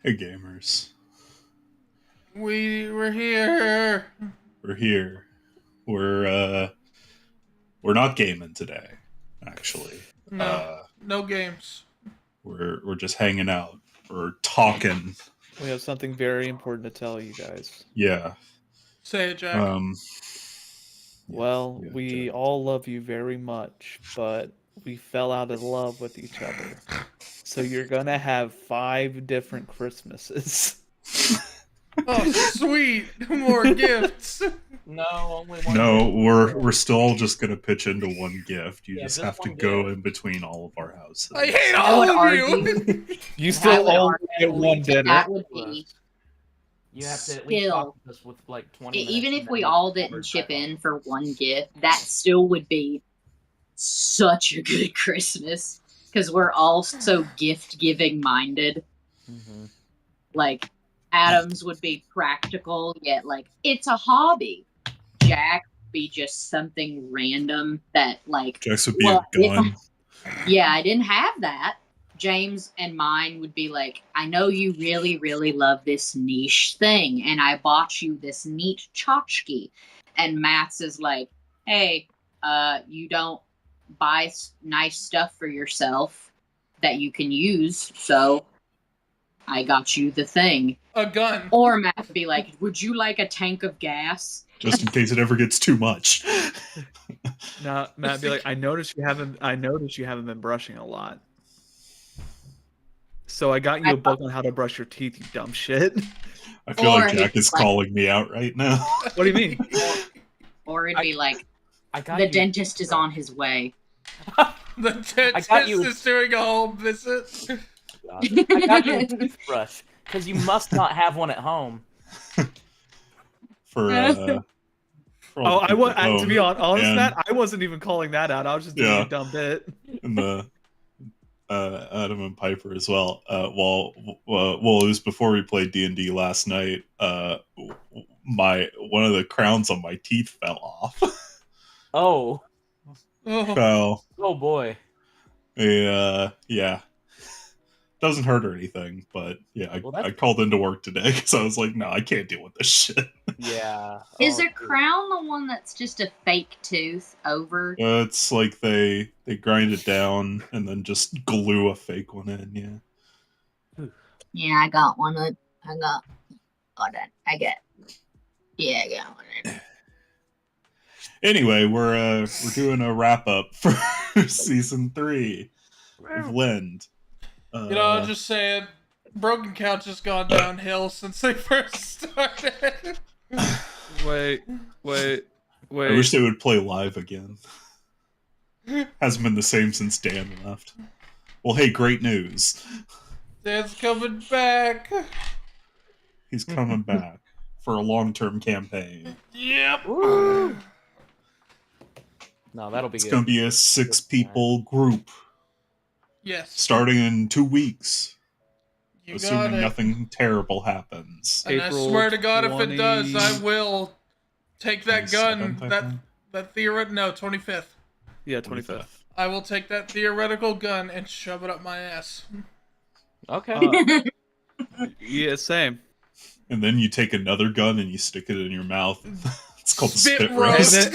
Hey gamers, We're here. we're here. We're uh we're not gaming today, actually. No, Uh no games. we're just hanging out. We're talking. We have something very important to tell you guys. Yeah. Say it, Jack. Um yeah, Well, yeah, we Jack. all love you very much, but we fell out of love with each other. So you're gonna have 5 different Christmases. Oh, sweet. More gifts. No, only one. No, gift. we're still all just gonna pitch into one gift. You Yeah, just just have to one go gift. in between all of our houses. I hate I all would of argue you. You I still would only argue get one dinner. that would be You have to at least talk with us with like 20 minutes. even and if then we you all can didn't order chip back on. in for one gift, that still would be such a good Christmas because we're all so gift giving minded. Mhm. Like Adams would be practical, yet like it's a hobby. Jack would be just something random that like Jax would be well, a gun. yeah, I didn't have that. James and mine would be like, I know you really, really love this niche thing, and I bought you this neat tchotchke. And Matt's is like, hey, you don't buy nice stuff for yourself that you can use, so I got you the thing. A gun. Or Matt would be like, would you like a tank of gas? Just in case it ever gets too much. Now, Matt, be like, I noticed you haven't been brushing a lot. So I got you a book on how to brush your teeth, you dumb shit. I feel Or like Jack it's is like- calling me out right now. What do you mean? Or it'd be like, I got the you. dentist is on his way. The dentist got you. is doing a home visit. I got you a toothbrush because you must not have one at home. for all the Oh, I people was at home. to be honest, And- Matt, I wasn't even calling that out. I was just doing Yeah. a dumb bit. and the Adam and Piper as well. Well, it was before we played D&D last night. One of the crowns on my teeth fell off. Oh, Oh, Fell. oh boy. Yeah. Doesn't hurt or anything, but yeah, Well, I that's- called into work today because I was like, no, I can't deal with this shit. Yeah. Is Oh, a dude. crown the one that's just a fake tooth over? It's like they grind it down and then just glue a fake one in. Yeah. Yeah, I got one. I got it. I got one. Anyway, we're doing a wrap up for season 3 of Lind. you know, I'm just saying, Broken Couch has gone downhill since they first started. Wait. I wish they would play live again. Hasn't been the same since Dan left. Well, hey, great news. Dan's coming back. He's coming back for a long-term campaign. Yep. Woo. No, that'll be It's good. going to be a 6-people group Yes. starting in 2 weeks, You got assuming it. nothing terrible happens. And I April swear to God, if it does, 20 I will take that gun. 27th, I think. That theoret. No, 25th. Yeah, 25th. I will take that theoretical gun and shove it up my ass. Okay. Yeah, same. And then you take another gun and you stick it in your mouth. It's called Spit spit roast. roast.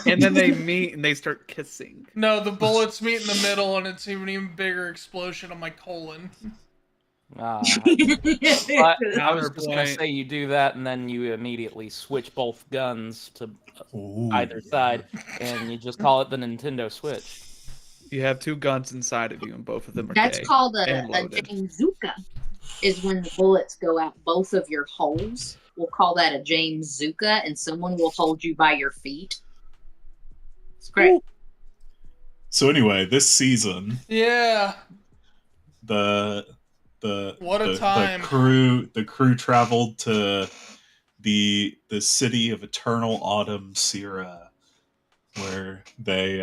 And then they meet and they start kissing. No, the bullets meet in the middle, and it's an even bigger explosion on my colon. But I was just gonna Counterpoint. say you do that, and then you immediately switch both guns to Ooh, either side, and you just call it the Nintendo Switch. You have 2 guns inside of you, and both of them are That's gay. called a and loaded. Jamesuka. Is when the bullets go out both of your holes. We'll call that a Jamesuka, and someone will hold you by your feet. It's great. So anyway, this season, Yeah. the What a time. the crew traveled to the city of Eternal Autumn, Sierra, where they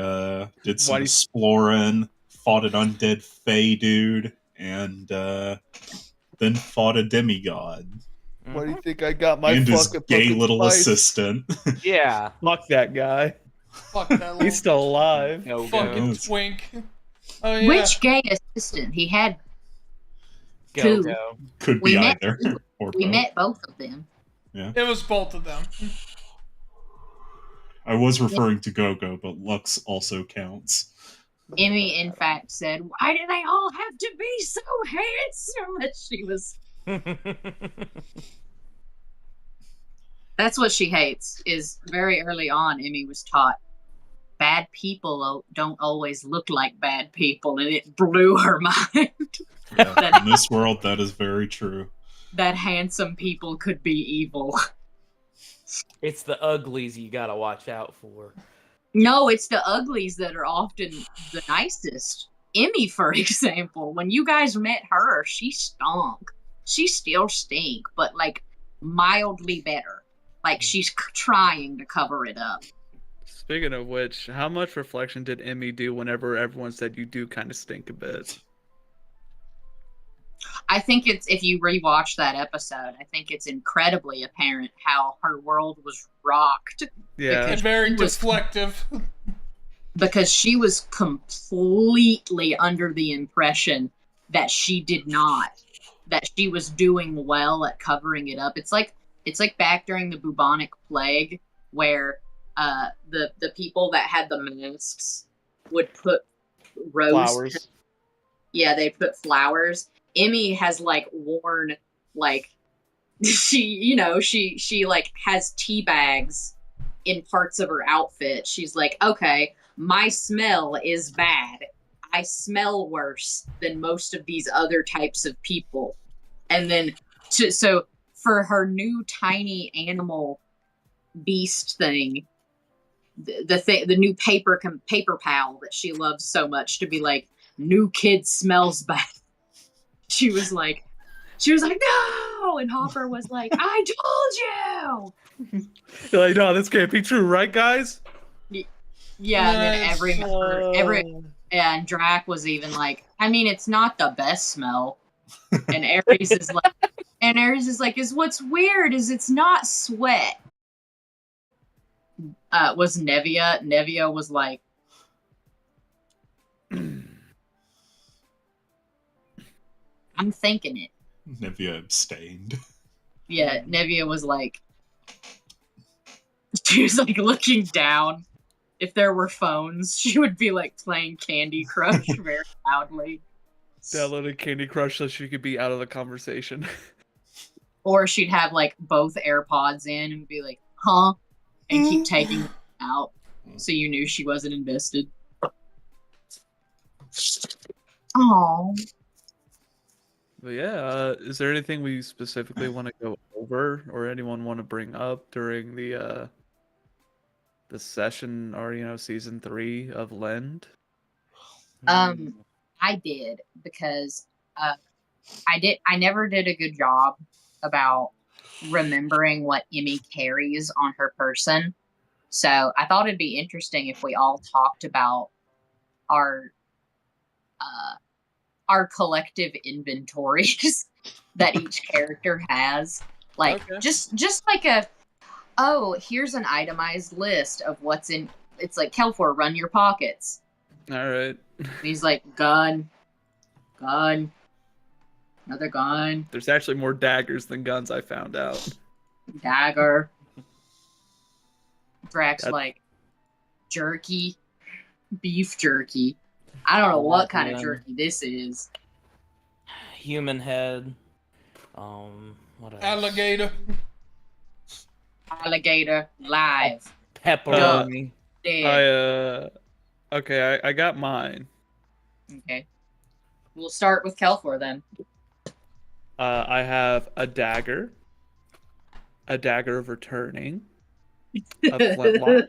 did some Why do you- exploring, fought an undead fae dude, and then fought a demigod Why do you think I got my and his fucking gay pumpkin little spice? assistant. Yeah. Fuck that guy. Fuck that little He's still alive. No fucking go. twink. Oh yeah. Which gay assistant? He had Two. Go-Go. Could We be met- either or We both. met both of them. It was both of them. I was referring to Go-Go, but Lux also counts. Emmy, in fact, said, "Why do they all have to be so handsome?" And she was. That's what she hates. Is very early on, Emmy was taught bad people don't always look like bad people, and it blew her mind. Yeah, in this world, that is very true. That handsome people could be evil. It's the uglies you gotta watch out for. No, it's the uglies that are often the nicest. Emmy, for example, when you guys met her, she stunk. She still stink, but like mildly better. Like she's trying to cover it up. Speaking of which, how much reflection did Emmy do whenever everyone said you do kind of stink a bit? I think it's, if you rewatch that episode, I think it's incredibly apparent how her world was rocked. Yeah. And very She was- deflective. Because she was completely under the impression that she did not, that she was doing well at covering it up. It's like back during the bubonic plague where the people that had the masks would put rose Flowers. Yeah, they put flowers. Emmy has like worn like she like has tea bags in parts of her outfit. She's like, okay, my smell is bad. I smell worse than most of these other types of people. And then so for her new tiny animal beast thing, the new paper pal that she loves so much, to be like, new kid smells bad. She was like, no, and Hopper was like, I told you. You're like, no, this can't be true, right, guys? Yeah, and then and Drac was even like, I mean, it's not the best smell. And Ares is like, is what's weird is it's not sweat. Was Nevia. Nevia was like, I'm thinking it. Nevia abstained. Yeah, Nevia was like, she was like looking down. If there were phones, she would be like playing Candy Crush very loudly. Downloaded Candy Crush so she could be out of the conversation. Or she'd have like both AirPods in and be like, huh? And keep taking them out. So you knew she wasn't invested. Oh. But yeah, is there anything we specifically want to go over or anyone want to bring up during the session or season 3 of Lend? I did, because I never did a good job about remembering what Emmy carries on her person. So I thought it'd be interesting if we all talked about our collective inventories that each character has. Like, Okay. just like here's an itemized list of what's in. It's like, Kelfor, run your pockets. All right. And he's like, gun, another gun, There's actually more daggers than guns, I found out. dagger. Drax That- like, jerky, beef jerky. I don't know what kind of jerky this is. Human head. What else? Alligator. Alligator, live, Pepperoni. dead. Okay, I got mine. Okay. We'll start with Kelfor then. I have a dagger of returning, a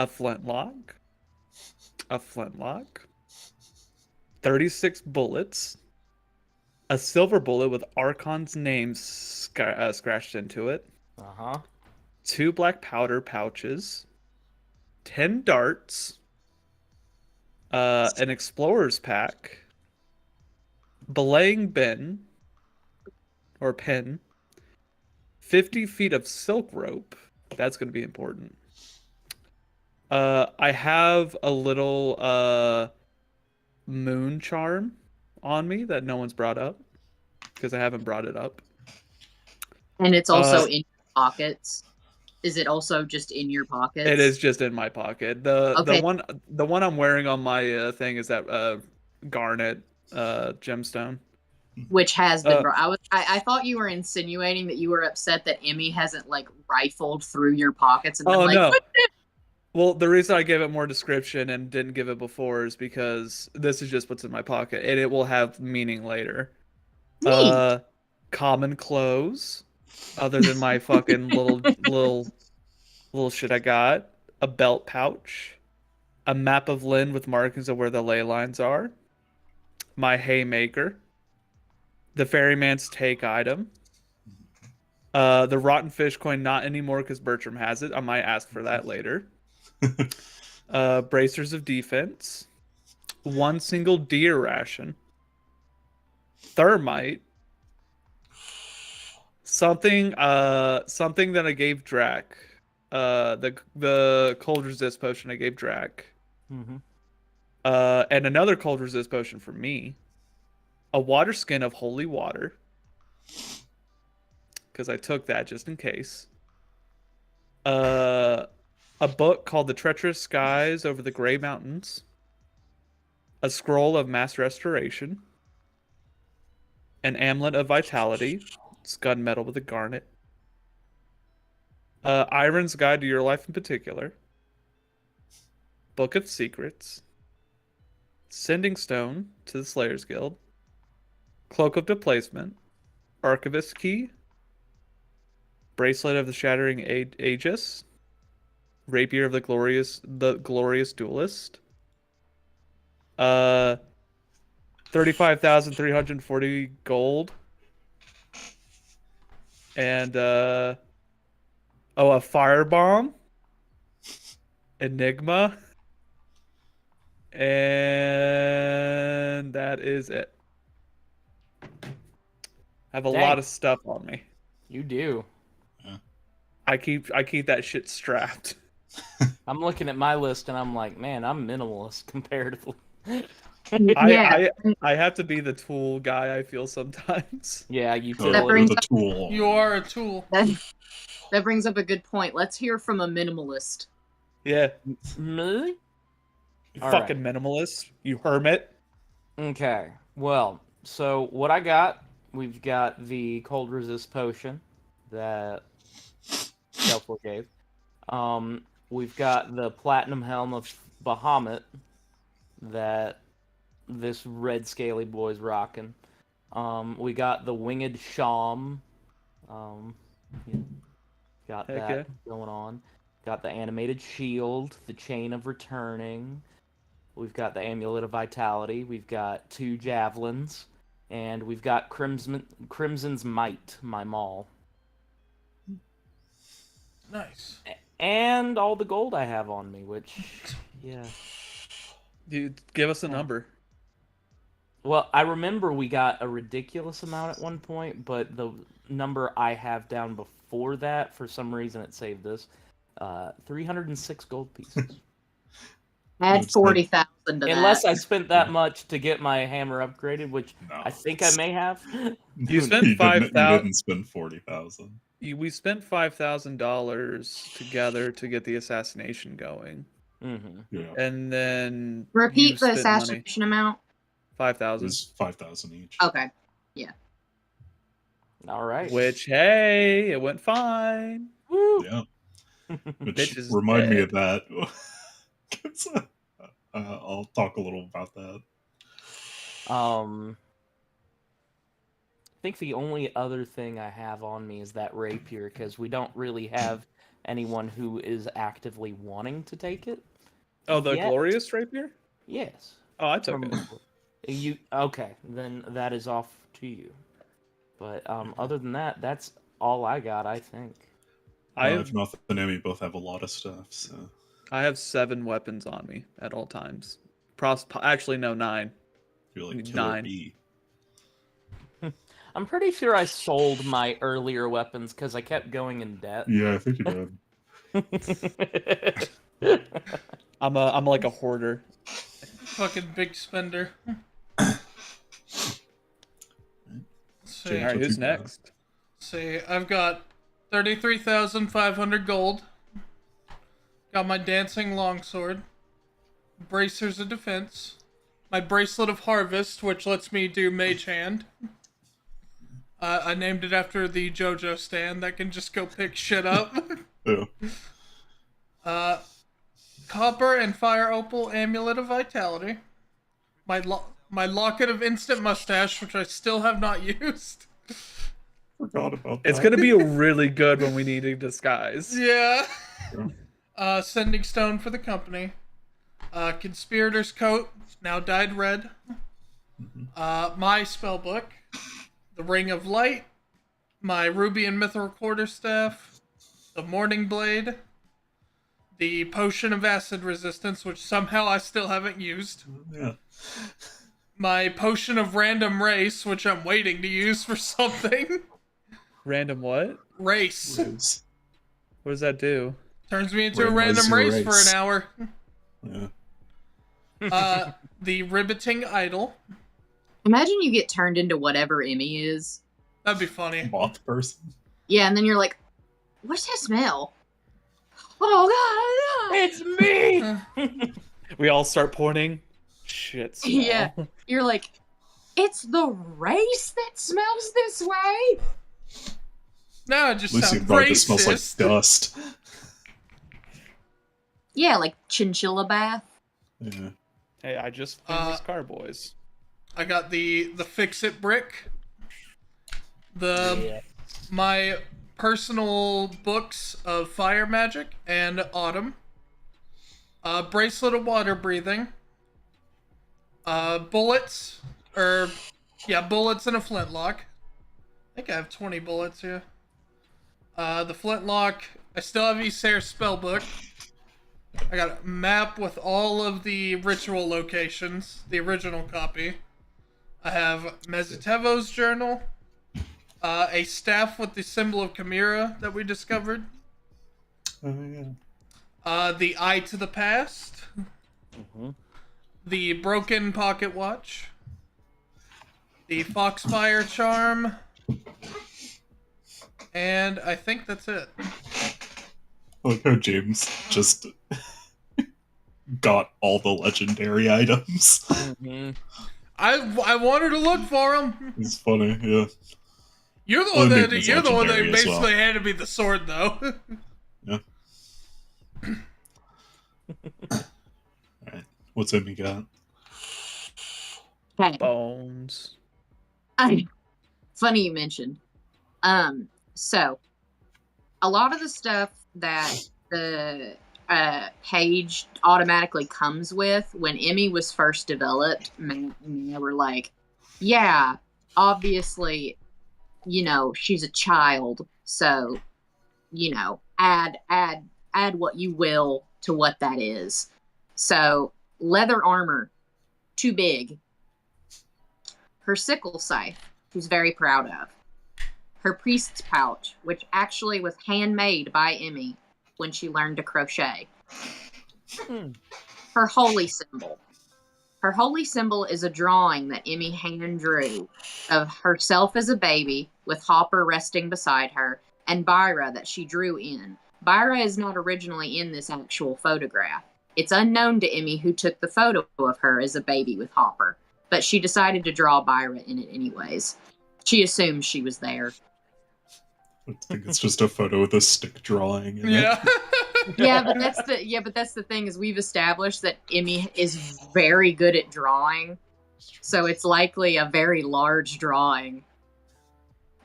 flintlock, 36 bullets, a silver bullet with Archon's name scratched into it, 2 black powder pouches, 10 darts, an explorer's pack, belaying bin or pin, 50 feet of silk rope. That's going to be important. I have a little moon charm on me that no one's brought up because I haven't brought it up. And it's also in your pockets. Is it also just in your pockets? It is just in my pocket. The Okay. the one I'm wearing on my thing is that garnet gemstone. Which has been brought. I thought you were insinuating that you were upset that Emmy hasn't like rifled through your pockets and been like, no. Well, the reason I gave it more description and didn't give it before is because this is just what's in my pocket, and it will have meaning later. Neat. Common clothes, other than my fucking little shit I got. A belt pouch, a map of Lynn with markings of where the ley lines are. My haymaker, the ferryman's take item. The rotten fish coin, not anymore because Bertram has it. I might ask for that later. Bracers of defense, one single deer ration, thermite, something that I gave Drac, the cold resist potion I gave Drac, and another cold resist potion for me, a water skin of holy water, because I took that just in case. A book called The Treacherous Skies Over the Grey Mountains. A scroll of mass restoration. An amulet of vitality. It's gunmetal with a garnet. Iron's Guide to Your Life in Particular. Book of Secrets. Sending Stone to the Slayers Guild. Cloak of Displacement. Archivist Key. Bracelet of the Shattering Aegis. Rapier of the Glorious Duelist. 35,340 gold. And a firebomb. Enigma. And that is it. I have a lot of stuff on me. You do. I keep that shit strapped. I'm looking at my list and I'm like, man, I'm minimalist comparatively. Yeah. I have to be the tool guy, I feel sometimes. Yeah, you That brings the tool. You are a tool. That brings up a good point. Let's hear from a minimalist. Yeah. Me? You All fucking minimalist. You hermit. Okay. Well, so what I got, we've got the cold resist potion that Shelford gave. We've got the platinum helm of Bahamut that this red scaly boy's rocking. We got the winged Sham. Got Heck that yeah. going on. Got the animated shield, the chain of returning. We've got the amulet of vitality. We've got 2 javelins, and we've got Crimson's might, my maul. Nice. And all the gold I have on me, which, yeah. Dude, give us a number. Well, I remember we got a ridiculous amount at one point, but the number I have down before that, for some reason it saved this, 306 gold pieces. Add 40,000 to that. Unless I spent that much to get my hammer upgraded, which I think I may have. You spent You 5,000. didn't spend 40,000. We spent $5,000 together to get the assassination going. Mm-hmm. Yeah. And then Repeat you the spent assassination amount. 5,000. It was 5,000 each. Okay. Yeah. All right. Which, hey, it went fine. Woo! Yeah. Which Bitch is remind me dead. of that. I'll talk a little about that. I think the only other thing I have on me is that rapier, because we don't really have anyone who is actively wanting to take it. Oh, the yet. glorious rapier? Yes. Oh, I took it. You okay? Then that is off to you. But other than that, that's all I got. I think. If Noth and Emmy both have a lot of stuff, so I have 7 weapons on me at all times. Actually, no, 9. you're like Killer 9. Bee. I'm pretty sure I sold my earlier weapons because I kept going in debt. Yeah, I think you did. I'm like a hoarder. Fucking big spender. see. James, Alright, what who's you got? next? See, I've got 33,500 gold. Got my dancing longsword. Bracers of defense. My bracelet of harvest, which lets me do mage hand. I named it after the JoJo stand that can just go pick shit up. Yeah. Copper and fire opal amulet of vitality. My locket of instant mustache, which I still have not used. Forgot about that. It's gonna be really good when we need a disguise. Yeah. Yeah. Sending stone for the company. Conspirator's coat, now dyed red. My spellbook. The ring of light. My ruby and mithril quarterstaff. The morning blade. The potion of acid resistance, which somehow I still haven't used. Yeah. My potion of random race, which I'm waiting to use for something. Random what? Race. Raise. What does that do? Turns me into a Randomize random your race for an race. hour. Yeah. The riveting idol. Imagine you get turned into whatever Emmy is. That'd be funny. Moth person. Yeah, and then you're like, what's that smell? Oh, God. It's me. We all start pointing. Shit. Smell. Yeah. You're like, it's the race that smells this way? No, it just Lucy sounds probably racist. just smells like dust. Yeah, like chinchilla bath. Yeah. Hey, I just found these carboys. I got the fix-it brick. My personal books of fire magic and autumn. Bracelet of water breathing. Bullets and a flintlock. I think I have 20 bullets here. The flintlock. I still have Yssair's spellbook. I got a map with all of the ritual locations, the original copy. I have Mezitevo's journal. A staff with the symbol of Chimera that we discovered. Oh yeah. The Eye to the Past. The Broken Pocket Watch. The Foxfire Charm. And I think that's it. I like how James just got all the legendary items. I wanted to look for them. It's funny, yeah. You're the Well, one that Nick was you're the one that legendary as well. basically handed me the sword, though. Yeah. Alright. What's Emmy got? Okay. Bones. Funny you mentioned. So a lot of the stuff that the page automatically comes with when Emmy was first developed, they were like, yeah, obviously, you know, she's a child, so, you know, add what you will to what that is. So leather armor, too big. Her sickle scythe, who's very proud of. Her priest's pouch, which actually was handmade by Emmy when she learned to crochet. Her holy symbol. Her holy symbol is a drawing that Emmy hand drew of herself as a baby with Hopper resting beside her and Byra that she drew in. Byra is not originally in this actual photograph. It's unknown to Emmy who took the photo of her as a baby with Hopper, but she decided to draw Byra in it anyways. She assumes she was there. I think it's just a photo with a stick drawing in it. Yeah. but that's the thing is we've established that Emmy is very good at drawing, so it's likely a very large drawing.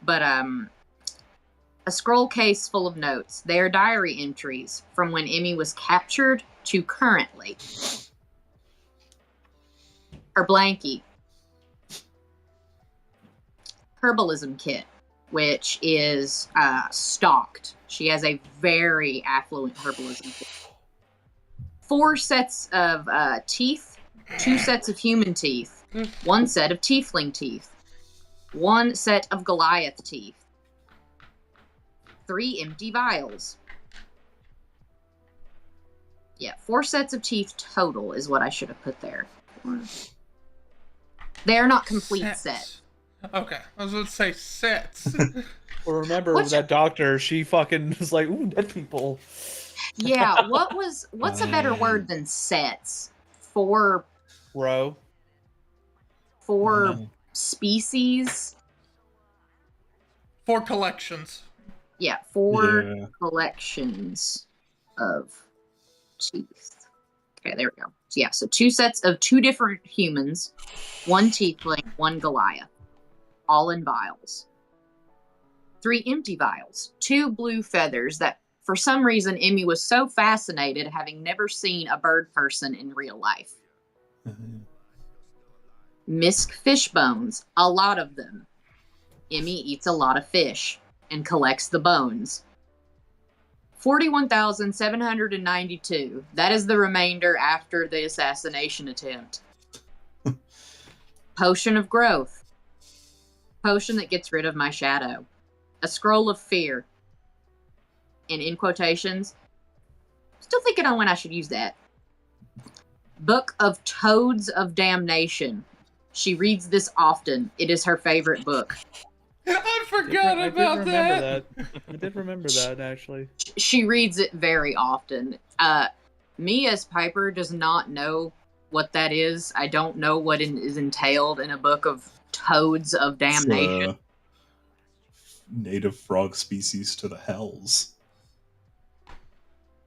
But a scroll case full of notes. They are diary entries from when Emmy was captured to currently. Her blankie. Herbalism kit, which is stocked. She has a very affluent herbalism kit. 4 sets of teeth, 2 sets of human teeth, 1 set of tiefling teeth, 1 set of Goliath teeth, 3 empty vials. Yeah, 4 sets of teeth total is what I should have put there. They're not complete sets. Okay, I was going to say sets. Well, remember What's- that doctor? She fucking was like, "Ooh, dead people." Yeah, what's a better word than sets? Four Bro. species? Four collections. Yeah, four Yeah. collections of teeth. Okay, there we go. So yeah, so 2 sets of 2 different humans, 1 tiefling, 1 Goliath, all in vials. 3 empty vials, 2 blue feathers that for some reason Emmy was so fascinated having never seen a bird person in real life. Misk fish bones, a lot of them. Emmy eats a lot of fish and collects the bones. 41,792. That is the remainder after the assassination attempt. Potion of growth. Potion that gets rid of my shadow. A scroll of fear. And in quotations, still thinking on when I should use that. Book of Toads of Damnation. She reads this often. It is her favorite book. I forgot about that. I did remember that, actually. She reads it very often. Me as Piper does not know what that is. I don't know what is entailed in a book of Toads of Damnation. It's a native frog species to the hells.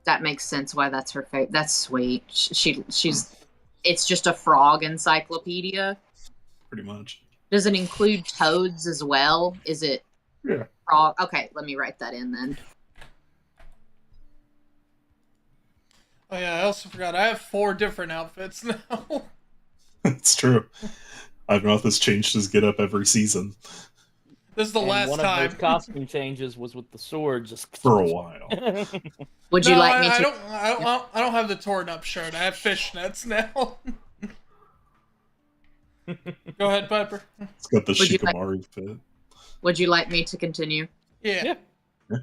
That makes sense why that's her favorite. That's sweet. She's. It's just a frog encyclopedia. Pretty much. Does it include toads as well? Is it Yeah. frog? Okay, let me write that in then. Oh yeah, I also forgot. I have 4 different outfits now. It's true. Ivanhoth has changed his get up every season This is the And last one time. of those costume changes was with the sword. Just for a while. Would you No, like me I to? don't have the torn up shirt. I have fishnets now. Go ahead, Piper. It's got the Would you like- Shikamaru fit. Would you like me to continue? Yeah. Yeah.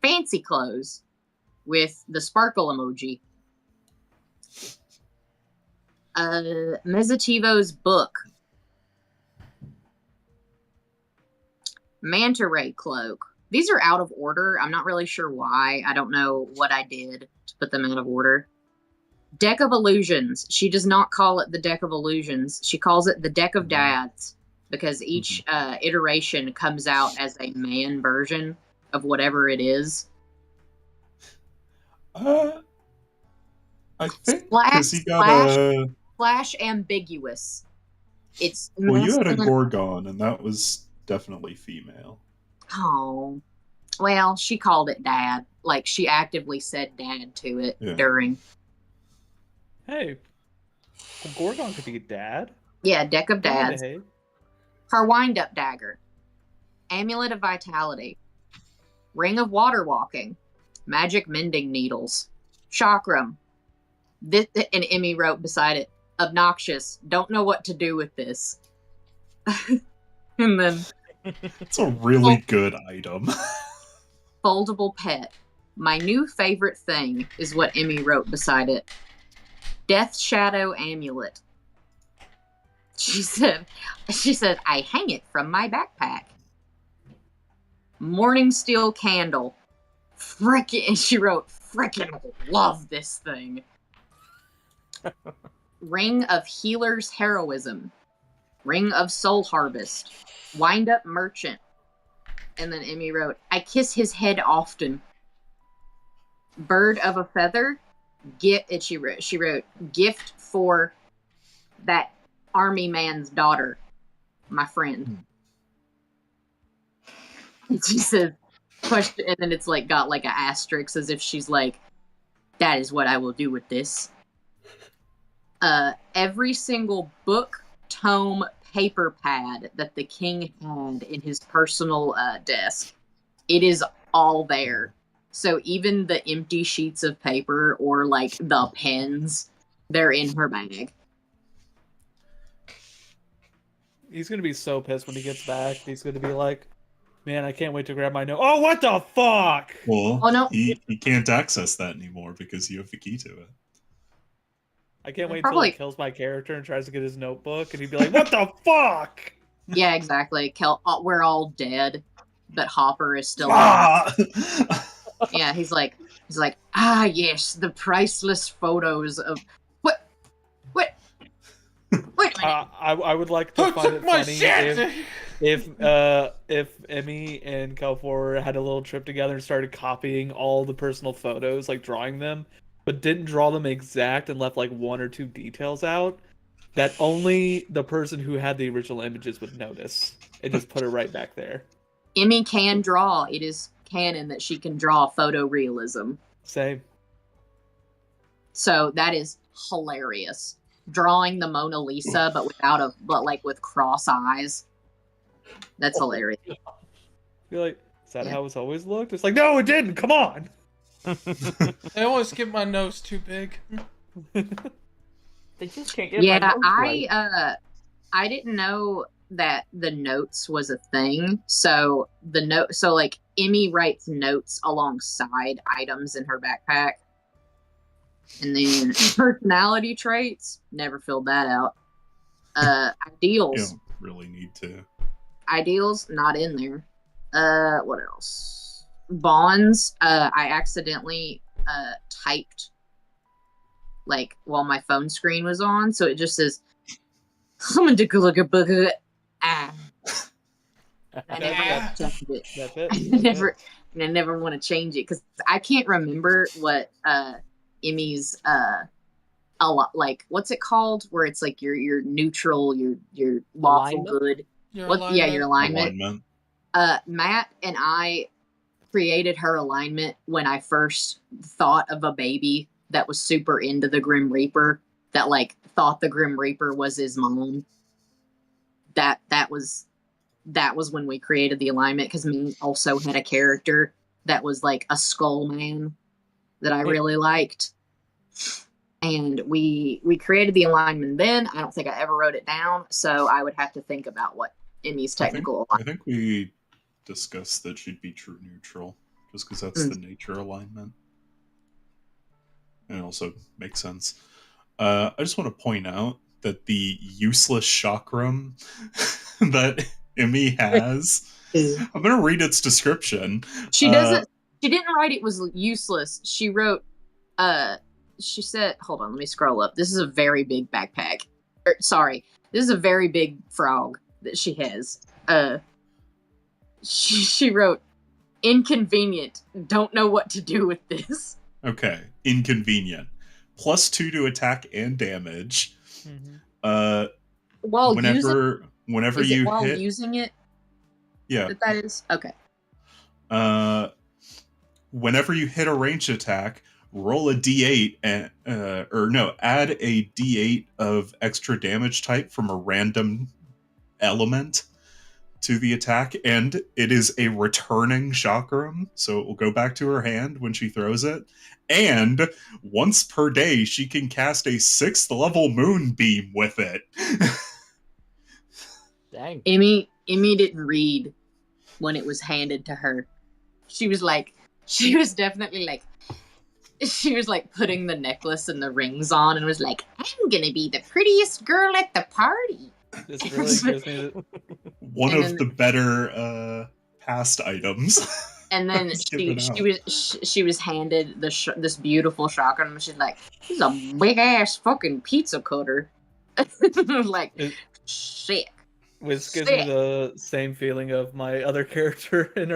Fancy clothes with the sparkle emoji. Mezzativo's book. Manta ray cloak. These are out of order. I'm not really sure why. I don't know what I did to put them out of order. Deck of Illusions. She does not call it the Deck of Illusions. She calls it the Deck of Dads because each iteration comes out as a man version of whatever it is. I think because he got a. Slash ambiguous. It's Well, you had a masculine- Gorgon, and that was definitely female. Oh. Well, she called it dad. Like, she actively said dad to it Yeah. during. Hey, well, Gorgon could be a dad. Yeah, Deck of Dads. Hey. Her wind-up dagger. Amulet of Vitality. Ring of Water Walking. Magic Mending Needles. Chakram. This, and Emmy wrote beside it, obnoxious. Don't know what to do with this. And then It's a really good item. foldable pet. My new favorite thing is what Emmy wrote beside it. Death Shadow Amulet. She said, I hang it from my backpack. Morning Steel Candle. Frickin', she wrote, frickin' love this thing. Ring of Healer's Heroism. Ring of Soul Harvest. Wind Up Merchant. And then Emmy wrote, I kiss his head often. Bird of a Feather. She wrote, gift for that army man's daughter, my friend. And she says, question, and then it's like got like an asterisk as if she's like, that is what I will do with this. Every single book, tome, paper pad that the king had in his personal desk, it is all there. So even the empty sheets of paper or like the pens, they're in her bag. He's gonna be so pissed when he gets back. He's gonna be like, man, I can't wait to grab my note. Oh, what the fuck? Well, Oh, no. he can't access that anymore because you have the key to it. I can't wait Probably- till he kills my character and tries to get his notebook, and he'd be like, what the fuck? Yeah, exactly. We're all dead, but Hopper is still Ah! Yeah, he's like, ah, yes, the priceless photos of what? Wait a minute. I would like to Who find took it my funny shit? if Emmy and Cal4 had a little trip together and started copying all the personal photos, like drawing them, but didn't draw them exact and left like one or two details out that only the person who had the original images would notice, and just put it right back there. Emmy can draw. It is canon that she can draw photorealism. Same. So that is hilarious. Drawing the Mona Lisa, but like with cross eyes. That's hilarious. You're like, is that Yeah. how it's always looked? It's like, no, it didn't. Come on. I always get my nose too big. They just can't get my Yeah, nose right. I didn't know that the notes was a thing. So like Emmy writes notes alongside items in her backpack. And then personality traits, never filled that out. You Ideals. don't really need to. Ideals, not in there. What else? Bonds, I accidentally typed like while my phone screen was on, so it just says I'm gonna take a look at book. Ah. I never changed it. That's it. I never want to change it because I can't remember what Emmy's a lot like what's it called where it's like your neutral, your lawful Alignment? good. Your Your alignment. alignment. Matt and I created her alignment when I first thought of a baby that was super into the Grim Reaper, that like thought the Grim Reaper was his mom. That was when we created the alignment, because me also had a character that was like a skull man that I really liked. And we created the alignment then. I don't think I ever wrote it down, so I would have to think about what Emmy's technical I think we discussed that she'd be true neutral, just because that's the nature alignment. And it also makes sense. I just want to point out that the useless chakram that Emmy has, I'm going to read its description. She doesn't. She didn't write it was useless. She wrote. She said, "Hold on, let me scroll up. This is a very big backpack. Sorry, this is a very big frog that she has. She wrote, inconvenient. Don't know what to do with this. Okay, inconvenient. +2 to attack and damage. Mm-hmm. While whenever you hit, using it. Yeah. That is okay. Whenever you hit a ranged attack, roll a d8 and add a d8 of extra damage type from a random element to the attack, and it is a returning chakram, so it will go back to her hand when she throws it. And once per day, she can cast a 6th level moonbeam with it. Dang. Emmy didn't read when it was handed to her. She was definitely like, she was like putting the necklace and the rings on and was like, I'm gonna be the prettiest girl at the party. This really gives me one of the better past items. And then she was handed this beautiful shotgun, and she's like, "This is a big ass fucking pizza cutter." Like, sick. Which gives me the same feeling of my other character in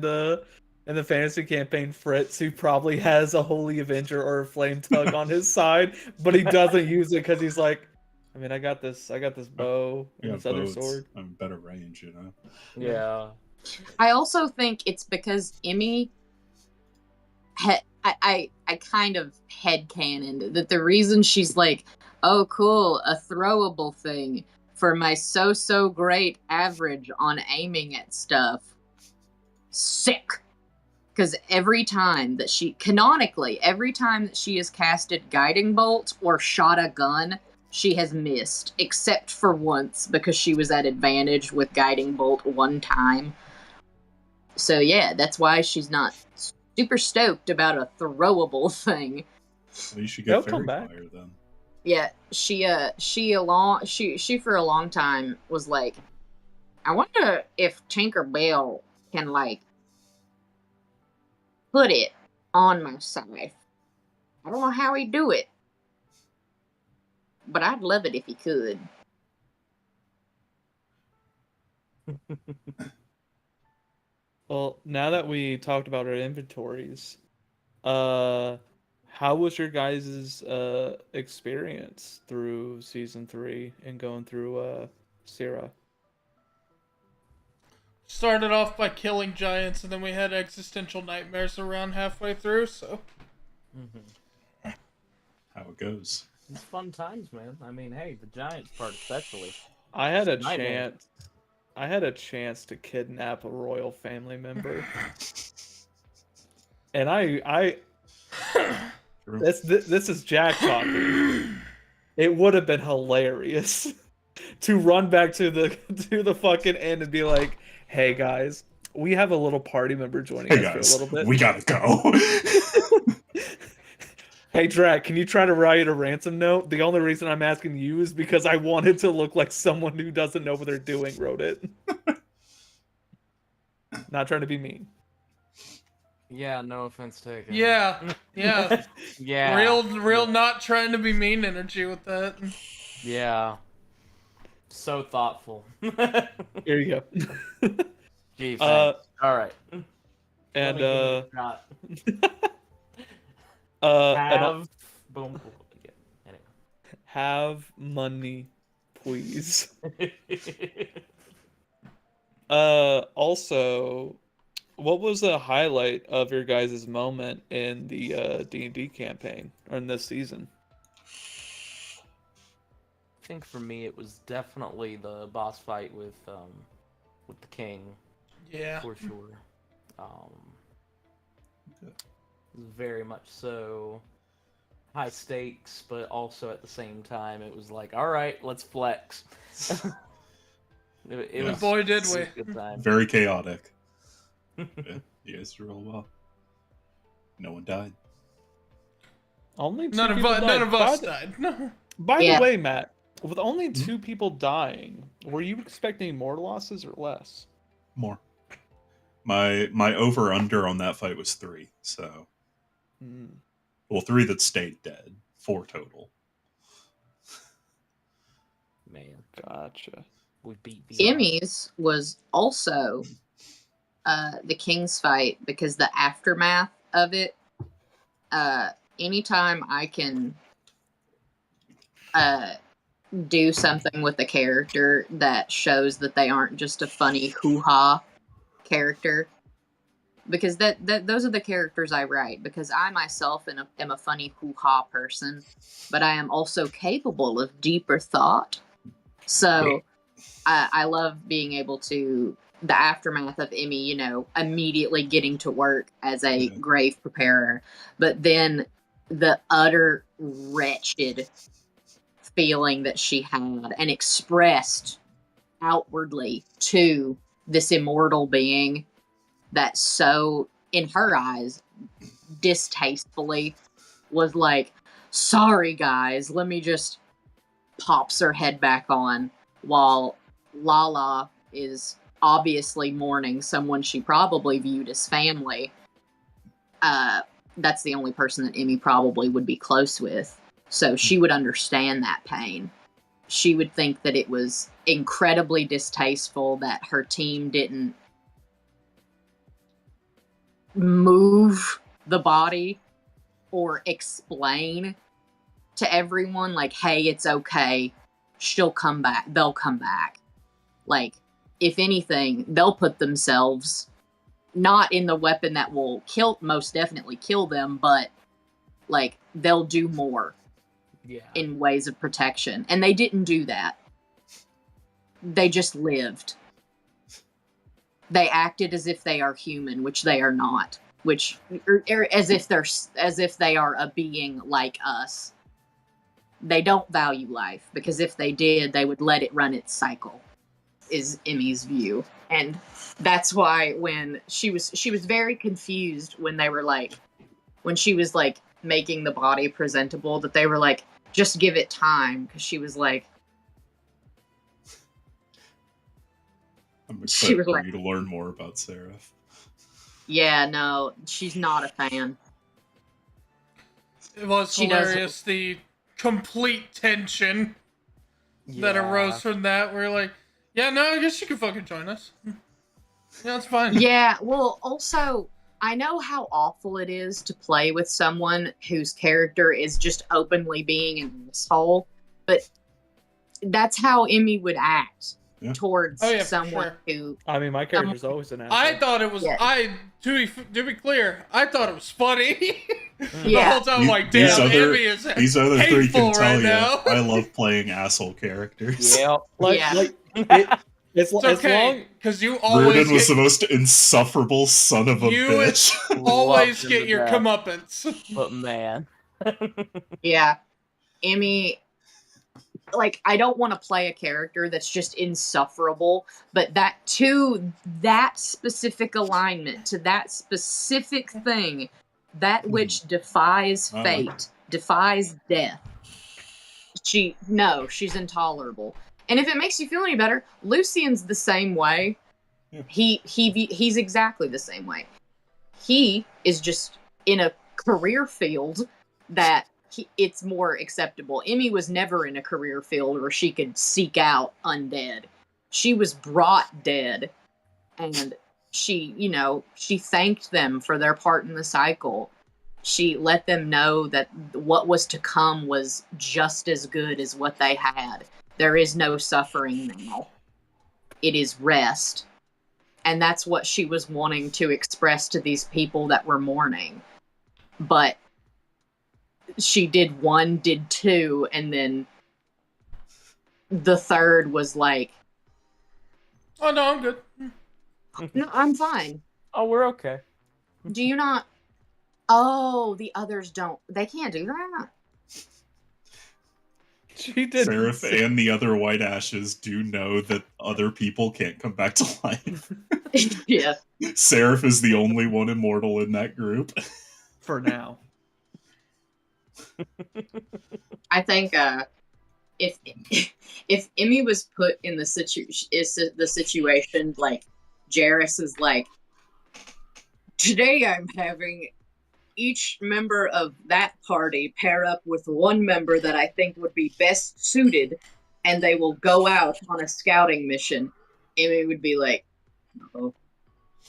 the fantasy campaign, Fritz, who probably has a Holy Avenger or a Flame Tug on his side, but he doesn't use it because he's like, I mean, I got this bow and this other sword. I'm better range, you know. Yeah. I also think it's because Emmy I kind of headcanoned that the reason she's like, oh cool, a throwable thing for my so great average on aiming at stuff. Sick. Because every time that she has casted Guiding Bolt or shot a gun, she has missed, except for once because she was at advantage with Guiding Bolt one time. So yeah, that's why she's not super stoked about a throwable thing. Well, you should get Fairy Fire then. Yeah, she for a long time was like, I wonder if Tinkerbell can, like, put it on my scythe. I don't know how he'd do it, but I'd love it if he could. Well, now that we talked about our inventories, how was your guys' experience through season 3 and going through Sierra? Started off by killing giants, and then we had existential nightmares around halfway through, so. How it goes. It's fun times, man. I mean, hey, the Giants part especially. I had a Nightmare. chance. I had a chance to kidnap a royal family member, and this is Jack talking. It would have been hilarious to run back to the fucking inn and be like, "Hey guys, we have a little party member joining Hey us guys, for a little bit. we gotta go. Hey Drac, can you try to write a ransom note? The only reason I'm asking you is because I wanted to look like someone who doesn't know what they're doing wrote it. Not trying to be mean. Yeah, no offense taken. Yeah. Yeah. Yeah. Real not trying to be mean energy with that. Yeah. So thoughtful. Here you go. Gee, thanks. All right. And Let me give it a shot. and boom. Yeah. Anyway. have money, please. Also, what was the highlight of your guys' moment in the D&D campaign or in this season? I think for me it was definitely the boss fight with the king, Yeah. for sure. Very much so high stakes, but also at the same time it was like, all right, let's flex. It was Boy, did we. a good time. Very chaotic. Yeah, you guys did real well. No one died. Only two None of people us died. died. By Yeah. the way, Matt, with only 2 people dying, were you expecting more losses or less? More. My over under on that fight was 3. So, well, 3 that stayed dead. 4 total. Man, Gotcha. we beat the Emmy's was also the King's fight because the aftermath of it. Anytime I can do something with a character that shows that they aren't just a funny hoo-ha character, because those are the characters I write, because I myself am a funny hoo-ha person, but I am also capable of deeper thought. So I love being able to, the aftermath of Emmy, immediately getting to work as a grave preparer, but then the utter wretched feeling that she had and expressed outwardly to this immortal being that so, in her eyes, distastefully was like, sorry guys, let me just pops her head back on while Lala is obviously mourning someone she probably viewed as family. That's the only person that Emmy probably would be close with. So she would understand that pain. She would think that it was incredibly distasteful that her team didn't move the body or explain to everyone, like, hey, it's okay. She'll come back. They'll come back. Like, if anything, they'll put themselves not in the weapon that will most definitely kill them, but like they'll do more in ways of protection. And they didn't do that. They just lived. They acted as if they are human, which they are not. Which, or as if they are a being like us. They don't value life, because if they did, they would let it run its cycle, is Emmy's view. And that's why when she was very confused when they were like, when she was like making the body presentable, that they were like, just give it time, because she was like, I'm She excited was for like, you to learn more about Seraph. yeah, no, she's not a fan. It was She does. hilarious, the complete tension that Yeah. arose from that. We're like, yeah, no, I guess you can fucking join us. Yeah, it's fine. Yeah, well, also, I know how awful it is to play with someone whose character is just openly being an asshole, but that's how Emmy would act towards Oh, yeah, for someone sure. who. I mean, my character's always an asshole. I thought it was. Yeah. To be clear, I thought it was funny. The Yeah. whole time, I'm like, damn, Emmy is these other three hateful can tell right you now. I love playing asshole characters. Yep. Yeah. It's as okay, long because you always Reardon was get, the most insufferable son of a You- bitch. always Loved him get to your death. comeuppance. But man. Yeah. Emmy, like, I don't want to play a character that's just insufferable, but that specific alignment, to that specific thing, that which defies I like fate, defies death. She's intolerable. And if it makes you feel any better, Lucian's the same way. Yeah. He's exactly the same way. He is just in a career field that it's more acceptable. Emmy was never in a career field where she could seek out undead. She was brought dead, and she thanked them for their part in the cycle. She let them know that what was to come was just as good as what they had. There is no suffering now. It is rest. And that's what she was wanting to express to these people that were mourning. But she did one, did two, and then the third was like, Oh, no, I'm good. no, I'm fine. Oh, we're okay. Do you not? Oh, the others don't. They can't do that? she did. Seraph and the other White Ashes do know that other people can't come back to life. Yeah. Seraph is the only one immortal in that group. For now. I think if Emmy was put in the situation like Jarrus is like, today I'm having each member of that party pair up with one member that I think would be best suited, and they will go out on a scouting mission. Emmy would be like,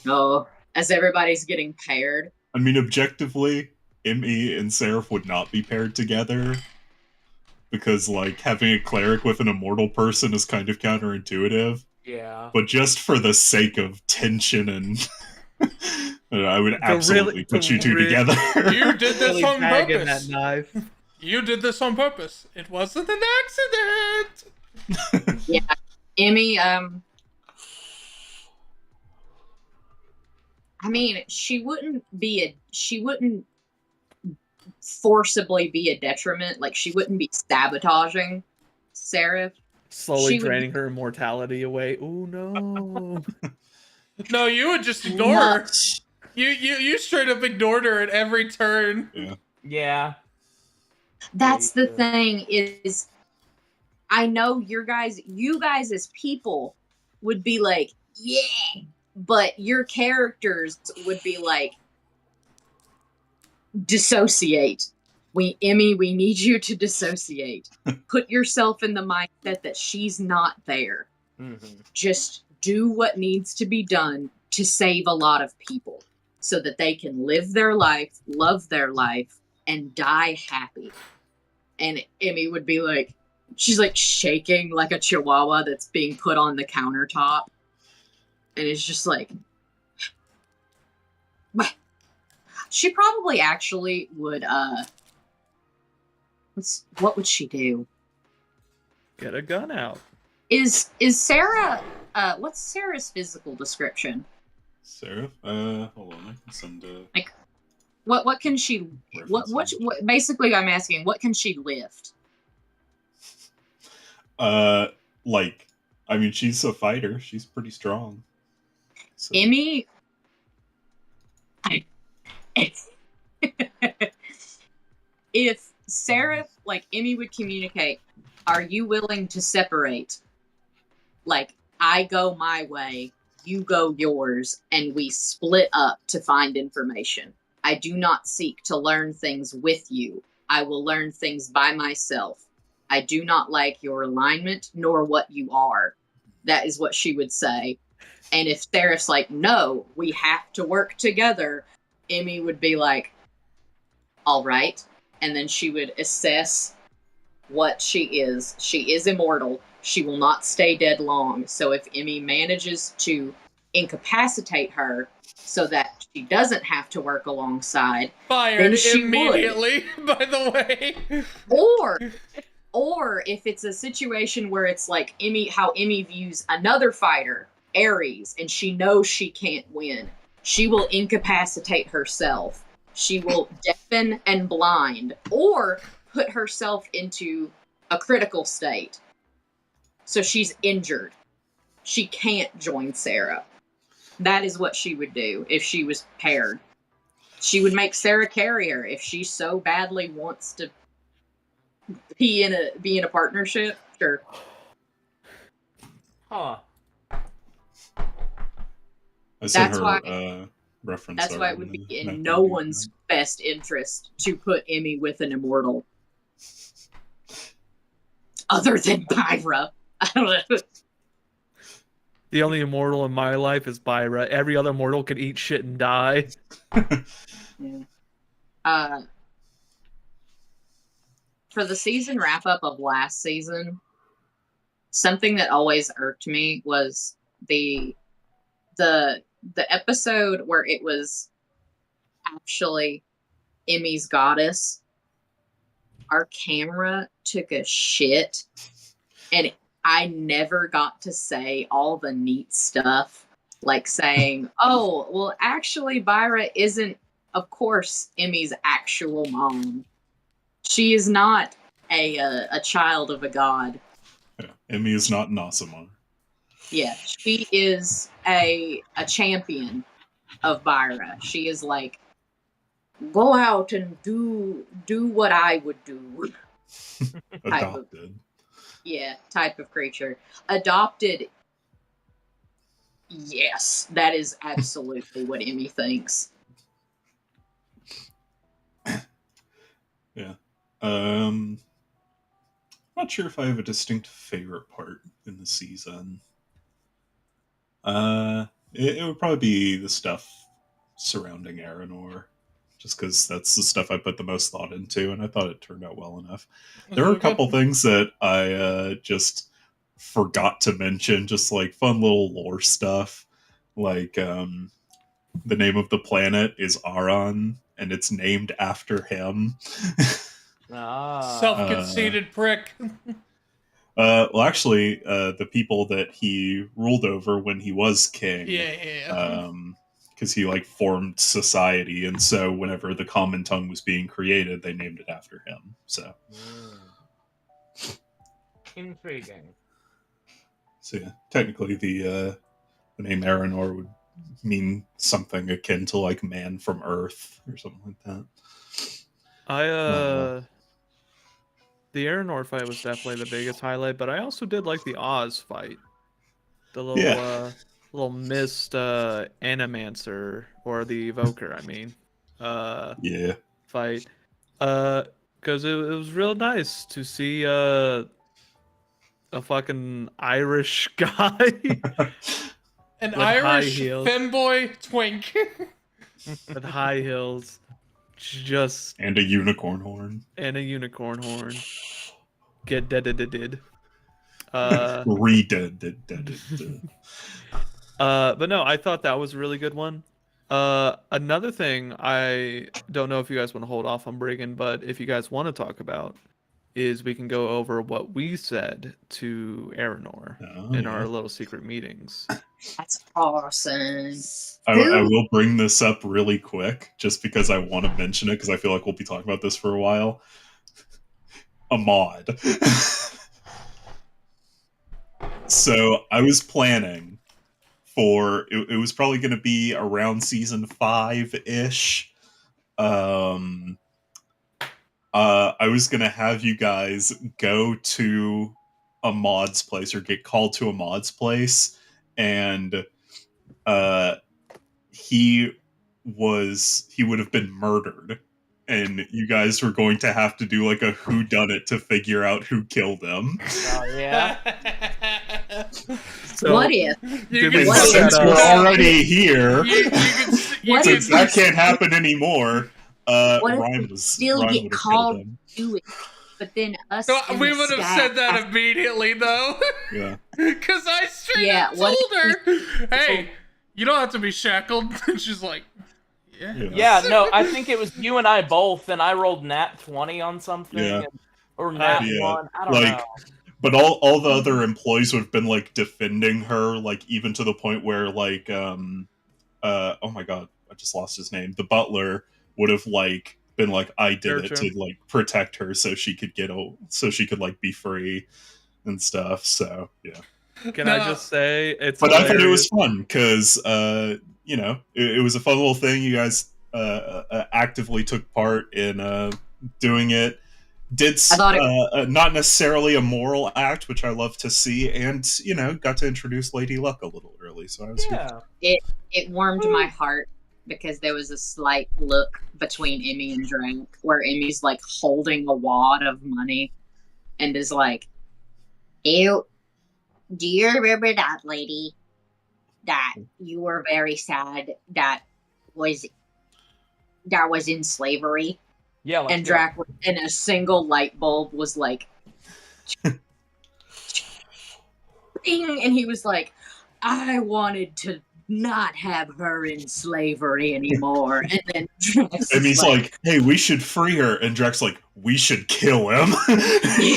no, as everybody's getting paired. I mean, objectively, Emmy and Seraph would not be paired together because, like, having a cleric with an immortal person is kind of counterintuitive. Yeah. But just for the sake of tension and I would absolutely put you two together. You did this Really on bagging purpose. that knife. You did this on purpose. It wasn't an accident. Yeah, Emmy. I mean, she wouldn't forcibly be a detriment. Like, she wouldn't be sabotaging Seraph. Slowly She would- draining her immortality away. Oh no. No, you would just ignore her. You straight up ignored her at every turn. Yeah. That's the thing is, I know you guys as people would be like, yeah, but your characters would be like, dissociate. Emmy, we need you to dissociate. Put yourself in the mindset that she's not there. Mm-hmm. Just do what needs to be done to save a lot of people so that they can live their life, love their life, and die happy. And Emmy would be like, she's like shaking like a chihuahua that's being put on the countertop. And it's just like, she probably actually would, what would she do? Get a gun out. Is Sarah, what's Sarah's physical description? Seraph? Hold on, I can send a... What can she, what basically I'm asking, what can she lift? Like, I mean, she's a fighter. She's pretty strong. So. Emmy, if Sarah, like, Emmy would communicate, are you willing to separate? Like, I go my way, you go yours, and we split up to find information. I do not seek to learn things with you. I will learn things by myself. I do not like your alignment nor what you are. That is what she would say. And if Seraph's like, no, we have to work together, Emmy would be like, all right. And then she would assess what she is. She is immortal. She will not stay dead long. So if Emmy manages to incapacitate her so that she doesn't have to work alongside, Fired then she immediately, by the way. or if it's a situation where it's like how Emmy views another fighter, Ares, and she knows she can't win, she will incapacitate herself. She will deafen and blind, or put herself into a critical state. So she's injured. She can't join Sarah. That is what she would do if she was paired. She would make Sarah carry her if she so badly wants to be in a partnership. Sure. Huh. I sent That's her why- reference. That's why it already would be the in map no that you one's got. best interest to put Emmy with an immortal. Other than Byra. I don't know. The only immortal in my life is Byra. Every other mortal could eat shit and die. Yeah. For the season wrap up of last season, something that always irked me was the episode where it was actually Emmy's goddess. Our camera took a shit, and I never got to say all the neat stuff, like saying, "Oh, well, actually, Byra isn't, of course, Emmy's actual mom. She is not a child of a god. Yeah. Emmy is not Nasamar. Yeah, she is a champion of Byra. She is like, go out and do what I would do." Adopted. Type of creature. Adopted. Yes, that is absolutely what Emmy thinks. Yeah. Not sure if I have a distinct favorite part in the season. It would probably be the stuff surrounding Aranor, just because that's the stuff I put the most thought into, and I thought it turned out well enough. There are a couple things that I just forgot to mention, just like fun little lore stuff, like the name of the planet is Aran, and it's named after him. Self-conceited prick. Well, actually, the people that he ruled over when he was king, Yeah. because he like formed society, and so whenever the common tongue was being created, they named it after him. So, Intriguing. so yeah, technically, the name Aranor would mean something akin to like man from Earth or something like that. The Aranor fight was definitely the biggest highlight, but I also did like the Oz fight. The little mist Animancer, or the Evoker, I mean. Yeah. Fight. Because it was real nice to see a fucking Irish guy An with high Irish heels. femboy twink. with high heels, just And a unicorn horn. and a unicorn horn. Get dead. Re-dead. But no, I thought that was a really good one. Another thing, I don't know if you guys want to hold off on Brigand, but if you guys want to talk about, is we can go over what we said to Aranor in our little secret meetings. That's awesome. I will bring this up really quick, just because I want to mention it, because I feel like we'll be talking about this for a while. A mod. So I was planning for it was probably going to be around season 5-ish. I was going to have you guys go to a mod's place or get called to a mod's place, and he would have been murdered, and you guys were going to have to do like a whodunit to figure out who killed him. Oh yeah. So, What if? did we And What set if- since that we're up? already here, What since if that can't happen anymore, What if Ryan we still Ryan get would have killed called him. to it? But then us. No, in we the would have sky said that have- immediately, though. Yeah. Because I straight Yeah, up what told her, hey, you don't have to be shackled. And she's like, yeah. Yeah, no, I think it was you and I both, and I rolled nat 20 on something, Yeah. or nat Yeah. 1. I don't Like, know. but all the other employees would have been like defending her, like even to the point where like oh my god, I just lost his name. The butler would have like been like, I did it to like protect her so she could like be free and stuff. So yeah. Can I just say it's But hilarious. I thought it was fun because you know, it was a fun little thing. You guys actively took part in doing it. Did I thought not necessarily a moral act, which I love to see, and you know, got to introduce Lady Luck a little early. So I was Yeah. It warmed my heart because there was a slight look between Emmy and Drank where Emmy's like holding a wad of money and is like, "Ew, do you remember that lady that you were very sad that was in slavery?" Yeah, let's And go. Drac, and a single light bulb was like, "Ding," and he was like, "I wanted to not have her in slavery anymore." And then Drax and is he's like, "Hey, we should free her," and Drax like, "We should kill him."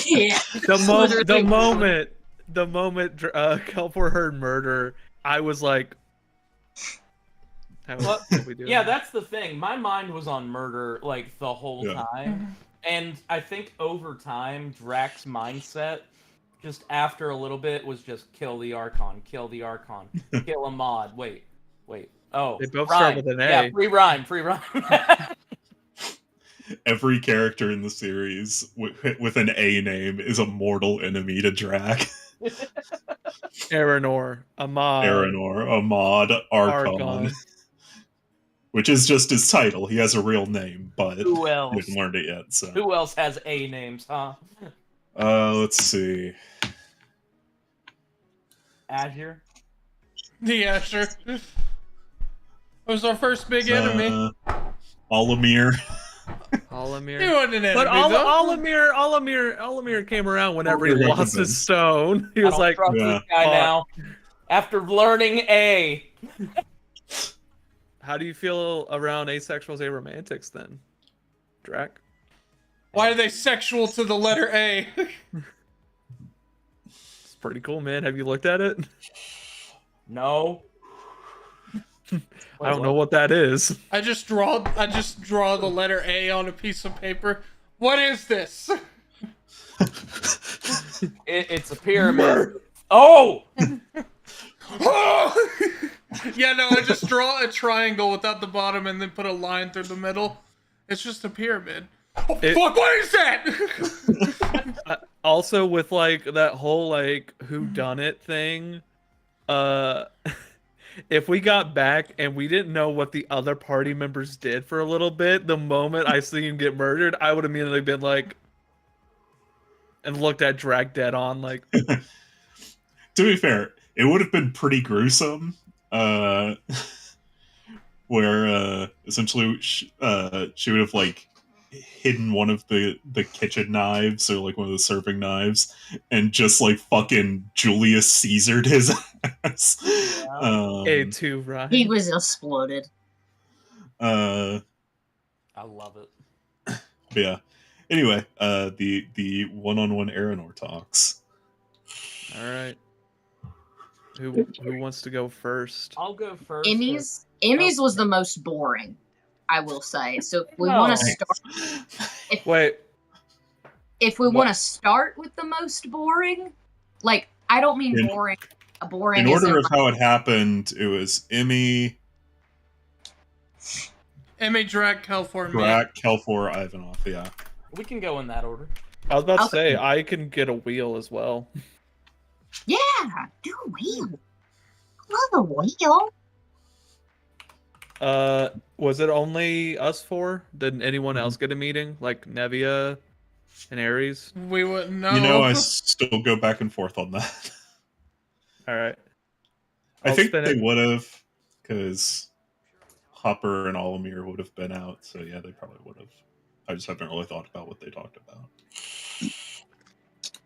yeah. the moment Kelfor heard murder, I was like, Well, what we doing? Yeah, that's the thing. My mind was on murder like the whole Yeah. time, and I think over time, Drax's mindset, just after a little bit, was just kill the Archon, kill the Archon, kill a mod. Wait. Oh, They both rhyme. start with an A. Yeah, free rhyme. Every character in the series with an A name is a mortal enemy to Drac. Aranor, Ahmad, Aranor, Ahmad, Archon. Which is just his title. He has a real name, but Who else? he hasn't learned it yet. So Who else has A names, huh? let's see. Azure. Yeah, sure. It was our first big enemy. Olimir. He Alamir. wasn't an enemy, But though. Alamir came around whenever he Alamir lost his convinced. stone. He I was don't like, trust Yeah. this guy now. After learning A. how do you feel around asexuals, aromantics then, Drac? Why are they sexual to the letter A? It's pretty cool, man. Have you looked at it? No. I don't know what that is. I just draw the letter A on a piece of paper. What is this? It's a pyramid. Oh! Oh! Yeah, no, I just draw a triangle without the bottom and then put a line through the middle. It's just a pyramid. Oh, fuck, what is that? Also, with like that whole like who done it thing, if we got back and we didn't know what the other party members did for a little bit, the moment I see him get murdered, I would immediately been like, and looked at Drag dead on like. To be fair, it would have been pretty gruesome. Where essentially she would have like hidden one of the kitchen knives or like one of the serving knives and just like fucking Julius Caesared his ass. A2, right? He was exploded. I love it. But yeah. Anyway, the one-on-one Aranor talks. All right. Who wants to go first? I'll go first. Emmy's was the most boring, I will say. So if we No. want to start, Wait. if we want to start with the most boring, like I don't mean In- boring. Boring. In as order in, of how it happened, it was Emmy, Emmy, Drac, Kelfor, me. Drac, Kelfor, Ivanov. Yeah. We can go in that order. I was about to Okay. say I can get a wheel as well. Yeah, do a wheel. Love a wheel. Was it only us four? Didn't anyone else get a meeting? Like Nevia and Ares? We wouldn't know. You know, I still go back and forth on that. All right. I I'll think spin they it. would have, because Hopper and Olimir would have been out. So yeah, they probably would have. I just haven't really thought about what they talked about.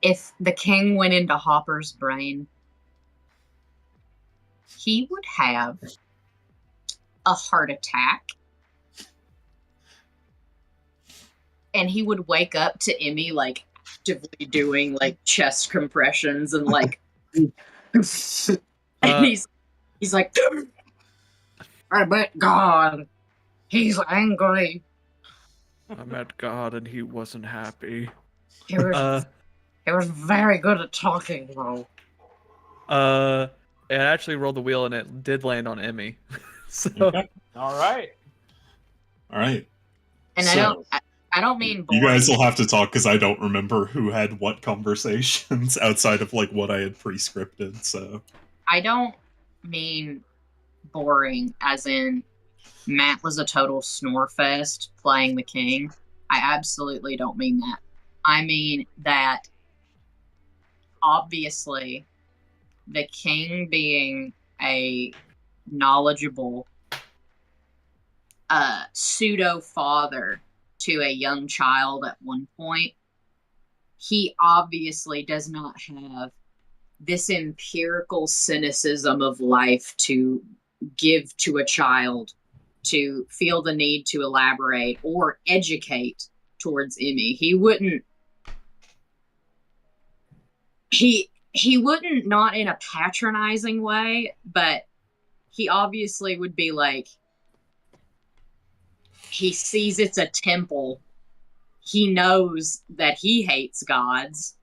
If the king went into Hopper's brain, he would have a heart attack. And he would wake up to Emmy, like, actively doing, like, chest compressions and, like... and he's like... I met God. He's angry. I met God and he wasn't happy. He was very good at talking, though. It actually rolled the wheel and it did land on Emmy. So Okay. All right. All right. And So, I don't mean boring. you guys will have to talk because I don't remember who had what conversations outside of like what I had pre-scripted. So I don't mean boring as in Matt was a total snore fest playing the king. I absolutely don't mean that. I mean that obviously the king being a knowledgeable pseudo father to a young child at one point, he obviously does not have this empirical cynicism of life to give to a child to feel the need to elaborate or educate towards Emmy. He wouldn't, not in a patronizing way, but he obviously would be like, he sees it's a temple. He knows that he hates gods.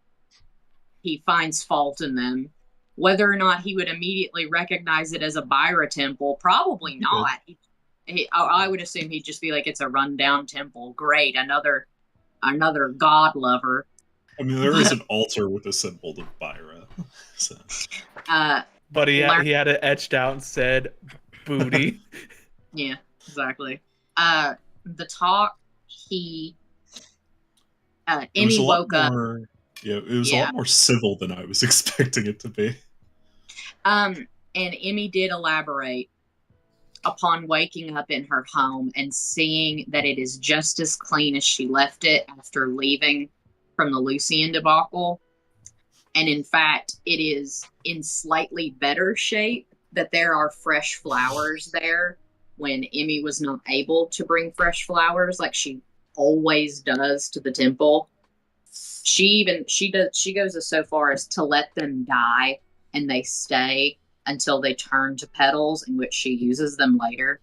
He finds fault in them. Whether or not he would immediately recognize it as a Byra temple, probably not. I would assume he'd just be like, it's a rundown temple. Great, another god lover. I mean, there is an altar with a symbol of Byra. So. But he had it etched out and said, "Booty." Yeah, exactly. The talk, Emmy woke up. Yeah, it was a lot more civil than I was expecting it to be. And Emmy did elaborate upon waking up in her home and seeing that it is just as clean as she left it after leaving from the Lucian debacle. And in fact, it is in slightly better shape, that there are fresh flowers there when Emmy was not able to bring fresh flowers like she always does to the temple. She goes so far as to let them die and they stay until they turn to petals, in which she uses them later.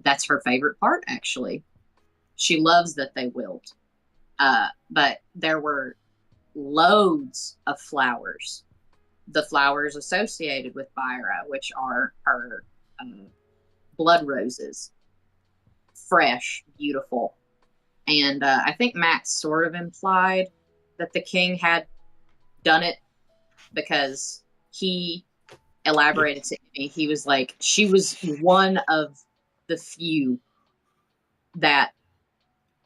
That's her favorite part, actually. She loves that they wilt. But there were loads of flowers. The flowers associated with Byra, which are her blood roses. Fresh, beautiful. And I think Matt sort of implied that the king had done it because he elaborated to me. He was like, she was one of the few that,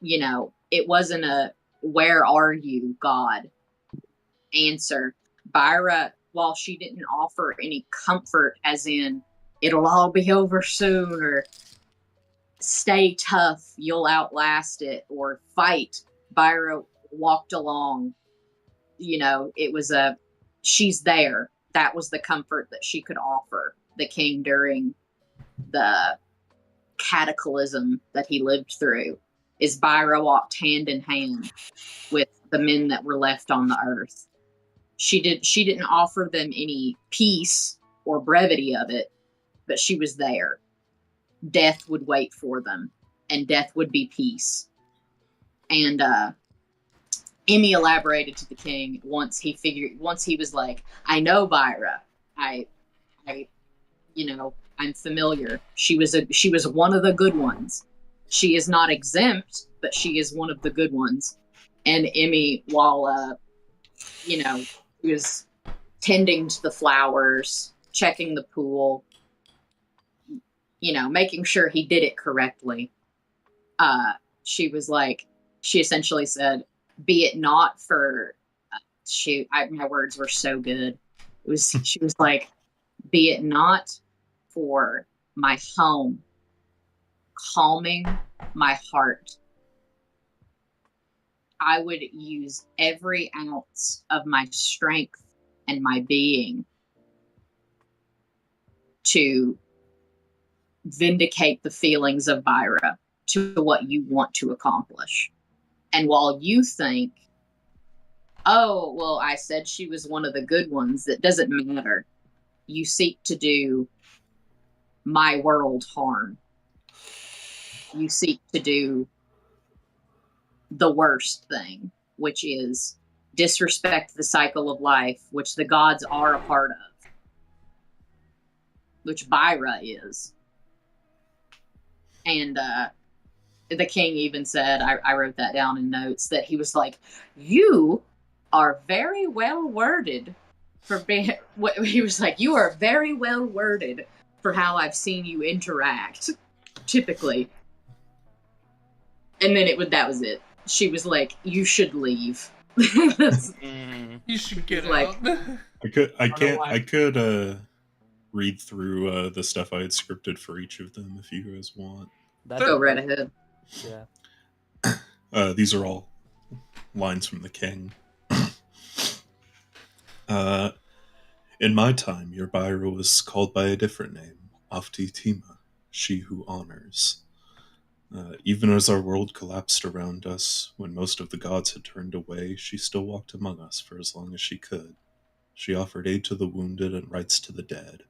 you know, it wasn't a "where are you, God" answer. Byra, while she didn't offer any comfort, as in, it'll all be over soon, or stay tough, you'll outlast it, or fight, Byra walked along. You know, it was she's there. That was the comfort that she could offer the king during the cataclysm that he lived through, is Byra walked hand in hand with the men that were left on the earth. She didn't offer them any peace or brevity of it, but she was there. Death would wait for them, and death would be peace. And Emmy elaborated to the king once he was like, I know Byra. I I'm familiar. She was one of the good ones. She is not exempt, but she is one of the good ones. And Emmy, while he was tending to the flowers, checking the pool, making sure he did it correctly. She was like, she essentially said, be it not for, my words were so good. She was like, be it not for my home calming my heart, I would use every ounce of my strength and my being to vindicate the feelings of Byra to what you want to accomplish. And while you think, oh, well, I said she was one of the good ones, that doesn't matter. You seek to do my world harm. You seek to do the worst thing, which is disrespect the cycle of life, which the gods are a part of, which Byra is. And the king even said, I wrote that down in notes, that he was like, you are very well worded for being, he was like, you are very well worded for how I've seen you interact, typically. And then that was it. She was like, you should leave. You should get like, out. I could read through the stuff I had scripted for each of them if you guys want. Go right ahead. Yeah. These are all lines from the king. In my time, your Byra was called by a different name, Aftitima, she who honors. Even as our world collapsed around us, when most of the gods had turned away, she still walked among us for as long as she could. She offered aid to the wounded and rites to the dead.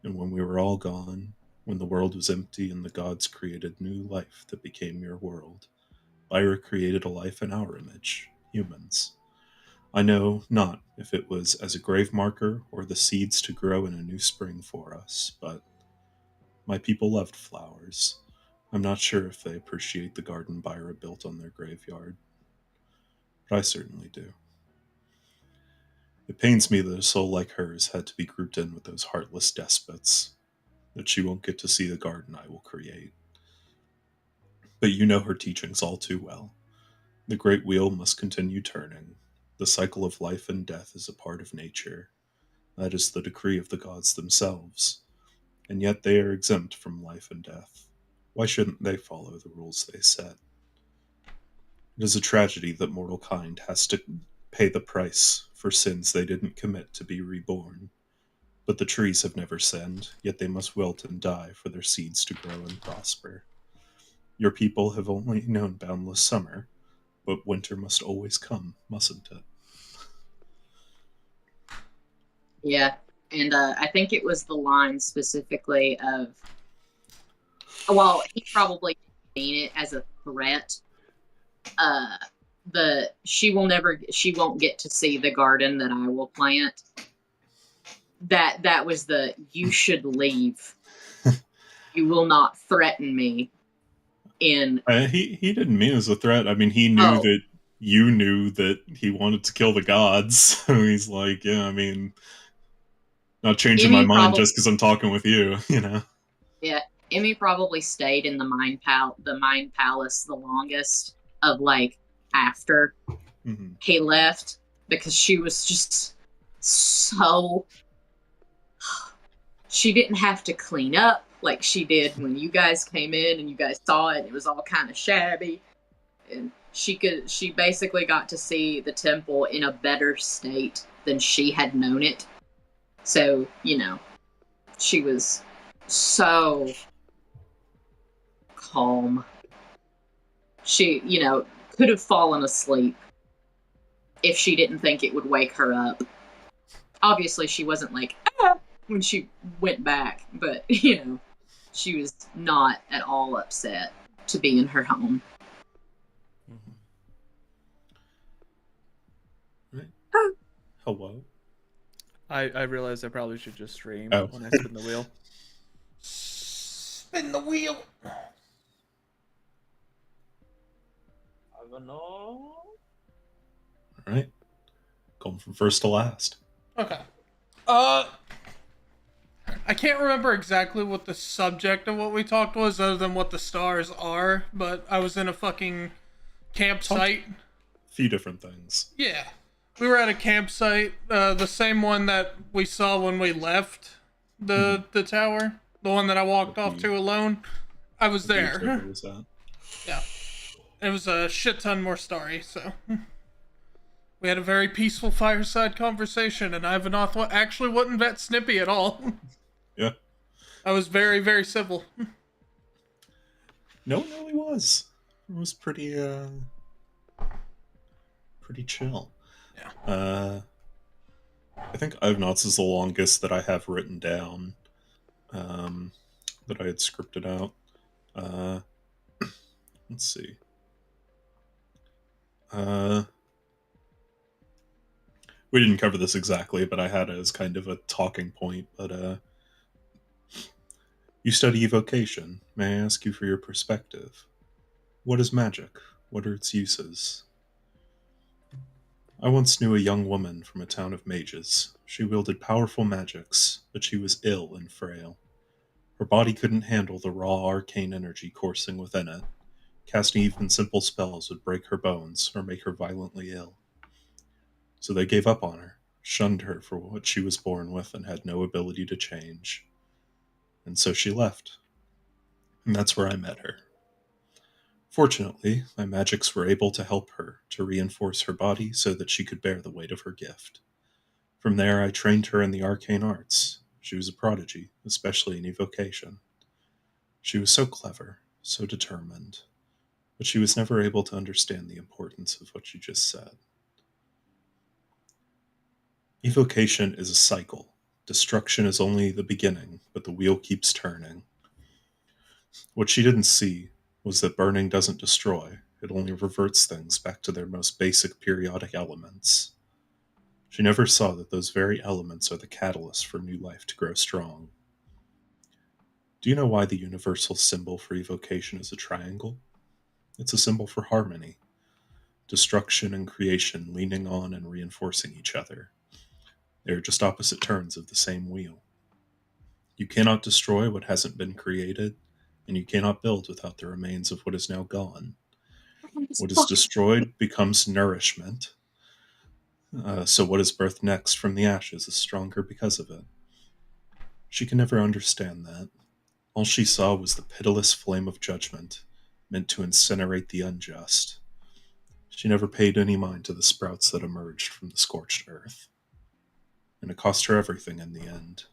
And when we were all gone, when the world was empty and the gods created new life that became your world, Byra created a life in our image, humans. I know not if it was as a grave marker or the seeds to grow in a new spring for us, but my people loved flowers. I'm not sure if they appreciate the garden Byra built on their graveyard, but I certainly do. It pains me that a soul like hers had to be grouped in with those heartless despots, that she won't get to see the garden I will create. But you know her teachings all too well. The great wheel must continue turning. The cycle of life and death is a part of nature. That is the decree of the gods themselves. And yet they are exempt from life and death. Why shouldn't they follow the rules they set? It is a tragedy that mortal kind has to pay the price for sins they didn't commit to be reborn. But the trees have never sinned, yet they must wilt and die for their seeds to grow and prosper. Your people have only known boundless summer, but winter must always come, mustn't it? Yeah. And I think it was the line specifically of, well, he probably didn't mean it as a threat. She won't get to see the garden that I will plant. That was the, you should leave. You will not threaten me. He didn't mean it as a threat. I mean, he knew that you knew that he wanted to kill the gods. So he's like, yeah, I mean, not changing my mind just because I'm talking with you, you know? Yeah, Emmy probably stayed in the Mind Palace the longest of, like, after he left, because she was just so... She didn't have to clean up like she did when you guys came in and you guys saw it and it was all kind of shabby. And she basically got to see the temple in a better state than she had known it. So, she was so calm. She, could have fallen asleep if she didn't think it would wake her up. Obviously, she wasn't like, ah, when she went back, but, she was not at all upset to be in her home. Right. Hello? I realized I probably should just stream when I spin the wheel. Spin the wheel. I don't know. All right. Going from first to last. Okay. Uh, I can't remember exactly what the subject of what we talked was, other than what the stars are. But I was in a fucking campsite. A few different things. Yeah, we were at a campsite, the same one that we saw when we left the tower, the one that I walked off to alone. I was there. Where was that? Yeah, it was a shit ton more starry. So we had a very peaceful fireside conversation, and Ivanoth actually wasn't that snippy at all. Yeah. I was very, very civil. No, he was. It was pretty chill. Yeah. I think Ivanots is the longest that I have written down. That I had scripted out. Let's see. We didn't cover this exactly, but I had it as kind of a talking point. But you study evocation. May I ask you for your perspective? What is magic? What are its uses? I once knew a young woman from a town of mages. She wielded powerful magics, but she was ill and frail. Her body couldn't handle the raw arcane energy coursing within it. Casting even simple spells would break her bones or make her violently ill. So they gave up on her, shunned her for what she was born with and had no ability to change. And so she left. And that's where I met her. Fortunately, my magics were able to help her to reinforce her body so that she could bear the weight of her gift. From there, I trained her in the arcane arts. She was a prodigy, especially in evocation. She was so clever, so determined, but she was never able to understand the importance of what you just said. Evocation is a cycle. Destruction is only the beginning, but the wheel keeps turning. What she didn't see was that burning doesn't destroy, it only reverts things back to their most basic periodic elements. She never saw that those very elements are the catalyst for new life to grow strong. Do you know why the universal symbol for evocation is a triangle? It's a symbol for harmony, destruction and creation leaning on and reinforcing each other. They are just opposite turns of the same wheel. You cannot destroy what hasn't been created, and you cannot build without the remains of what is now gone. What is destroyed becomes nourishment. So what is birthed next from the ashes is stronger because of it. She can never understand that. All she saw was the pitiless flame of judgment, meant to incinerate the unjust. She never paid any mind to the sprouts that emerged from the scorched earth. And it cost her everything in the end.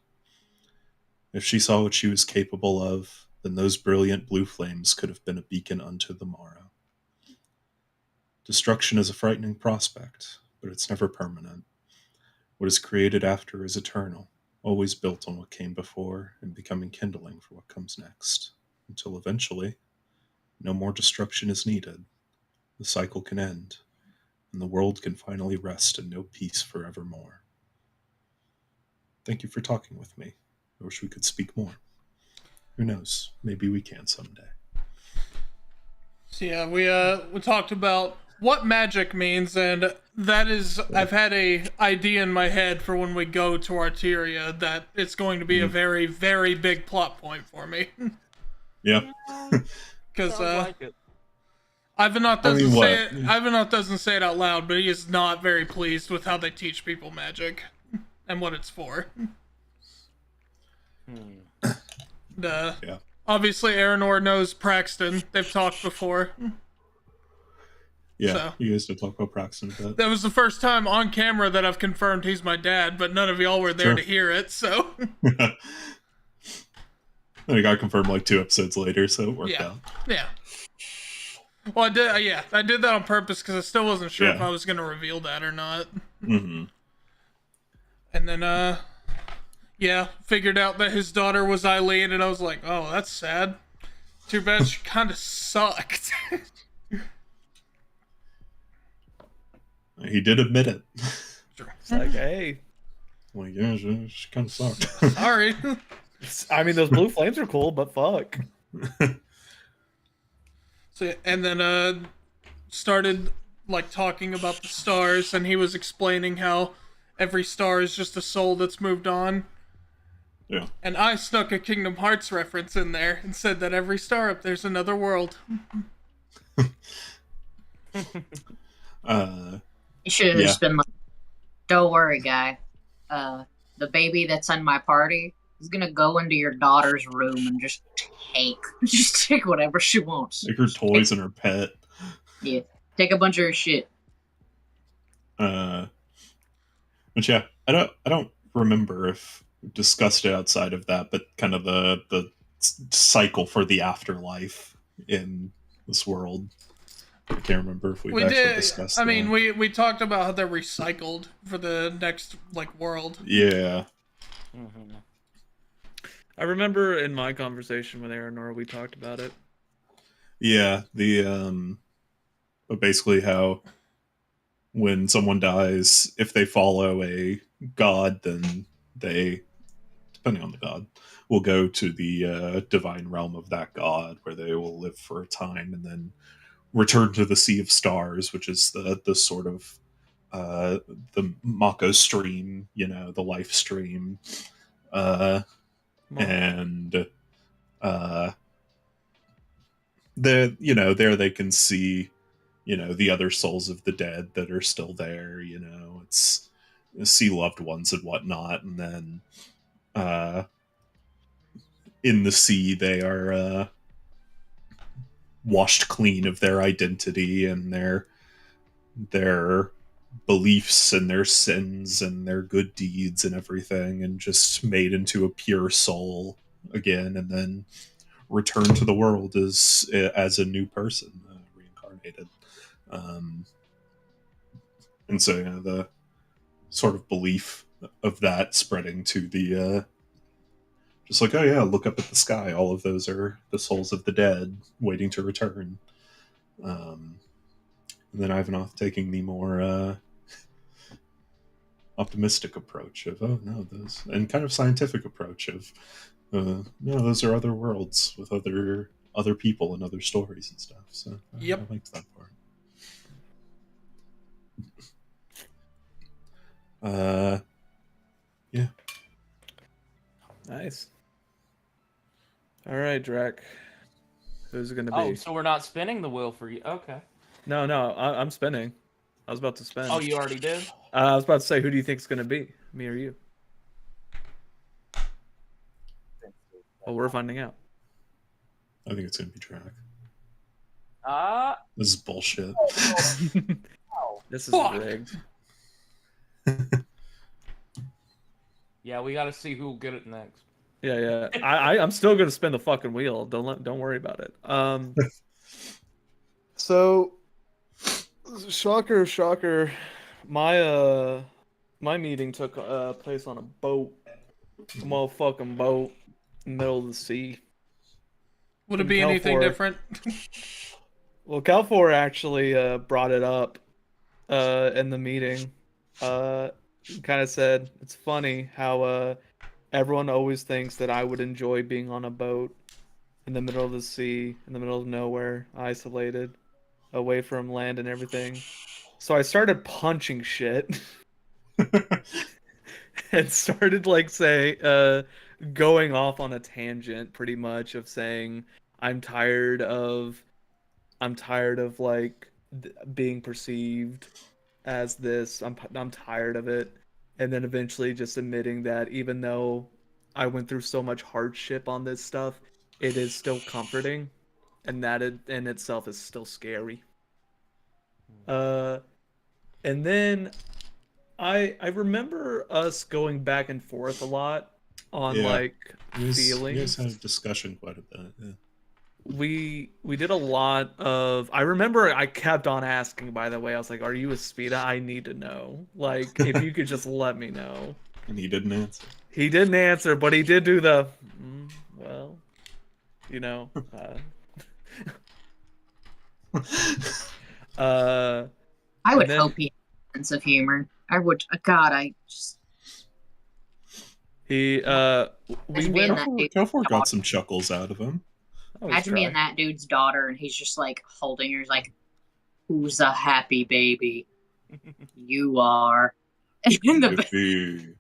If she saw what she was capable of, then those brilliant blue flames could have been a beacon unto the morrow. Destruction is a frightening prospect, but it's never permanent. What is created after is eternal, always built on what came before and becoming kindling for what comes next, until eventually, no more destruction is needed, the cycle can end, and the world can finally rest in no peace forevermore. Thank you for talking with me. I wish we could speak more. Who knows? Maybe we can someday. So yeah, we talked about what magic means, and that is, I've had a idea in my head for when we go to Arteria that it's going to be a very, very big plot point for me. Yeah. Because like it. Ivanov doesn't say it out loud, but he is not very pleased with how they teach people magic and what it's for. Yeah. Obviously, Aranor knows Praxton. They've talked before. Yeah, So. you guys did talk about Praxton a bit. That was the first time on camera that I've confirmed he's my dad, but none of y'all were there to hear it, so. And it got confirmed like 2 episodes later, so it worked out. Yeah. Well, I did that on purpose because I still wasn't sure if I was going to reveal that or not. Mm-hmm. And then, figured out that his daughter was Eileen, and I was like, oh, that's sad. Too bad she kind of sucked. He did admit it. It's like, hey. Like, yeah, she kind of sucked. Sorry. I mean, those blue flames are cool, but fuck. So, and then started like talking about the stars, and he was explaining how every star is just a soul that's moved on. Yeah. And I snuck a Kingdom Hearts reference in there and said that every star up there's another world. You should have Yeah. just been like, "Don't worry, guy. The baby that's in my party is gonna go into your daughter's room and just take whatever she wants. Like her toys and her pet. Yeah, take a bunch of her shit." But yeah, I don't remember if we discussed it outside of that, but kind of the cycle for the afterlife in this world. I can't remember if we've actually discussed I mean, that. we talked about how they're recycled for the next world. Yeah. Mm-hmm. I remember in my conversation with Aaronor, we talked about it. Yeah, but basically how when someone dies, if they follow a god, then they, depending on the god, will go to the divine realm of that god, where they will live for a time and then return to the Sea of Stars, which is the sort of the Mako stream, the life stream, and there they can see the other souls of the dead that are still there. It's see loved ones and whatnot, and then in the sea they are washed clean of their identity and their beliefs and their sins and their good deeds and everything, and just made into a pure soul again, and then return to the world as a new person, reincarnated. And so the sort of belief of that spreading to the just like, oh yeah, look up at the sky, all of those are the souls of the dead waiting to return. And then Ivanov taking the more optimistic approach of, oh no, those, and kind of scientific approach of, no, those are other worlds with other people and other stories and stuff. So Yep. I liked that part. Yeah. Nice. All right, Drek. Who's it gonna be? Oh, so we're not spinning the wheel for you? Okay. No, I'm spinning. I was about to spin. Oh, you already did? I was about to say, who do you think it's gonna be? Me or you? Well, we're finding out. I think it's gonna be Drac. Ah. This is bullshit. This is Fuck. rigged. Yeah, we gotta see who will get it next. Yeah. I'm still gonna spin the fucking wheel. Don't worry about it. So, shocker. My meeting took place on a boat, a motherfucking boat, in the middle of the sea. Would it In be anything Cal4. different? Well, Cal4 actually brought it up in the meeting. Kind of said it's funny how everyone always thinks that I would enjoy being on a boat in the middle of the sea, in the middle of nowhere, isolated, away from land and everything. So I started punching shit and started going off on a tangent pretty much of saying I'm tired of being perceived as this. I'm tired of it. And then eventually just admitting that even though I went through so much hardship on this stuff, it is still comforting, and that it in itself is still scary. And then I remember us going back and forth a lot on Yeah. You feelings. guys had a discussion quite a bit. Yeah. We did a lot of. I remember I kept on asking. By the way, I was like, "Are you a Speeda? I need to know. Like, if you could just let me know." And he didn't answer. He didn't answer, but he did do the. Well, I would then- hope he had a sense of humor. I would. God, I just. He we Imagine being went. that dude. Kelfor got some chuckles out of him. Oh, he's Imagine being trying. that dude's daughter, and he's just like holding her, like, "Who's a happy baby? You are." And the, Yippee.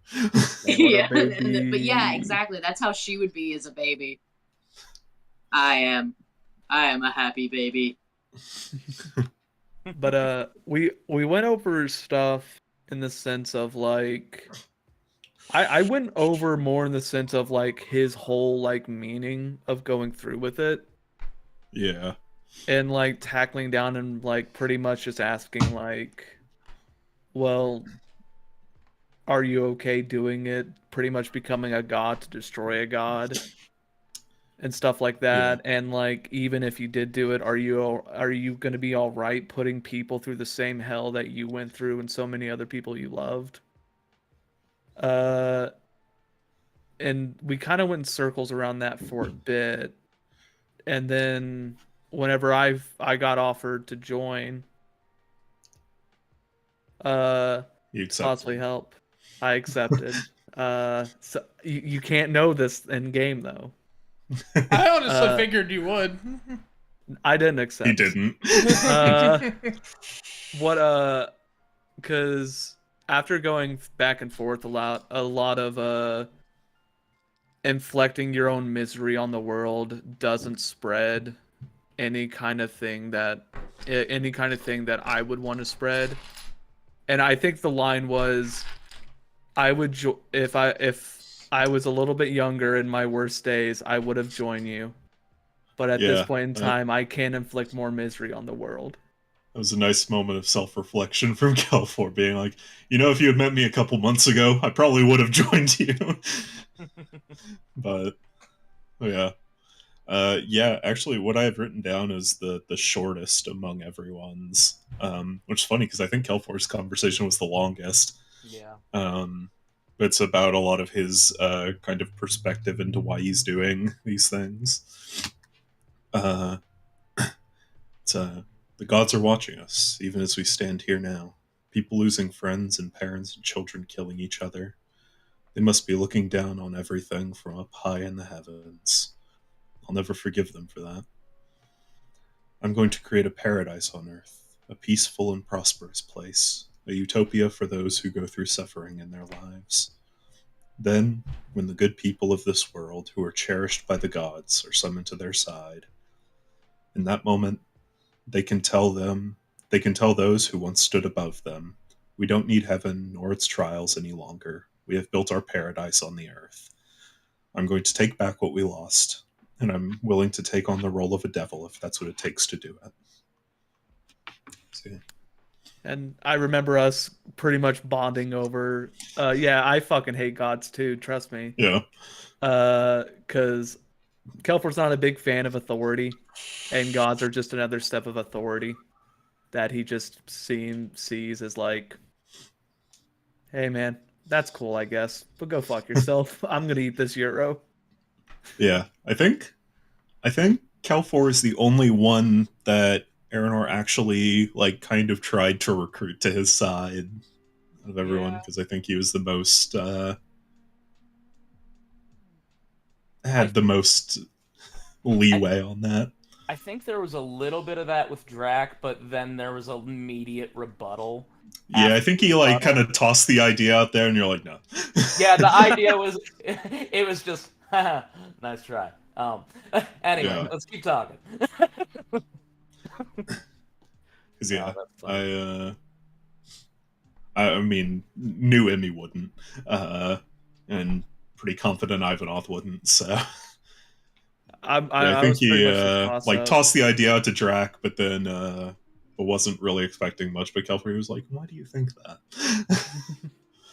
yeah, baby. but yeah, exactly. That's how she would be as a baby. I am a happy baby. But we went over stuff in the sense of like I went over more in the sense of like his whole like meaning of going through with it Yeah. and like tackling down and like pretty much just asking like, well, are you okay doing it? Pretty much becoming a god to destroy a god and stuff like that. And like even if you did do it, are you going to be all right putting people through the same hell that you went through and so many other people you loved? Uh and we kind of went in circles around that for a bit. And then whenever I got offered to join, You to possibly accepted. help, I accepted. So you can't know this in game though. I honestly Uh, figured you would. I didn't He accept. didn't. Uh, because after going back and forth a lot of inflicting your own misery on the world doesn't spread any kind of thing that I would want to spread. And I think the line was, if I was a little bit younger in my worst days, I would have joined you. But at this Yeah. point in time, I can't inflict more misery on the world. That was a nice moment of self-reflection from Kelfor, being like, if you had met me a couple months ago, I probably would have joined you. But yeah. Yeah, actually, what I have written down is the shortest among everyone's, which is funny because I think Kelfor's conversation was the longest. Yeah. But it's about a lot of his kind of perspective into why he's doing these things. It's, the gods are watching us, even as we stand here now. People losing friends and parents and children killing each other. They must be looking down on everything from up high in the heavens. I'll never forgive them for that. I'm going to create a paradise on earth, a peaceful and prosperous place, a utopia for those who go through suffering in their lives. Then, when the good people of this world, who are cherished by the gods, are summoned to their side, in that moment, they can tell those who once stood above them, we don't need heaven nor its trials any longer. We have built our paradise on the earth. I'm going to take back what we lost, and I'm willing to take on the role of a devil if that's what it takes to do it. See? And I remember us pretty much bonding over, yeah, I fucking hate gods too, trust me. Yeah. Because Kelfor's not a big fan of authority, and gods are just another step of authority that he just sees as like, hey man, that's cool, I guess, but go fuck yourself. I'm gonna eat this euro. Yeah. I think Kelfor is the only one that Aranor actually like kind of tried to recruit to his side of everyone, because I think he was the most had the most leeway on that. I think there was a little bit of that with Drac, but then there was an immediate rebuttal. Yeah, I think he like kind of tossed the idea out there, and you're like, no. Yeah, the idea was, it was just, nice try. Anyway, Yeah. let's keep talking. Because yeah, I mean, knew Emmy wouldn't, and pretty confident Ivanov wouldn't. So I think he like tossed the idea out to Drac, but then wasn't really expecting much. But Kelfrey was like, "Why do you think that?"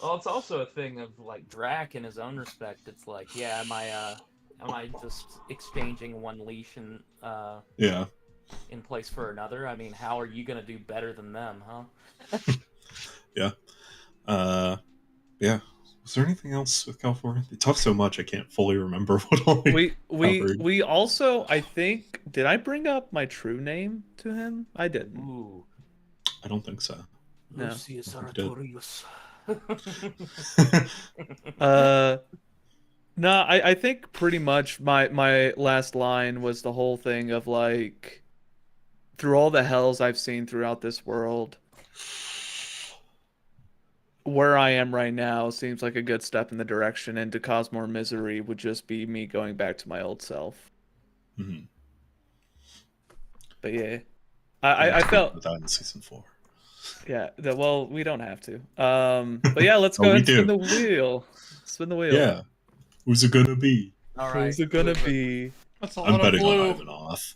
Well, it's also a thing of like Drac in his own respect. It's like, yeah, am I just exchanging one leash and yeah, in place for another? I mean, how are you gonna do better than them, huh? Yeah. Yeah. Was there anything else with California? They talked so much I can't fully remember what all we also, I think, did I bring up my true name to him? I didn't. Ooh. I don't think so. No. Lucius Aratorius. No, I think pretty much my last line was the whole thing of like, through all the hells I've seen throughout this world, where I am right now seems like a good step in the direction, and to cause more misery would just be me going back to my old self. Mm-hmm. But yeah, I felt with that in season 4. yeah. Well, we don't have to. But yeah, let's Oh, go we ahead and spin do. the wheel. Spin the wheel. Yeah. Who's it gonna be? All right. Who's it gonna whoever- be? That's a I'm lot of betting on blue. Ivanov.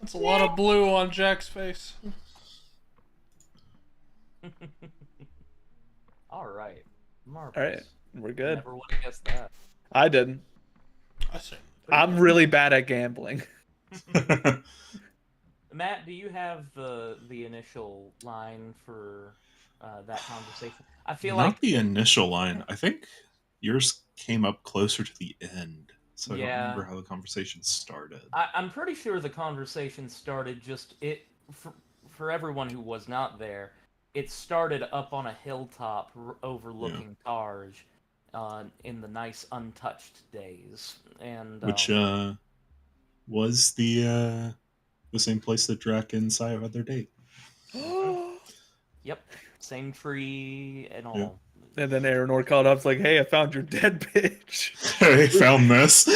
That's a lot of blue on Jack's face. All right. Marvelous. All right, we're good. Never would have guessed that. I didn't. I see. I'm really bad at gambling. Matt, do you have the initial line for that conversation? I feel Not like the initial line. I think yours came up closer to the end. So I don't Yeah. remember how the conversation started. I'm pretty sure the conversation started for everyone who was not there. It started up on a hilltop overlooking Tarj in the nice untouched days, and Which was the same place that Drac and Sayo had their date. Yep, same tree and all. Yeah. And then Aeronor called up, like, "Hey, I found your dead bitch." I found this.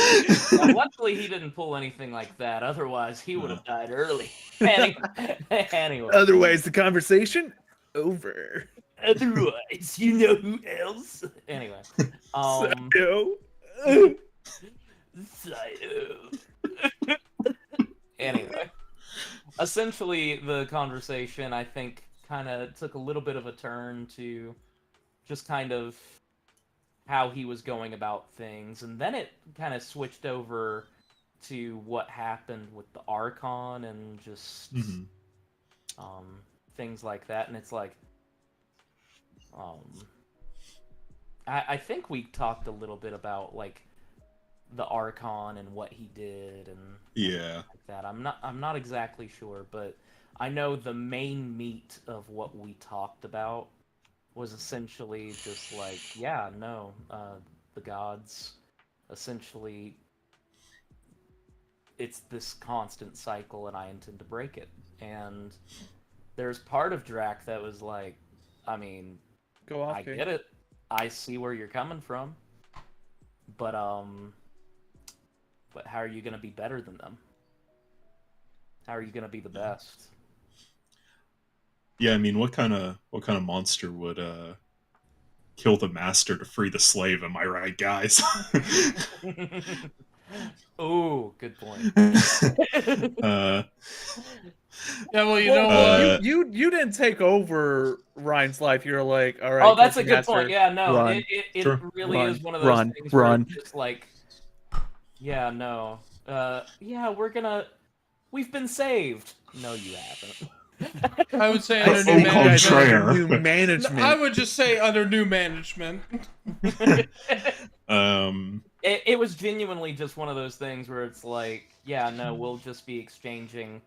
Now, luckily, he didn't pull anything like that. Otherwise, he would have died early. Anyway. Otherwise, the conversation over. Otherwise, you know who else? Anyway. Sayo. Anyway. Essentially, the conversation, I think, kind of took a little bit of a turn to just kind of how he was going about things, and then it kind of switched over to what happened with the Archon and just things like that. And it's like, I think we talked a little bit about like the Archon and what he did and like that. I'm not exactly sure, but I know the main meat of what we talked about was essentially just like, the gods, essentially, it's this constant cycle, and I intend to break it. And there's part of Drac that was like, I mean, Go off, I get it. I see where you're coming from. But how are you gonna be better than them? How are you gonna be the best? Yeah, I mean, what kind of monster would kill the master to free the slave? Am I right, guys? Oh, good point. Yeah, well, you know what? You didn't take over Ryan's life. You're like, all right. That's a good Master, point. Yeah, no, run. it Sure. really Run, is one of those run, things where run. it's just like, we've been saved. No, you haven't. I would say Oh, under new management. contraire. New management. I would just say under new management. It was genuinely just one of those things where it's like, we'll just be exchanging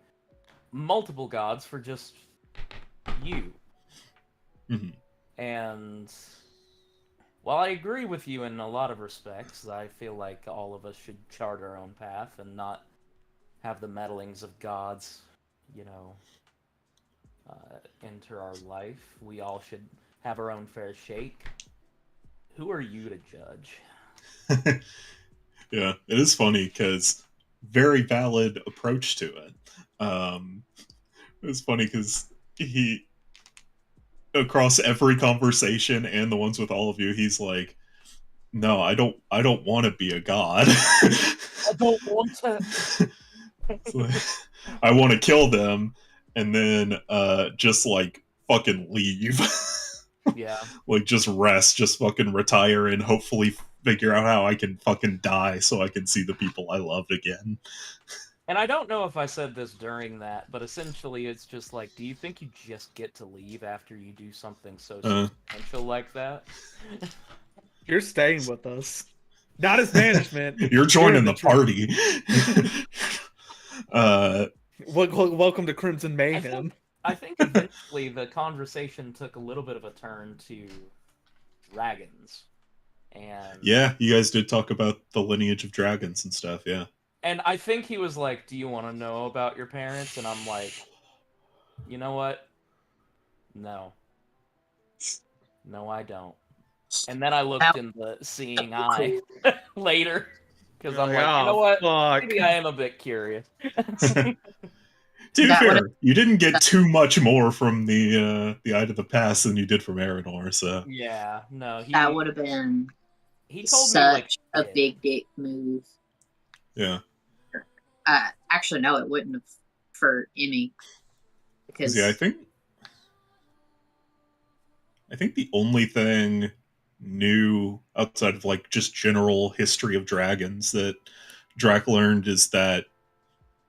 multiple gods for just you. Mhm. And while I agree with you in a lot of respects, I feel like all of us should chart our own path and not have the meddlings of gods, enter our life. We all should have our own fair shake. Who are you to judge? Yeah, it is funny because very valid approach to it. It's funny because he, across every conversation and the ones with all of you, he's like, "No, I don't want to be a god. I don't want to. I want to kill them and then just like fucking leave." Yeah. Like just rest, just fucking retire and hopefully figure out how I can fucking die so I can see the people I loved again. And I don't know if I said this during that, but essentially it's just like, do you think you just get to leave after you do something so substantial like that? You're staying with us. Not as management. You're joining the party. Welcome to Crimson Mayhem. I think eventually the conversation took a little bit of a turn to dragons. And yeah, you guys did talk about the lineage of dragons and stuff, yeah. And I think he was like, do you want to know about your parents? And I'm like, you know what? No. No, I don't. And then I looked in the seeing eye later because You're I'm like, like, you know "Oh, what? fuck." Maybe I am a bit curious. To be That fair, would've- you didn't get too much more from the Eye to the Pass than you did from Aranor, so Yeah, no, That would have been he told me like such a big dick move. yeah. Actually, no, it wouldn't have for Emmy. Because Yeah, I think the only thing new outside of like just general history of dragons that Drac learned is that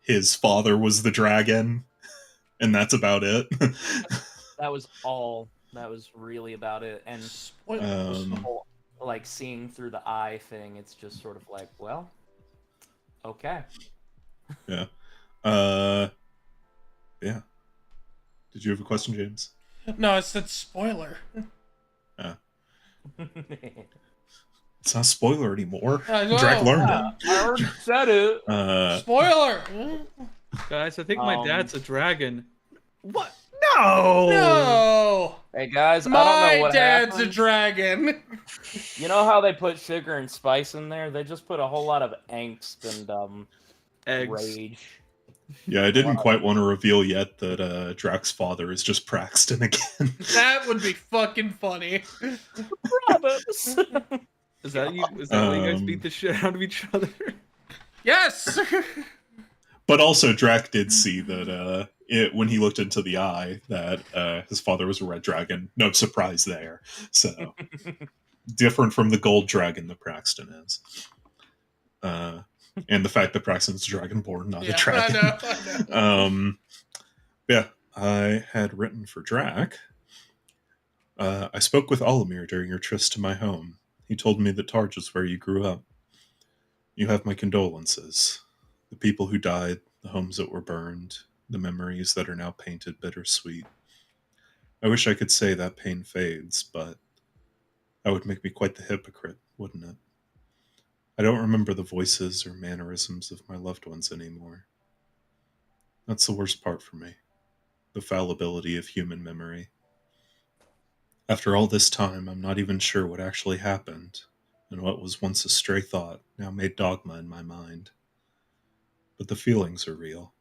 his father was the dragon, and that's about it. that was all. That was really about it. And Spoilers. um, whole, like seeing through the eye thing, it's just sort of like, well, okay. yeah. Yeah. Did you have a question, James? No, I said spoiler. It's not a spoiler anymore. I know. Drac learned I already said it. it. Spoiler. Guys, I think my Um, dad's a dragon. What? No. No. Hey guys, I don't My know what dad's happened. a dragon. You know how they put sugar and spice in there? They just put a whole lot of angst and Eggs. rage. Yeah, I didn't quite want to reveal yet that Drac's father is just Praxton again. That would be fucking funny. Brothers. Is that you? Is that why you guys Um, beat the shit out of each other? Yes. But also, Drac did see that when he looked into the eye that his father was a red dragon. No surprise there. So different from the gold dragon that Praxton is, and the fact that Praxton's dragonborn, not a Yeah, dragon. I know. Yeah, I had written for Drac. I spoke with Olimir during your tryst to my home. He told me that Targe was where you grew up. You have my condolences. The people who died, the homes that were burned, the memories that are now painted bittersweet. I wish I could say that pain fades, but that would make me quite the hypocrite, wouldn't it? I don't remember the voices or mannerisms of my loved ones anymore. That's the worst part for me. The fallibility of human memory. After all this time, I'm not even sure what actually happened, and what was once a stray thought now made dogma in my mind. But the feelings are real.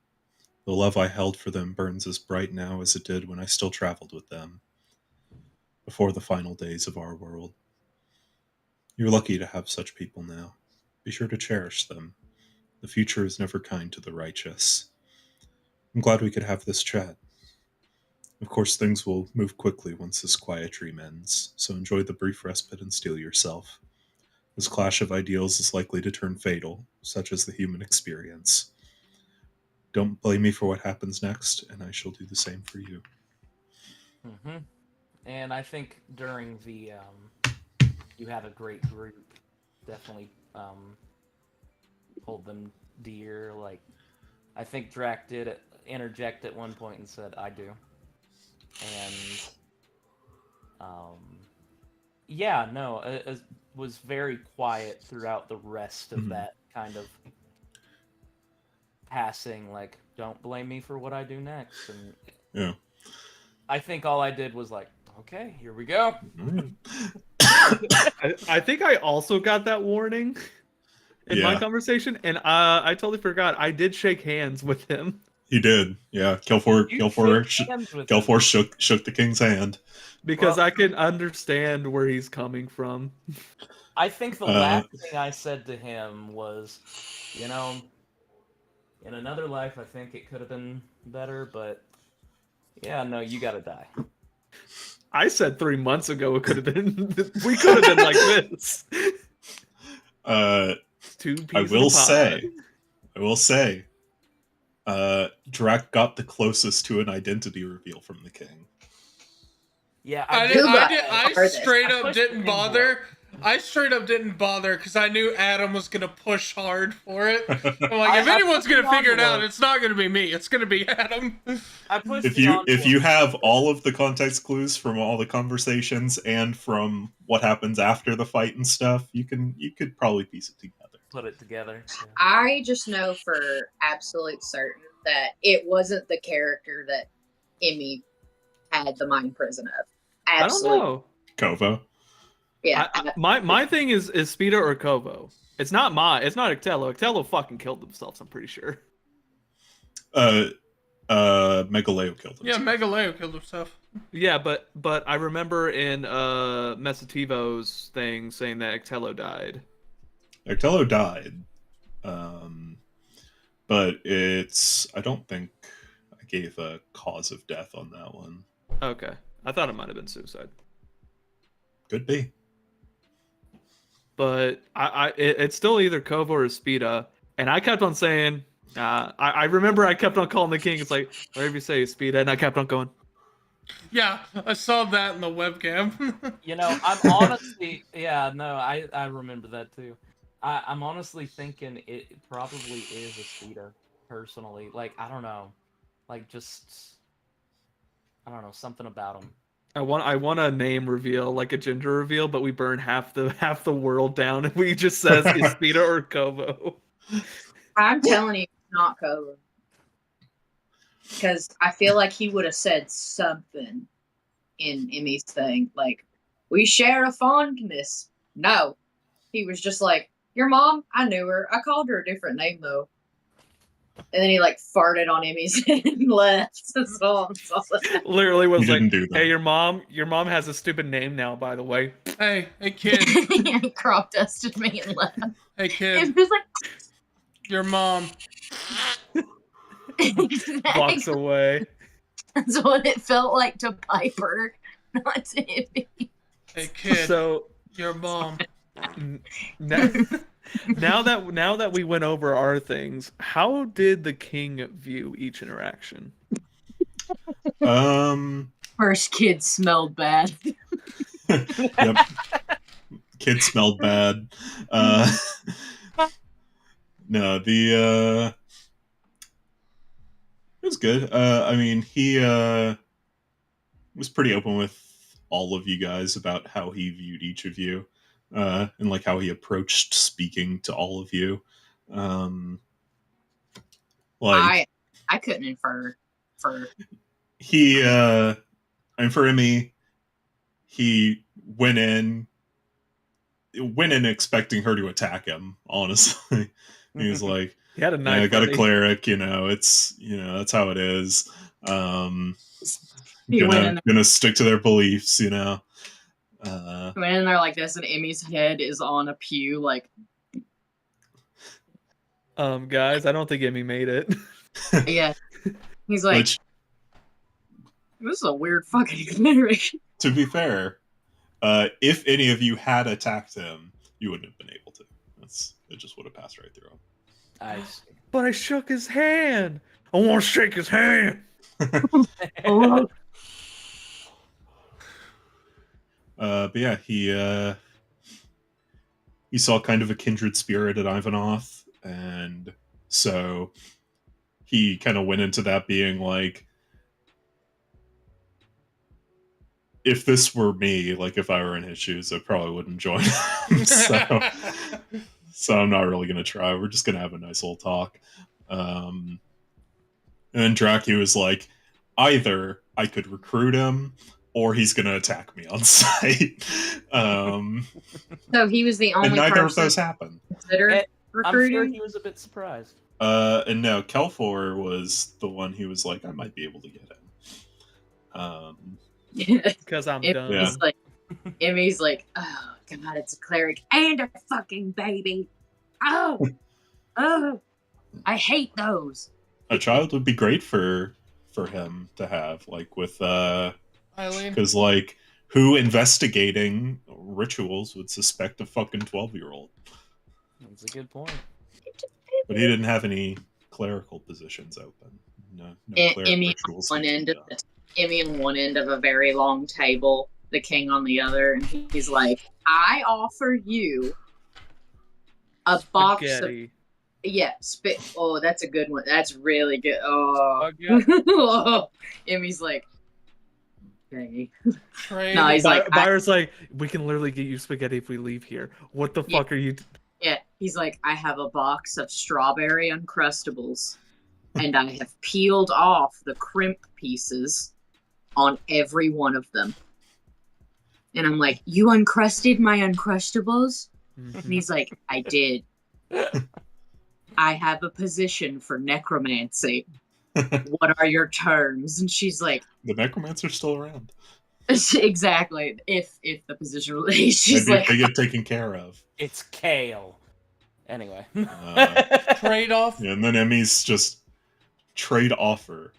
The love I held for them burns as bright now as it did when I still traveled with them, before the final days of our world. You're lucky to have such people now. Be sure to cherish them. The future is never kind to the righteous. I'm glad we could have this chat. Of course, things will move quickly once this quiet dream ends, so enjoy the brief respite and steel yourself. This clash of ideals is likely to turn fatal, such as the human experience. Don't blame me for what happens next, and I shall do the same for you. Mm-hmm. And I think during the you have a great group, definitely hold them dear. Like I think Drac did interject at one point and said, "I do," and yeah, no, it was very quiet throughout the rest of that kind of passing. Like, don't blame me for what I do next, and Yeah. I think all I did was like, okay, here we go. I think I also got that warning in my Yeah. conversation, and I totally forgot. I did shake hands with him He did. Yeah. Kelfor shook the king's hand. because Well- I can understand where he's coming from. I think the last thing I said to him was, you know, in another life, I think it could have been better, but yeah, no, you gotta die. I said 3 months ago it could have been. We could have been like this. Two peas I in a will pod. say, Drac got the closest to an identity reveal from the king. Yeah, I straight up pushed didn't the bother. I straight up didn't bother because I knew Adam was gonna push hard for it. I'm like, if anyone's gonna figure it out, it's not gonna be me. It's gonna be Adam. I pushed If the you envelope. have all of the context clues from all the conversations and from what happens after the fight and stuff, you could probably piece it together. Put it together. Yeah. I just know for absolute certain that it wasn't the character that Emmy had the mind prison of. Absolutely. I don't know. Kovo. Yeah. My thing is Speeda or Kovo. It's not Ictello. Ictello fucking killed themselves, I'm pretty sure. Megaleo killed himself. Yeah, Megaleo killed himself. Yeah, but I remember in Mesativo's thing saying that Ictello died. Ictello died. But I don't think I gave a cause of death on that one. Okay. I thought it might have been suicide. Could be. But it's still either Kovo or Speeda. And I kept on saying, I remember I kept on calling the king. It's like, whatever you say, Speeda. And I kept on going. Yeah, I saw that in the webcam. I'm honestly, yeah, no, I remember that too. I'm honestly thinking it probably is a speeder, personally. Like, I don't know. Like, just, I don't know, something about him. I want a name reveal, like a gender reveal, but we burn half the world down and we just says is Speeda or Kovo. I'm telling you, it's not Kovo. Because I feel like he would have said something in Emmy's thing, like, we share a fondness. No. He was just like, your mom, I knew her. I called her a different name, though. And then he, like, farted on Emmy's head and left. So Literally was He like, didn't do that. hey, your mom has a stupid name now, by the way. Hey kid. he crop dusted me and left. Hey It kid. was like, Your mom. Walks away. That's what it felt like to Piper, not to Emmy. Hey kid. So Your mom. now that we went over our things, how did the king view each interaction? First kid smelled bad. Yep. Kid smelled bad. No, it was good. I mean, he was pretty open with all of you guys about how he viewed each of you, and like how he approached speaking to all of you. I couldn't infer for he and for Emmy, he went in expecting her to attack him, honestly. He was like, He had a knife. I got ready. a cleric, it's that's how it is. He went in Gonna stick to their beliefs, went in there like this, and Emmy's head is on a pew, like, Guys, I don't think Emmy made it. yeah. He's like, which, this is a weird fucking generation. to be fair, if any of you had attacked him, you wouldn't have been able to. It just would have passed right through him. I see. But I shook his hand. I want to shake his hand. But yeah, he saw kind of a kindred spirit at Ivanov, and so he kind of went into that being like, if this were me, like if I were in his shoes, I probably wouldn't join him. So I'm not really going to try. We're just going to have a nice little talk. And then Draki was like, either I could recruit him or he's going to attack me on sight. So he was the only and neither of person those happened. considered I'm recruiting. sure he was a bit surprised. And no, Kelfor was the one who was like, I might be able to get him. Because I'm done. Yeah. Emmy's like, oh god, it's a cleric and a fucking baby. Oh, I hate those. A child would be great for him to have, like with Eileen. because like who investigating rituals would suspect a fucking 12-year-old? That's a good point. But he didn't have any clerical positions open. No cleric Emmy rituals. on one end of a very long table, the king on the other, and he's like, I offer you a box of Spaghetti. Oh, that's a good one. That's really good. Oh, Emmy's like, okay. Trade. No, he's like, Byron's like, we can literally get you spaghetti if we leave here. What the fuck are you? He's like, I have a box of strawberry Uncrustables, and I have peeled off the crimp pieces on every one of them. And I'm like, you uncrusted my Uncrustables? And Mhm. he's like, I did. I have a position for necromancy. What are your terms? And she's like, The necromancer's still around. exactly. If the position, she's Maybe like, if they get taken care of. It's kale. Anyway. Trade off. Yeah, and then Emmy's just trade offer.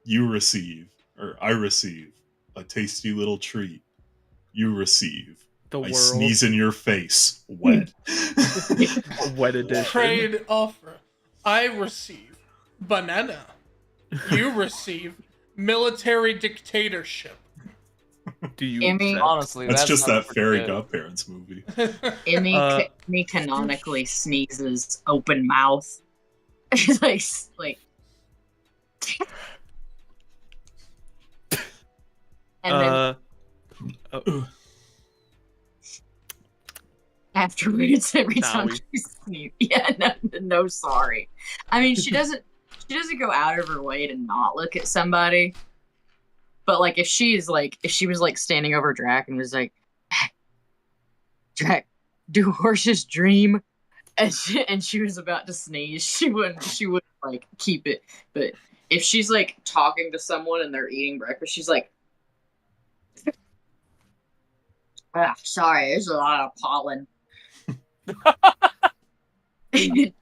You receive, or I receive, a tasty little treat. You receive. The I world. sneeze in your face. Wet. A wet edition. Trade offer. I receive banana. You receive military dictatorship. Do you Emmy- accept? Honestly, That's just not that pretty fairy good. godparents movie. Emmy canonically sneezes open mouth. like, and then afterwards, every time Sorry. she sneezes, yeah, no, sorry. I mean, she doesn't go out of her way to not look at somebody. But like, if she was like standing over Drac and was like, Drac, do horses dream? And she was about to sneeze, she wouldn't like keep it. But if she's like talking to someone and they're eating breakfast, she's like, sorry, there's a lot of pollen. She's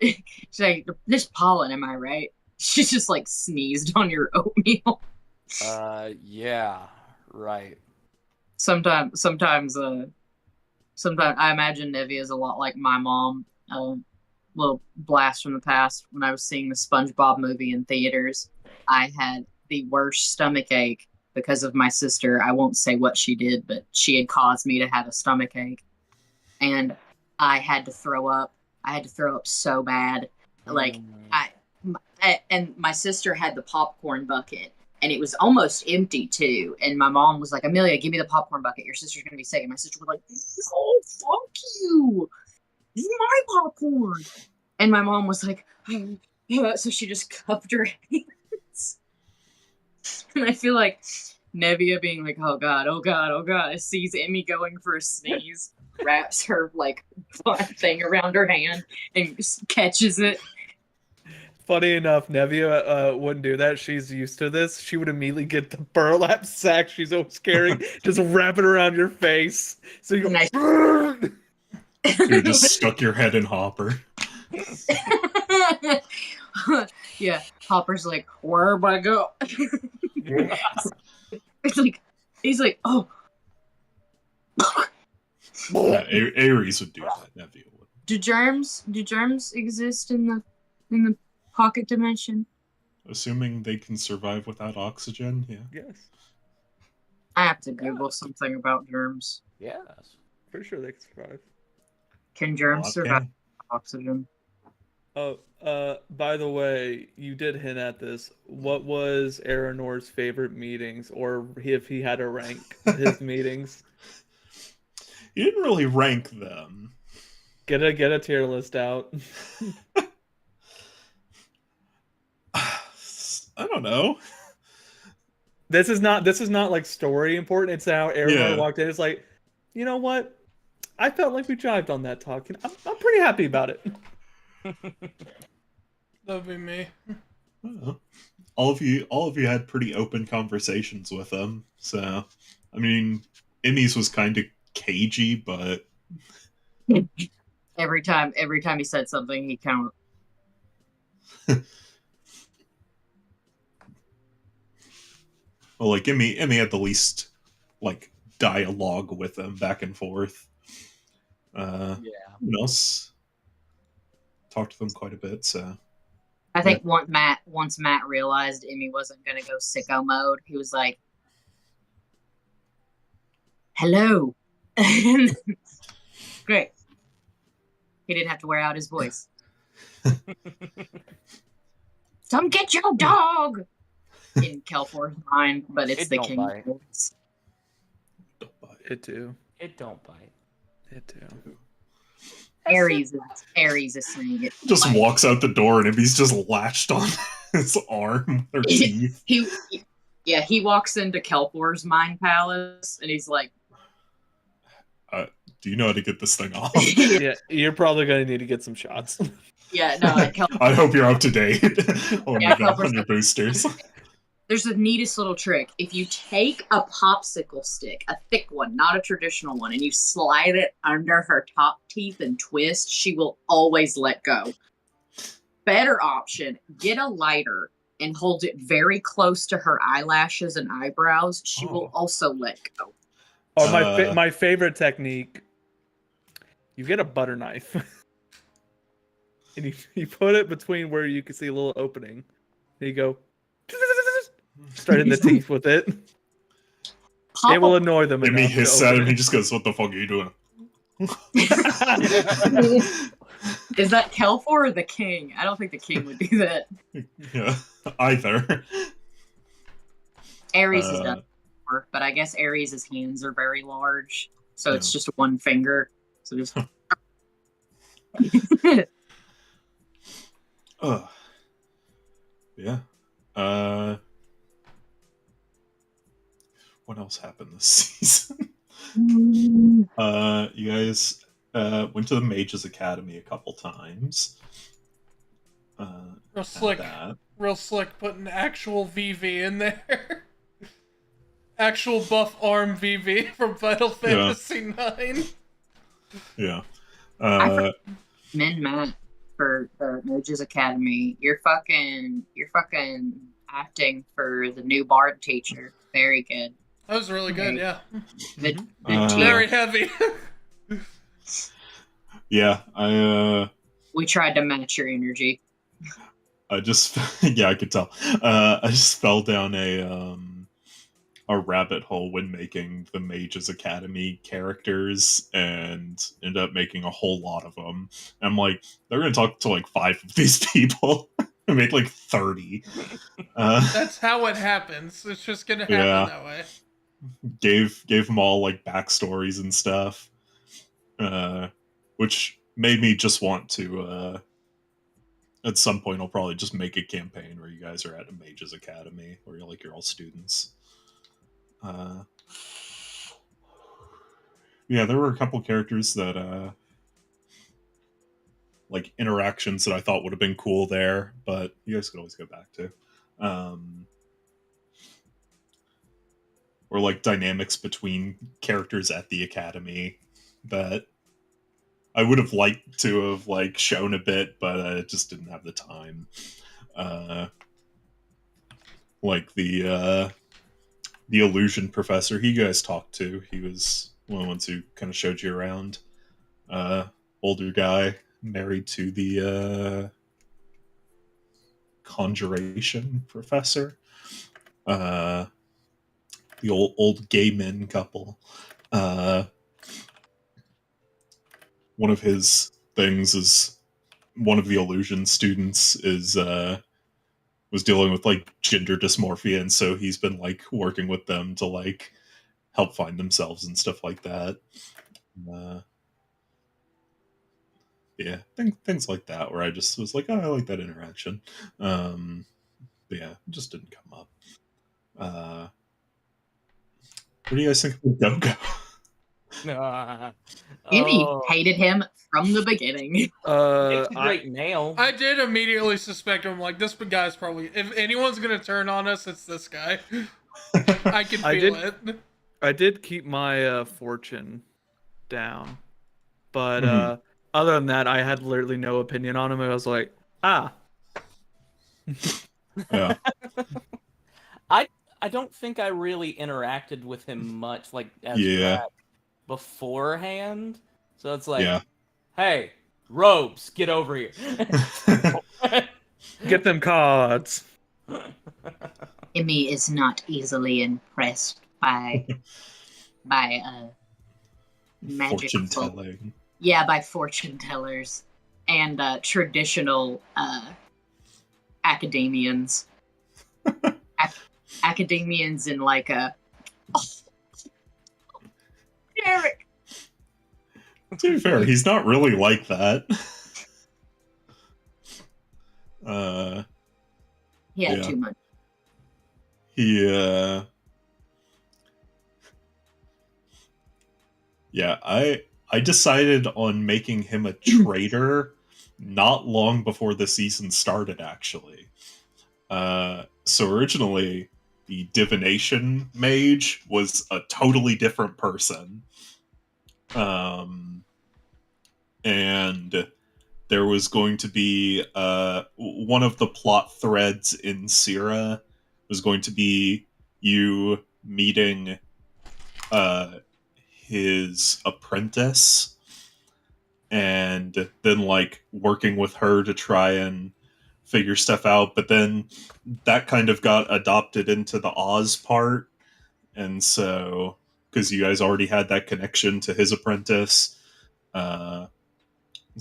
like, this pollen, am I right? She just like sneezed on your oatmeal. Yeah, right. Sometimes I imagine Nevi is a lot like my mom. Little blast from the past. When I was seeing the SpongeBob movie in theaters, I had the worst stomach ache because of my sister. I won't say what she did, but she had caused me to have a stomach ache, and I had to throw up. I had to throw up so bad. Like and my sister had the popcorn bucket, and it was almost empty too. And my mom was like, Amelia, give me the popcorn bucket. Your sister's gonna be sick. And my sister was like, no, fuck you. This is my popcorn. And my mom was like, so she just cupped her hands. And I feel like Nevia being like, oh god, oh god, oh god, sees Emmy going for a sneeze, wraps her like thing around her hand and catches it. Funny enough, Nevia wouldn't do that. She's used to this. She would immediately get the burlap sack she's always carrying, just wrap it around your face. So you go, Nice. You just stuck your head in Hopper. Yeah, Hopper's like, where do I go? It's like, he's like, oh. Yeah, Ares would do that. Nevia would. Do germs exist in the pocket dimension? Assuming they can survive without oxygen, yeah. yes, I have to Google something about germs. Yes. pretty sure they can survive. Can germs Well, survive okay. oxygen? Oh, by the way, you did hint at this. What was Aranor's favorite meetings, or if he had to rank his meetings? You didn't really rank them. Get a tier list out. I don't know. This is not like story important. It's how Aranor Yeah. walked in. It's like, you know what? I felt like we jived on that talk, and I'm pretty happy about it. That'd be me. All of you had pretty open conversations with them. So, I mean, Emmy's was kind of cagey, but Every time he said something, he kind of. well, like Emmy had the least like dialogue with them back and forth. Yeah. Who else? Talked to them quite a bit. So I think once Matt realized Emmy wasn't gonna go sicko mode, he was like, "Hello." Great. He didn't have to wear out his voice. Come get your dog! In Kelfor's mind, but it's It the don't king's bite. voice. It too. It don't bite. It too. Ares is saying it. just Like, walks out the door and Emmy's just latched on his arm or teeth. he walks into Kelfor's mind palace and he's like, Do you know how to get this thing off? Yeah, you're probably gonna need to get some shots. Yeah, no, at Cal- I hope you're up to date on, Yeah, on your boosters. there's the neatest little trick. If you take a popsicle stick, a thick one, not a traditional one, and you slide it under her top teeth and twist, she will always let go. Better option, get a lighter and hold it very close to her eyelashes and eyebrows. She will also let go. Or my favorite technique, you get a butter knife. And you put it between where you can see a little opening. And you go, start in the teeth with it. It will annoy them Jimmy enough. hiss at him. He just goes, "What the fuck are you doing?" Is that Kelfor or the king? I don't think the king would do that. Yeah, either. Ares has done work, but I guess Ares' hands are very large, so it's just one finger. So just. Yeah. What else happened this season? You guys went to the Mages Academy a couple times. Real slick putting actual VV in there. Actual buff arm VV from Final Fantasy IX. Yeah. Men Matt for the Mages Academy. You're fucking acting for the new bard teacher. Very good. That was really good, yeah. Good Very heavy. Yeah, we tried to match your energy. I just yeah, I could tell. I just fell down a rabbit hole when making the Mages Academy characters and ended up making a whole lot of them. And I'm like, they're going to talk to like 5 of these people. I made like 30. That's how it happens. It's just going to happen that way. Gave them all like backstories and stuff, which made me just want to. At some point, I'll probably just make a campaign where you guys are at a Mages Academy, where you're all students. Yeah, there were a couple characters that like interactions that I thought would have been cool there, but you guys could always go back to. Or like dynamics between characters at the academy that I would have liked to have like shown a bit, but I just didn't have the time. Like the illusion professor you guys talked to, he was one of the ones who kind of showed you around. Older guy, married to the conjuration professor. The old gay men couple. One of his things is one of the illusion students is was dealing with like gender dysmorphia, and so he's been like working with them to like help find themselves and stuff like that. Yeah, things like that where I just was like, oh, I like that interaction. But yeah, it just didn't come up. What do you guys think of Dogo? Amy hated him from the beginning. It's a great nail. I did immediately suspect him. Like, this guy's probably... If anyone's going to turn on us, it's this guy. I can feel it. I did keep my fortune down. But other than that, I had literally no opinion on him. I was like, Yeah. I don't think I really interacted with him much, like as Drac beforehand. So it's like, hey, robes, get over here. get them cards. Emmy is not easily impressed by magic fortune telling. Yeah, by fortune tellers and traditional academians. Academians in like a Derek. To be fair, he's not really like that. He had too much. Yeah, I I decided on making him a traitor not long before the season started, actually. So originally, the divination mage was a totally different person. And there was going to be one of the plot threads in Sierra was going to be you meeting his apprentice and then like working with her to try and figure stuff out, but then that kind of got adopted into the Oz part, and so because you guys already had that connection to his apprentice, so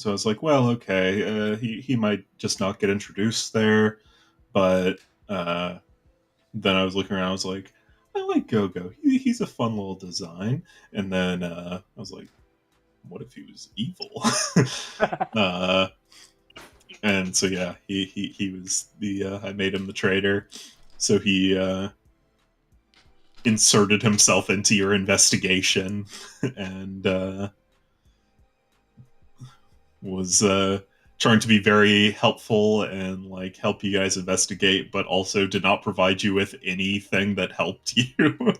I was like, well, okay, he might just not get introduced there, but then I was looking around, I was like, I like Go-Go. He's a fun little design, and then I was like, what if he was evil? And so yeah, he was the I made him the traitor, so he inserted himself into your investigation and was trying to be very helpful and like help you guys investigate, but also did not provide you with anything that helped you.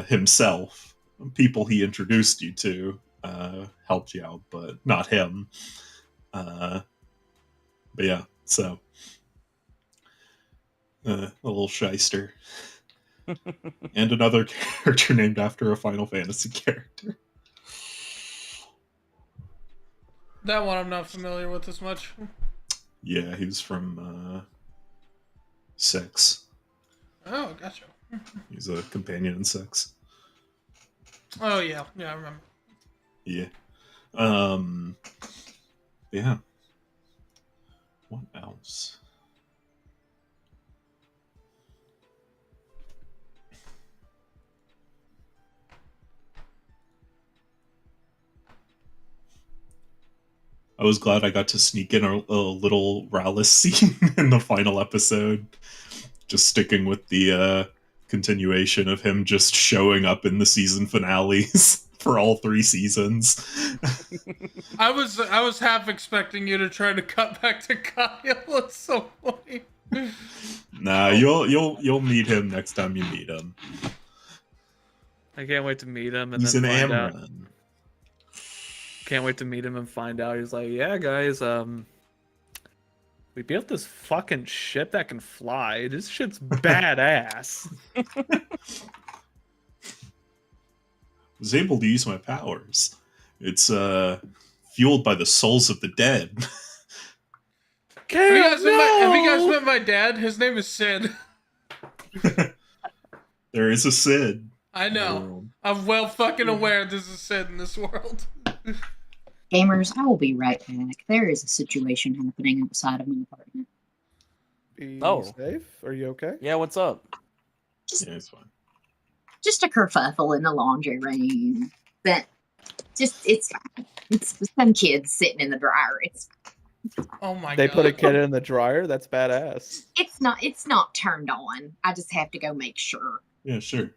Himself, people he introduced you to helped you out, but not him. But yeah, so a little shyster. And another character named after a Final Fantasy character. That one I'm not familiar with as much. Yeah, he was from 6. Oh, gotcha. He's a companion in 6. Oh yeah, I remember. Yeah. Yeah. What else? I was glad I got to sneak in a little Rallis scene in the final episode. Just sticking with the continuation of him just showing up in the season finales for all 3 seasons. I was half expecting you to try to cut back to Kyle. It's so funny. Nah, you'll meet him next time you meet him. I can't wait to meet him and He's then an find out. Amran. Can't wait to meet him and find out. He's like, yeah, guys, we built this fucking ship that can fly. This shit's badass. Was able to use my powers. It's fueled by the souls of the dead. Have you guys met my dad? His name is Sid. There is a Sid. I know. I'm well fucking aware there's a Sid in this world. Gamers, I will be right back. There is a situation happening outside of my apartment. Be Oh. safe? Are you okay? Yeah, what's up? Yeah, it's fine. Just a kerfuffle in the laundry room. That it's fine. It's some kids sitting in the dryer. Oh my They god. put a kid in the dryer? That's badass. It's not turned on. I just have to go make sure. Yeah, sure.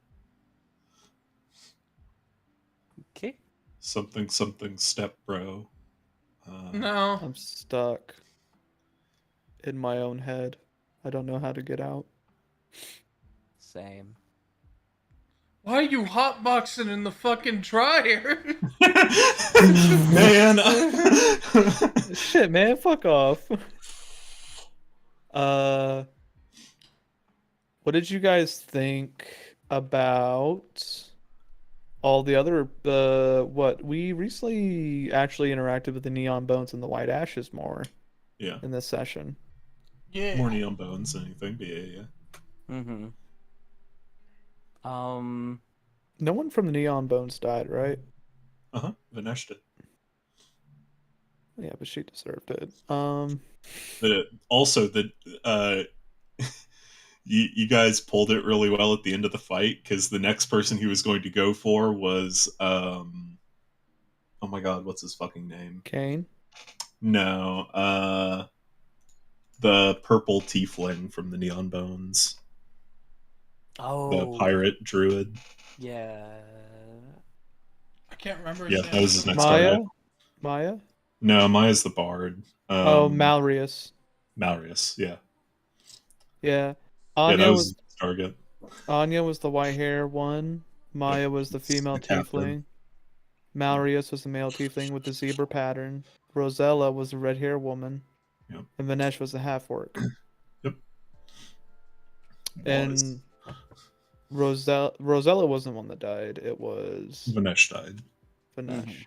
Okay. Something step bro. No. I'm stuck in my own head. I don't know how to get out. Same. Why are you hotboxing in the fucking dryer? Man. Shit, man, fuck off. What did you guys think about all the other what we recently actually interacted with the Neon Bones and the White Ashes more Yeah. in this session? Yeah. More neon bones than anything, but yeah. Mm-hmm. No one from the Neon Bones died, right? Vanesh did. Yeah, but she deserved it. But also the you guys pulled it really well at the end of the fight, because the next person he was going to go for was oh my god, what's his fucking name? Kane? No, the purple tiefling from the Neon Bones. Oh. The pirate druid. Yeah. I can't remember his Yeah, name. that was his next Maya? target. Maya? No, Maya's the bard. Oh, Malrius. Malrius, yeah. Yeah. Yeah, that Anya was was his target. Anya was the white hair one. Maya Yep. was the female The captain. tiefling. Malrius was the male tiefling with the zebra pattern. Rosella was the red hair woman. Yep. And Vinesh was the half orc. Yep. And Rosella wasn't the one that died. It was Vinesh died. Vinesh.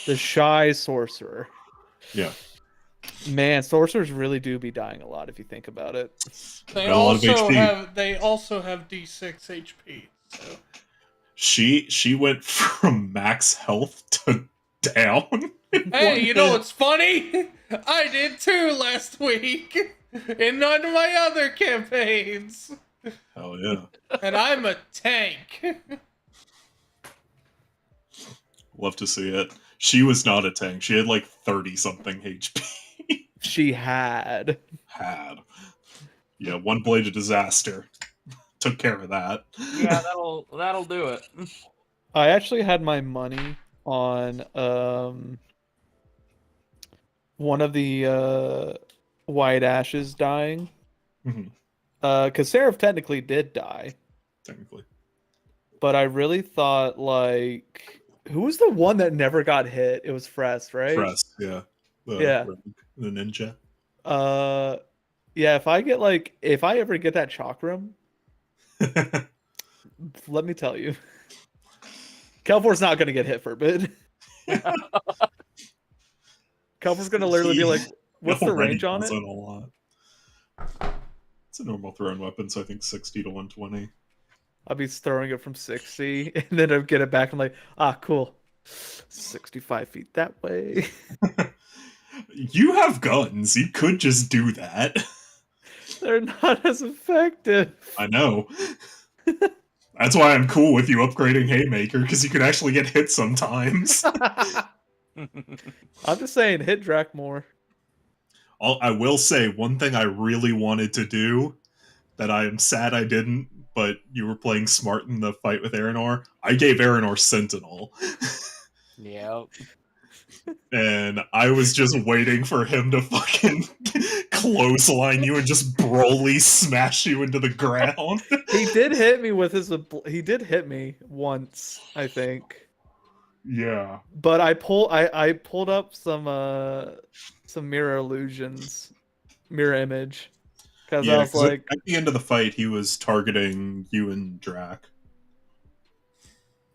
The shy sorcerer. Yeah. Man, sorcerers really do be dying a lot if you think about it. They Got a lot of also HP. have D6 HP. So She went from max health to down. hey, you know what's funny? I did too last week in none of my other campaigns, Hell yeah. and I'm a tank. Love to see it. She was not a tank. She had like 30 something HP. She had. Yeah, one blade of disaster. Took care of that. Yeah, that'll do it. I actually had my money on one of the white ashes dying. Mhm. Because Seraph technically did die. Technically. But I really thought, like, who was the one that never got hit? It was Frest, right? Press, yeah. Yeah. Rogue, the ninja. Yeah, if I ever get that chakram, let me tell you. Kelvor's not gonna get hit for a bit. Kelvor's gonna literally be like, what's the Already range on does it? A lot. It's a normal thrown weapon, so I think 60 to 120. I'll be throwing it from 60 and then I'll get it back. I'm like, cool. 65 feet that way. You have guns. You could just do that. They're not as effective. I know. That's why I'm cool with you upgrading Haymaker, because you can actually get hit sometimes. I'm just saying, hit Drac more. I will say, one thing I really wanted to do, that I am sad I didn't, but you were playing smart in the fight with Aranor, I gave Aranor Sentinel. Yep. And I was just waiting for him to fucking clothesline you and just Broly smash you into the ground. He did hit me with his. He did hit me once, I think. Yeah. But I pulled up some mirror illusions, mirror image, because I was like, at the end of the fight, he was targeting you and Drac.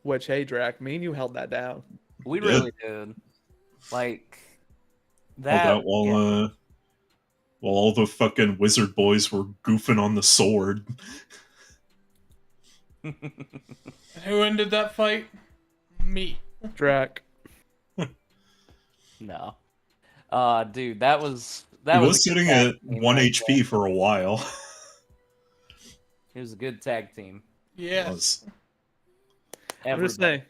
which, hey Drac, me and you held that down. We did. really did. Like Held that. out while all the fucking wizard boys were goofing on the sword. Who ended that fight? Me. Drac. No. Dude, that was He was a good sitting tag at team 1 right HP for a while. there. It was a good tag team. Yes. I'm just Everybody. saying,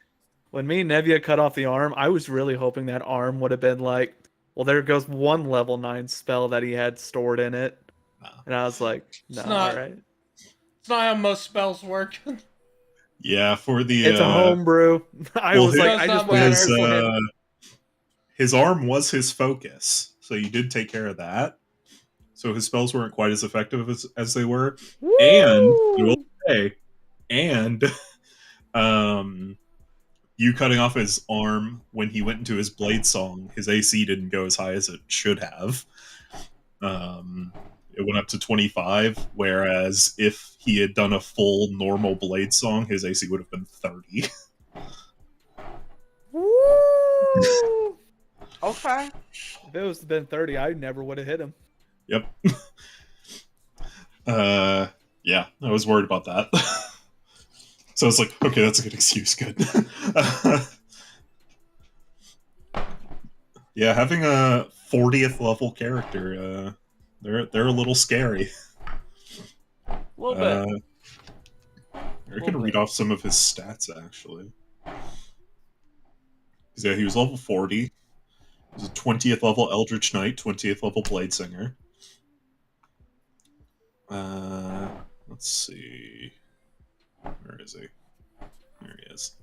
when me and Nevia cut off the arm, I was really hoping that arm would have been like, well, there goes one level 9 spell that he had stored in it. Nah. And I was like, no, It's not- alright. It's not how most spells work. Yeah, for the It's a homebrew. I well, was his- like, I just went his, for him. his arm was his focus, so you did take care of that. So his spells weren't quite as effective as they were. Woo! And I will say, and you cutting off his arm when he went into his blade song, his AC didn't go as high as it should have. It went up to 25, whereas if he had done a full normal blade song, his AC would have been 30. Woo! Okay. If it was been 30, I never would have hit him. Yep. Yeah, I was worried about that. So it's like, okay, that's a good excuse. Good. Yeah, having a 40th level character, they're a little scary. A little bit. I can read off some of his stats actually. Yeah, he was level 40. He was a 20th level Eldritch Knight, 20th level Blade Singer. Let's see. Where is he? There he is.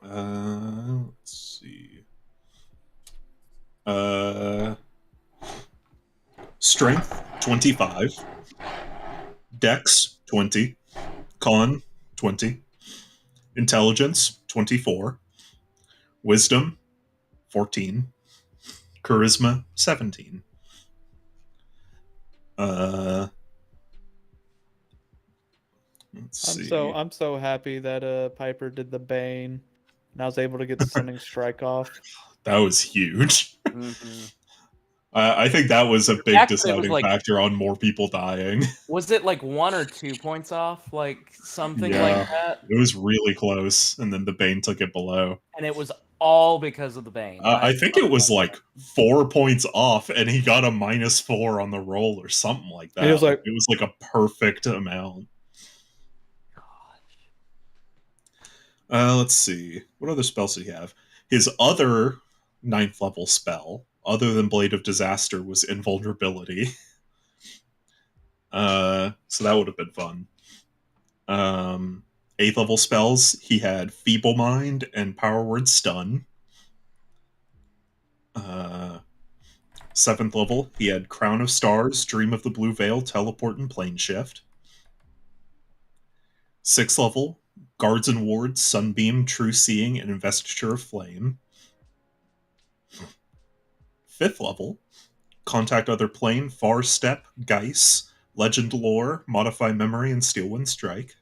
Let's see. Uh, Strength 25, Dex 20, Con 20, Intelligence 24, Wisdom 14, Charisma 17. Let's see. I'm so happy that Piper did the Bane, and I was able to get the Stunning Strike off. That was huge. Mhm. I think that was a big fact that it was, deciding like- factor on more people dying. Was it like 1 or 2 points off? Like something Yeah. like that? It was really close, and then the Bane took it below. And it was all because of the Bane. I think it was like 4 points off, and he got a -4 on the roll or something like that. It was like- it was like a perfect amount. Let's see. What other spells did he have? His other 9th level spell, other than Blade of Disaster, was Invulnerability. So that would have been fun. 8th level spells, he had Feeble Mind and Power Word Stun. 7th level, he had Crown of Stars, Dream of the Blue Veil, Teleport, and Plane Shift. 6th level, Guards and Wards, Sunbeam, True Seeing, and Investiture of Flame. 5th level, Contact Other Plane, Far Step, Geis, Legend Lore, Modify Memory, and Steelwind Strike.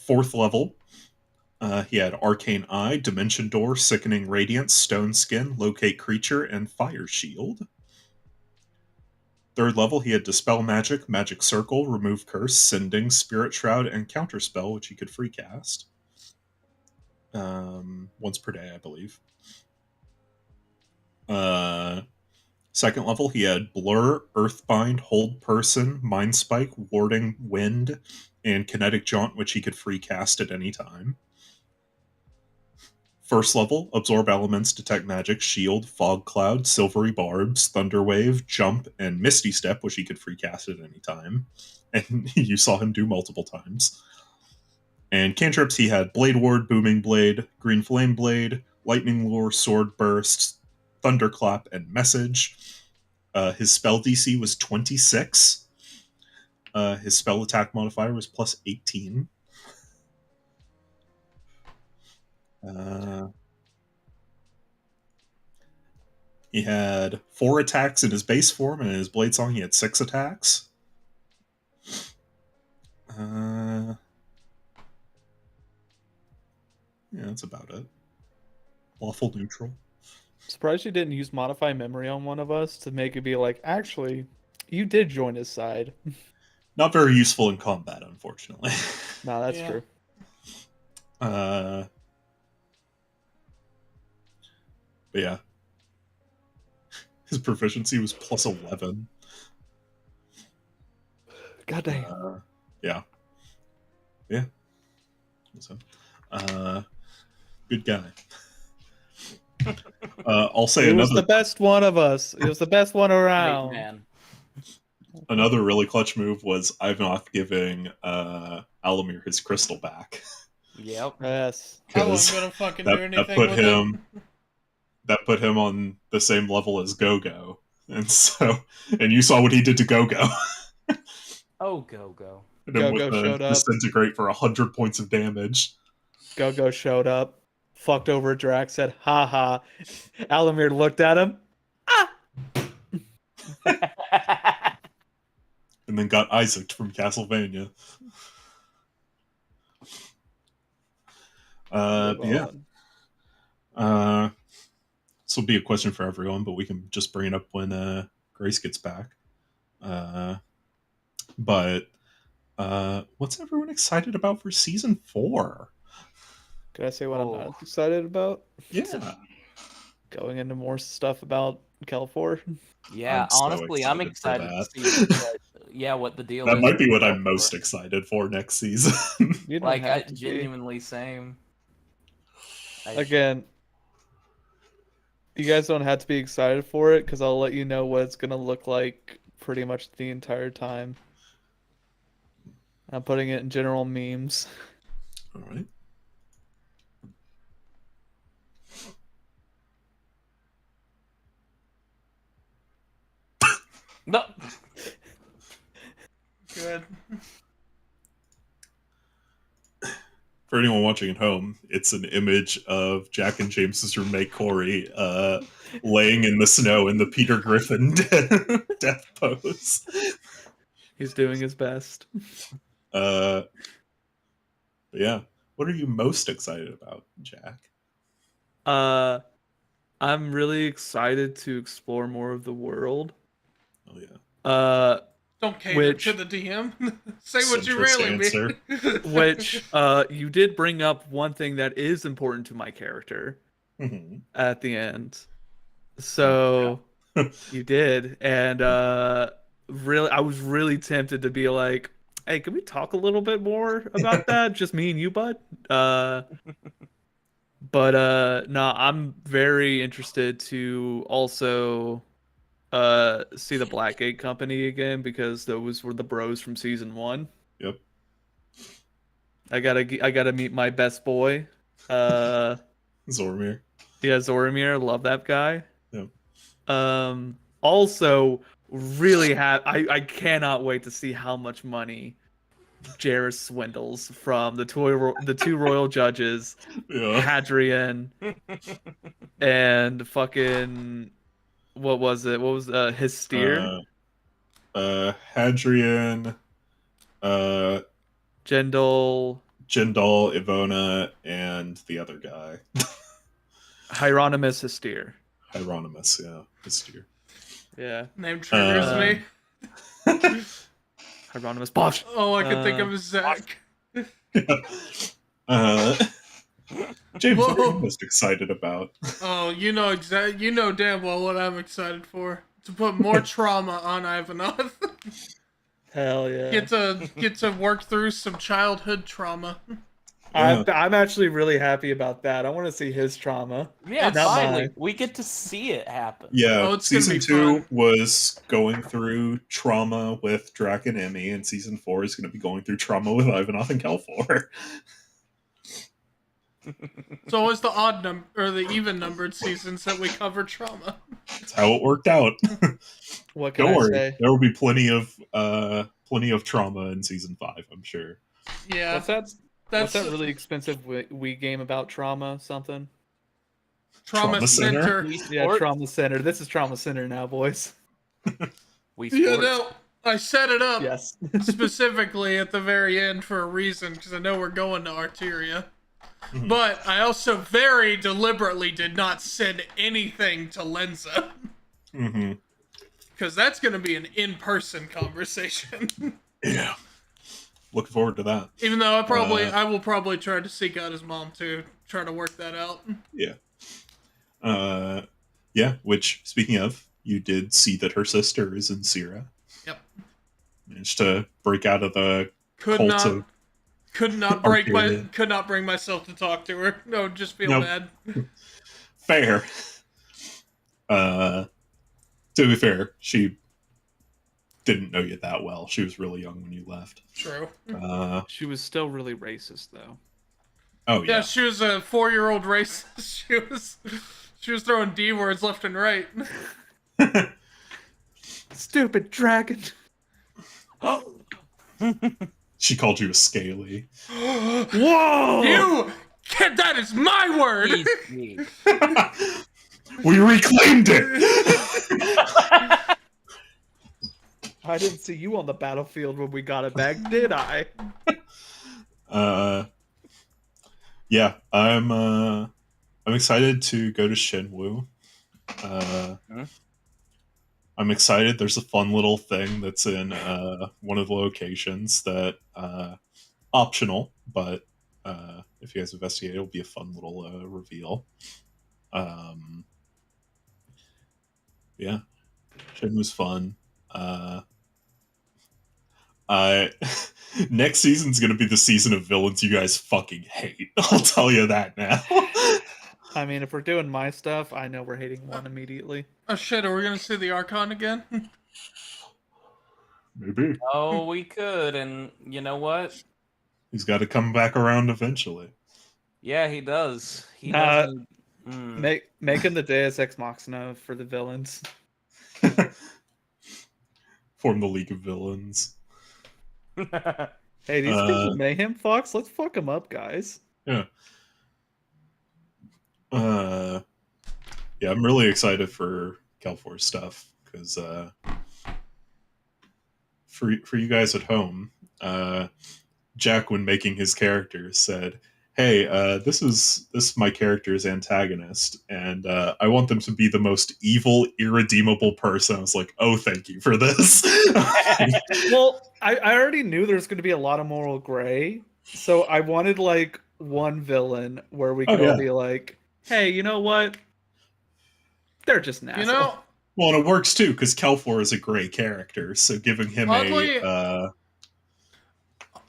4th level, he had Arcane Eye, Dimension Door, Sickening Radiance, Stone Skin, Locate Creature, and Fire Shield. 3rd level, he had Dispel Magic, Magic Circle, Remove Curse, Sending, Spirit Shroud, and Counterspell, which he could free cast. Once per day, I believe. 2nd level, he had Blur, Earthbind, Hold Person, Mind Spike, Warding Wind, and Kinetic Jaunt, which he could free cast at any time. 1st level, Absorb Elements, Detect Magic, Shield, Fog Cloud, Silvery Barbs, Thunder Wave, Jump, and Misty Step, which he could free cast at any time. And you saw him do multiple times. And cantrips, he had Blade Ward, Booming Blade, Green Flame Blade, Lightning Lure, Sword Burst, Thunderclap, and Message. His spell DC was 26. His spell attack modifier was plus 18. He had 4 attacks in his base form, and in his Blade Song he had 6 attacks. Yeah, that's about it. Lawful neutral. Surprised you didn't use Modify Memory on one of us to make it be like, actually, you did join his side. Not very useful in combat, unfortunately. No, that's Yeah. true. But yeah. His proficiency was plus 11. God damn. Yeah. Yeah. So, good guy. I'll say He was another the best one of us. He was the best one Great around. man. another really clutch move was Ivanov giving Alamir his crystal back. Yep. Yes. I wasn't gonna fucking do anything put with him it. that put him on the same level as Gogo. And you saw what he did to Gogo. Oh, go. And then Gogo with the showed up. disintegrate for 100 points of damage. Go showed up, fucked over Drax, said, ha ha. Alamir looked at him. And then got Isaac from Castlevania. Yeah. This will be a question for everyone, but we can just bring it up when Grace gets back. But what's everyone excited about for season 4? Can I say what I'm not excited about? Yeah. Going into more stuff about California. Yeah, I'm so honestly, I'm excited excited for to see what the deal That is. might be with what I'm California. most excited for next season. You don't Like, I have to be. genuinely same. Again, you guys don't have to be excited for it because I'll let you know what it's gonna look like pretty much the entire time. I'm putting it in general memes. All right. No. Good. For anyone watching at home, it's an image of Jack and James's roommate Corey laying in the snow in the Peter Griffin death pose. He's doing his best. But yeah, what are you most excited about, Jack? I'm really excited to explore more of the world. Oh yeah, Don't cater Which- to the DM. Say what you Centrist really answer. mean. which you did bring up one thing that is important to my character Mhm. at the end. So you did, and really, I was really tempted to be like, "Hey, can we talk a little bit more about that? Just me and you, bud." But no, I'm very interested to also see the Blackgate Company again because those were the bros from season 1. Yep. I gotta meet my best boy. Zormir. Yeah, Zoramir, love that guy. Yep. Also really I cannot wait to see how much money Jairus swindles from the two royal judges, Yeah. Hadrian and fucking what was it? What was his steer? Hadrian, Jendal, Jindal, Ivona, and the other guy. Hieronymus his steer. Hieronymus, yeah. His steer. Yeah. Name triggers me. Hieronymus Bosch. All I can think of is Zach. James, what are you Whoa. most excited about? Oh, you know damn well what I'm excited for. To put more trauma on Ivanov. Hell yeah. Get to work through some childhood trauma. Yeah. I'm actually really happy about that. I want to see his trauma. Yeah, It's- finally, mine. we get to see it happen. Yeah, Oh, it's gonna season be 2 fun. was going through trauma with Drac and Emmy, and season 4 is going to be going through trauma with Ivanov and Kelfor. It's always the odd number or the even numbered seasons that we cover trauma. That's how it worked out. What can Don't I worry, say? there will be plenty of trauma in season 5, I'm sure. Yeah, What's that? that's What's that really expensive Wii game about trauma something? trauma Trauma Center? center. Wii Yeah, Sport? Trauma Center. This is Trauma Center now, boys. Wii You Sports. know, I set it up Yes. specifically at the very end for a reason because I know we're going to Arteria. Mhm. But I also very deliberately did not send anything to Lenza Mm-hmm. because that's going to be an in-person conversation. Yeah. Looking forward to that. Even though I will probably try to seek out his mom to try to work that out. Yeah. Yeah, which, speaking of, you did see that her sister is in Sierra. Yep. Managed to break out of the Could cult not of... could not bring myself to talk to her. No, just feel Nope. bad. Fair. To be fair, she didn't know you that well. She was really young when you left. True. She was still really racist though. Oh, Yeah, yeah. she was a 4-year-old racist. She was throwing D words left and right. Stupid dragon. She called you a scaly. Whoa! That is my word. Easy. We reclaimed it! I didn't see you on the battlefield when we got it back, did I? Yeah, I'm excited to go to Shenwu. I'm excited. There's a fun little thing that's in one of the locations that optional, but if you guys investigate, it'll be a fun little reveal. Yeah, Shenmu's fun. Next season's gonna be the season of villains you guys fucking hate. I'll tell you that now. I mean, if we're doing my stuff, I know we're hating one immediately. Oh shit, are we gonna see the Archon again? Maybe Oh, we could, and you know what? he's got to come back around eventually. Yeah, he does. He Nah. doesn't. Make him the Deus Ex Machina for the villains. form the League of Villains. Hey, these things Uh, with Mayhem Fox, let's fuck them up, guys. yeah. Yeah, I'm really excited for Kelfor stuff because for you guys at home, Jack, when making his character, said, "Hey, this is my character's antagonist, and I want them to be the most evil, irredeemable person." I was like, "Oh, thank you for this." Well, I already knew there's going to be a lot of moral gray, so I wanted like one villain where we Oh, could all yeah. be like, hey, you know what? They're just an You asshole. know, Well, and it works too because Kelfor is a gray character, so giving him Oddly- a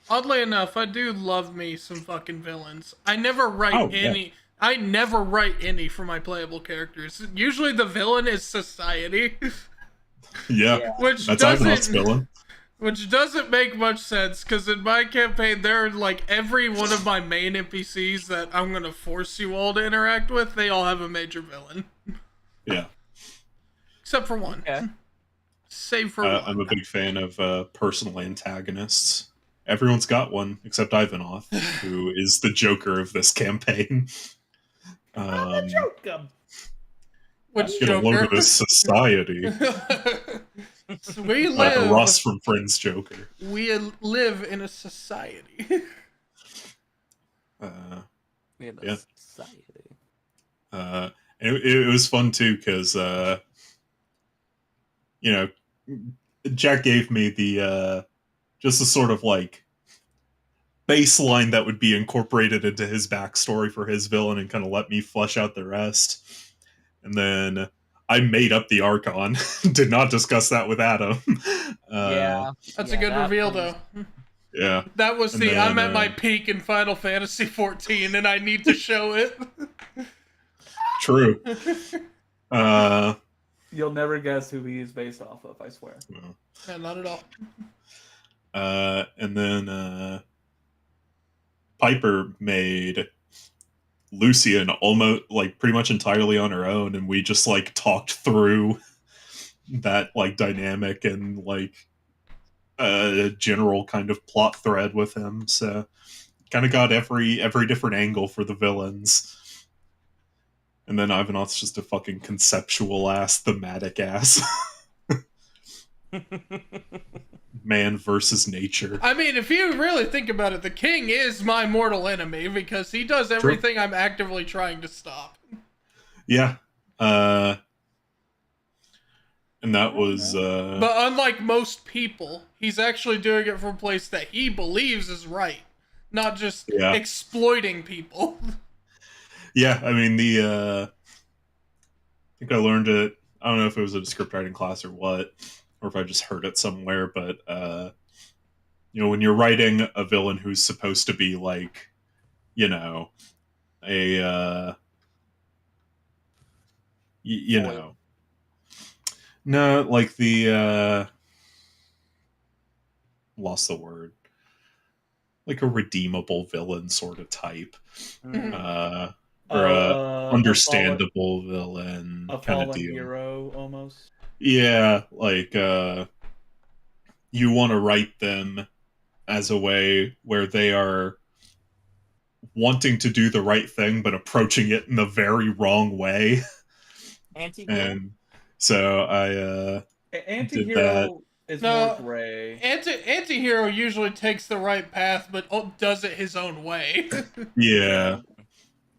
oddly enough, I do love me some fucking villains. I never write Oh, yeah. any. I never write any for my playable characters. Usually, the villain is society, yeah, which that's Ivanhoe's doesn't villain. which doesn't make much sense because in my campaign, there are like every one of my main NPCs that I'm gonna force you all to interact with. They all have a major villain, Yeah, except for one. Okay. Save for one. I'm a big fan of personal antagonists. Everyone's got one except Ivanhoe, who is the Joker of this campaign. Joker. Which Get a load Joker? of this society. So we live. Ross from Friends Joker. We live in a society. In a Yeah. society. It was fun too because Jack gave me the just a sort of like baseline that would be incorporated into his backstory for his villain and kind of let me flesh out the rest. And then I made up the Archon. Did not discuss that with Adam. Yeah. That's Yeah, a good that reveal, was- though. Yeah. That was And the then, I'm at my peak in Final Fantasy 14, and I need to show it. True. You'll never guess who he is based off of, I swear. Yeah, not at all. And then Piper made Lucian almost like pretty much entirely on her own, and we just like talked through that like dynamic and like a general kind of plot thread with him. So kind of got every different angle for the villains. And then Ivanhoe's just a fucking conceptual ass, thematic ass. Man versus nature. I mean, if you really think about it, the king is my mortal enemy because he does everything I'm actively trying to stop. Yeah. And that was But unlike most people, he's actually doing it from a place that he believes is right, not just Yeah. exploiting people. yeah, I mean I think I learned it, I don't know if it was a script writing class or what, or if I just heard it somewhere, but when you're writing a villain who's supposed to be like, a you Foil. know, no, like the lost the word, like a redeemable villain sort of type, Mm. or a understandable a villain kind fallen of deal. hero, almost. Yeah, like you want to write them as a way where they are wanting to do the right thing but approaching it in the very wrong way. Anti-hero? And so I Anti-hero is No. more gray. Anti-hero usually takes the right path, but does it his own way. yeah,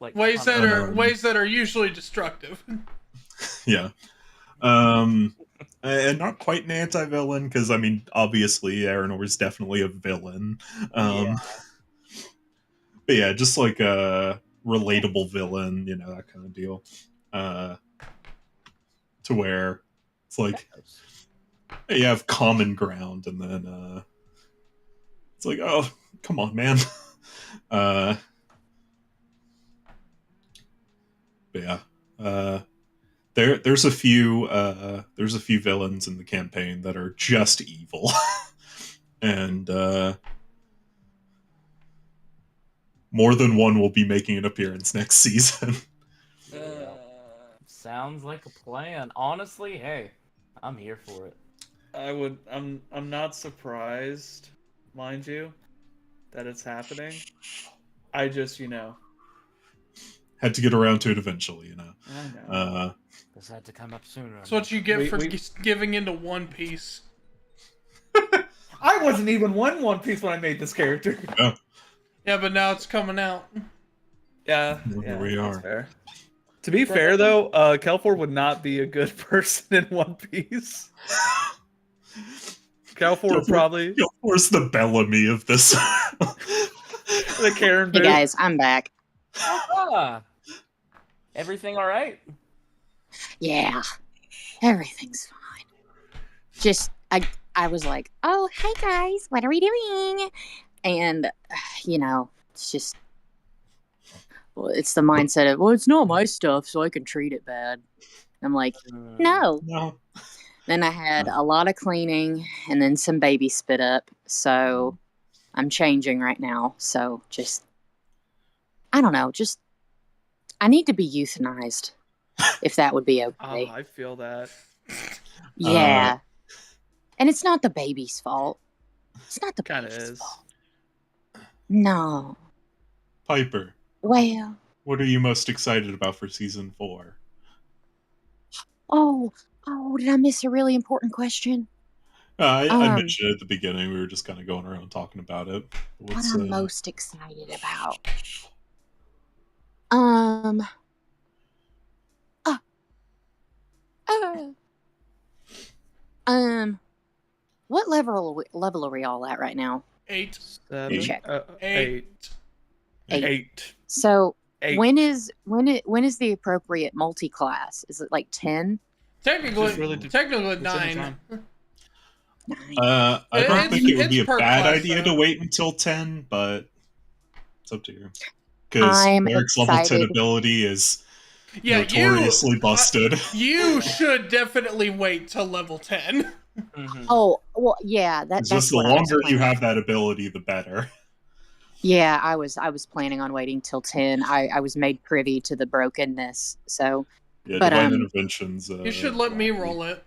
Like ways that Punisher. are usually destructive. yeah. And not quite an anti-villain, because I mean, obviously, Aranor is definitely a villain. Yeah. But yeah, just like a relatable villain, that kind of deal. To where it's like you have common ground, and then it's like, oh, come on, man. But yeah, there's a few villains in the campaign that are just evil, and more than one will be making an appearance next season. Sounds like a plan. Honestly, hey, I'm here for it. I'm not surprised, mind you, that it's happening. I just, Had to get around to it eventually, I know. This had to come up sooner. That's what you get for giving into One Piece. I wasn't even One Piece when I made this character. Yeah, but now it's coming out. Yeah, Here we that's are. fair. To be fair, though, Kelfor would not be a good person in One Piece. Kelfor would probably... Kelfor's the Bellamy of this. The Karen Hey booth. guys, I'm back. Everything all right? Yeah, everything's fine. Just I was like, oh hey guys, what are we doing? And it's just it's the mindset of, well, it's not my stuff, so I can treat it bad. I'm like, no. Then I had a lot of cleaning and then some baby spit up, so I'm changing right now. So just, I don't know, just I need to be euthanized, if that would be okay. I feel that. Yeah. And it's not the baby's fault. It's not the Kinda baby's is. fault. No. Piper, Well. what are you most excited about for season 4? Oh, did I miss a really important question? I mentioned it at the beginning. We were just kind of going around talking about it. What I'm most excited about. What level are we all at right now? 8. 7, Check. 8. 8. So 8. when is the appropriate multi-class? Is it like 10? Technically 9. 9. I don't think it would be a per bad class, idea though. to wait until 10, but it's up to you. Because I'm Eric's level 10 excited. ability is Yeah, notoriously busted. You should definitely wait till level 10. Mm-hmm. Oh, well, yeah, that's Just the what I was longer you planning. have that ability, the better. Yeah, I was planning on waiting till 10. I was made privy to the brokenness, so. Yeah, But, divine interventions. You should let me roll it.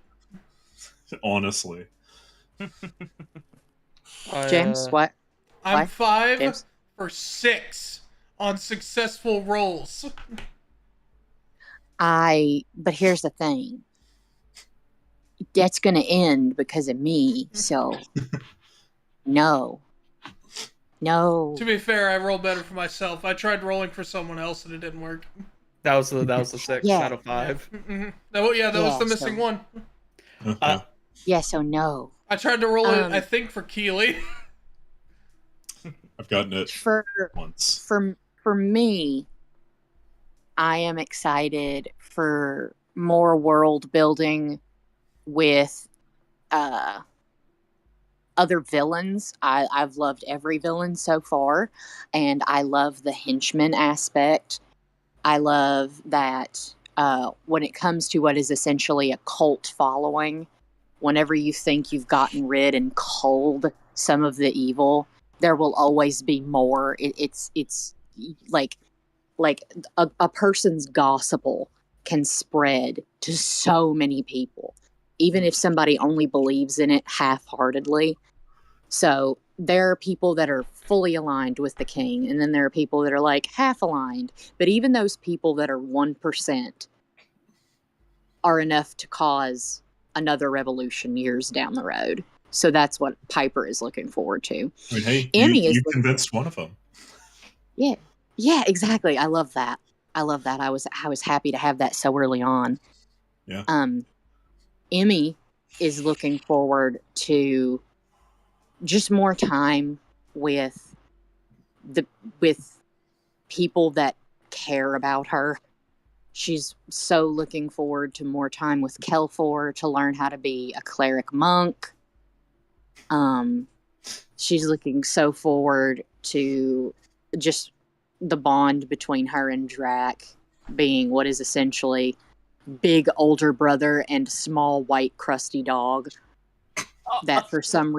Honestly. James, what? I'm Why? 5 James? for 6 on successful rolls. But here's the thing. That's gonna end because of me, so. No. To be fair, I roll better for myself. I tried rolling for someone else and it didn't work. That was the 6 Yeah. out of 5. Mm-hmm. That was the missing one. Yeah, so no. I tried to roll it, I think, for Keeley. I've gotten it For once. for me, I am excited for more world building with other villains. I've loved every villain so far, and I love the henchman aspect. I love that when it comes to what is essentially a cult following, whenever you think you've gotten rid and culled some of the evil, there will always be more. It's like a person's gospel can spread to so many people, even if somebody only believes in it half-heartedly. So there are people that are fully aligned with the king, and then there are people that are like half aligned. But even those people that are 1% are enough to cause another revolution years down the road. So that's what Piper is looking forward to. I mean, hey, Emmy you is convinced one of them. Yeah, exactly. I love that. I was happy to have that so early on. Yeah. Emmy is looking forward to just more time with people that care about her. She's so looking forward to more time with Kelfor to learn how to be a cleric monk. She's looking so forward to just the bond between her and Drac being what is essentially big older brother and small white crusty dog that for some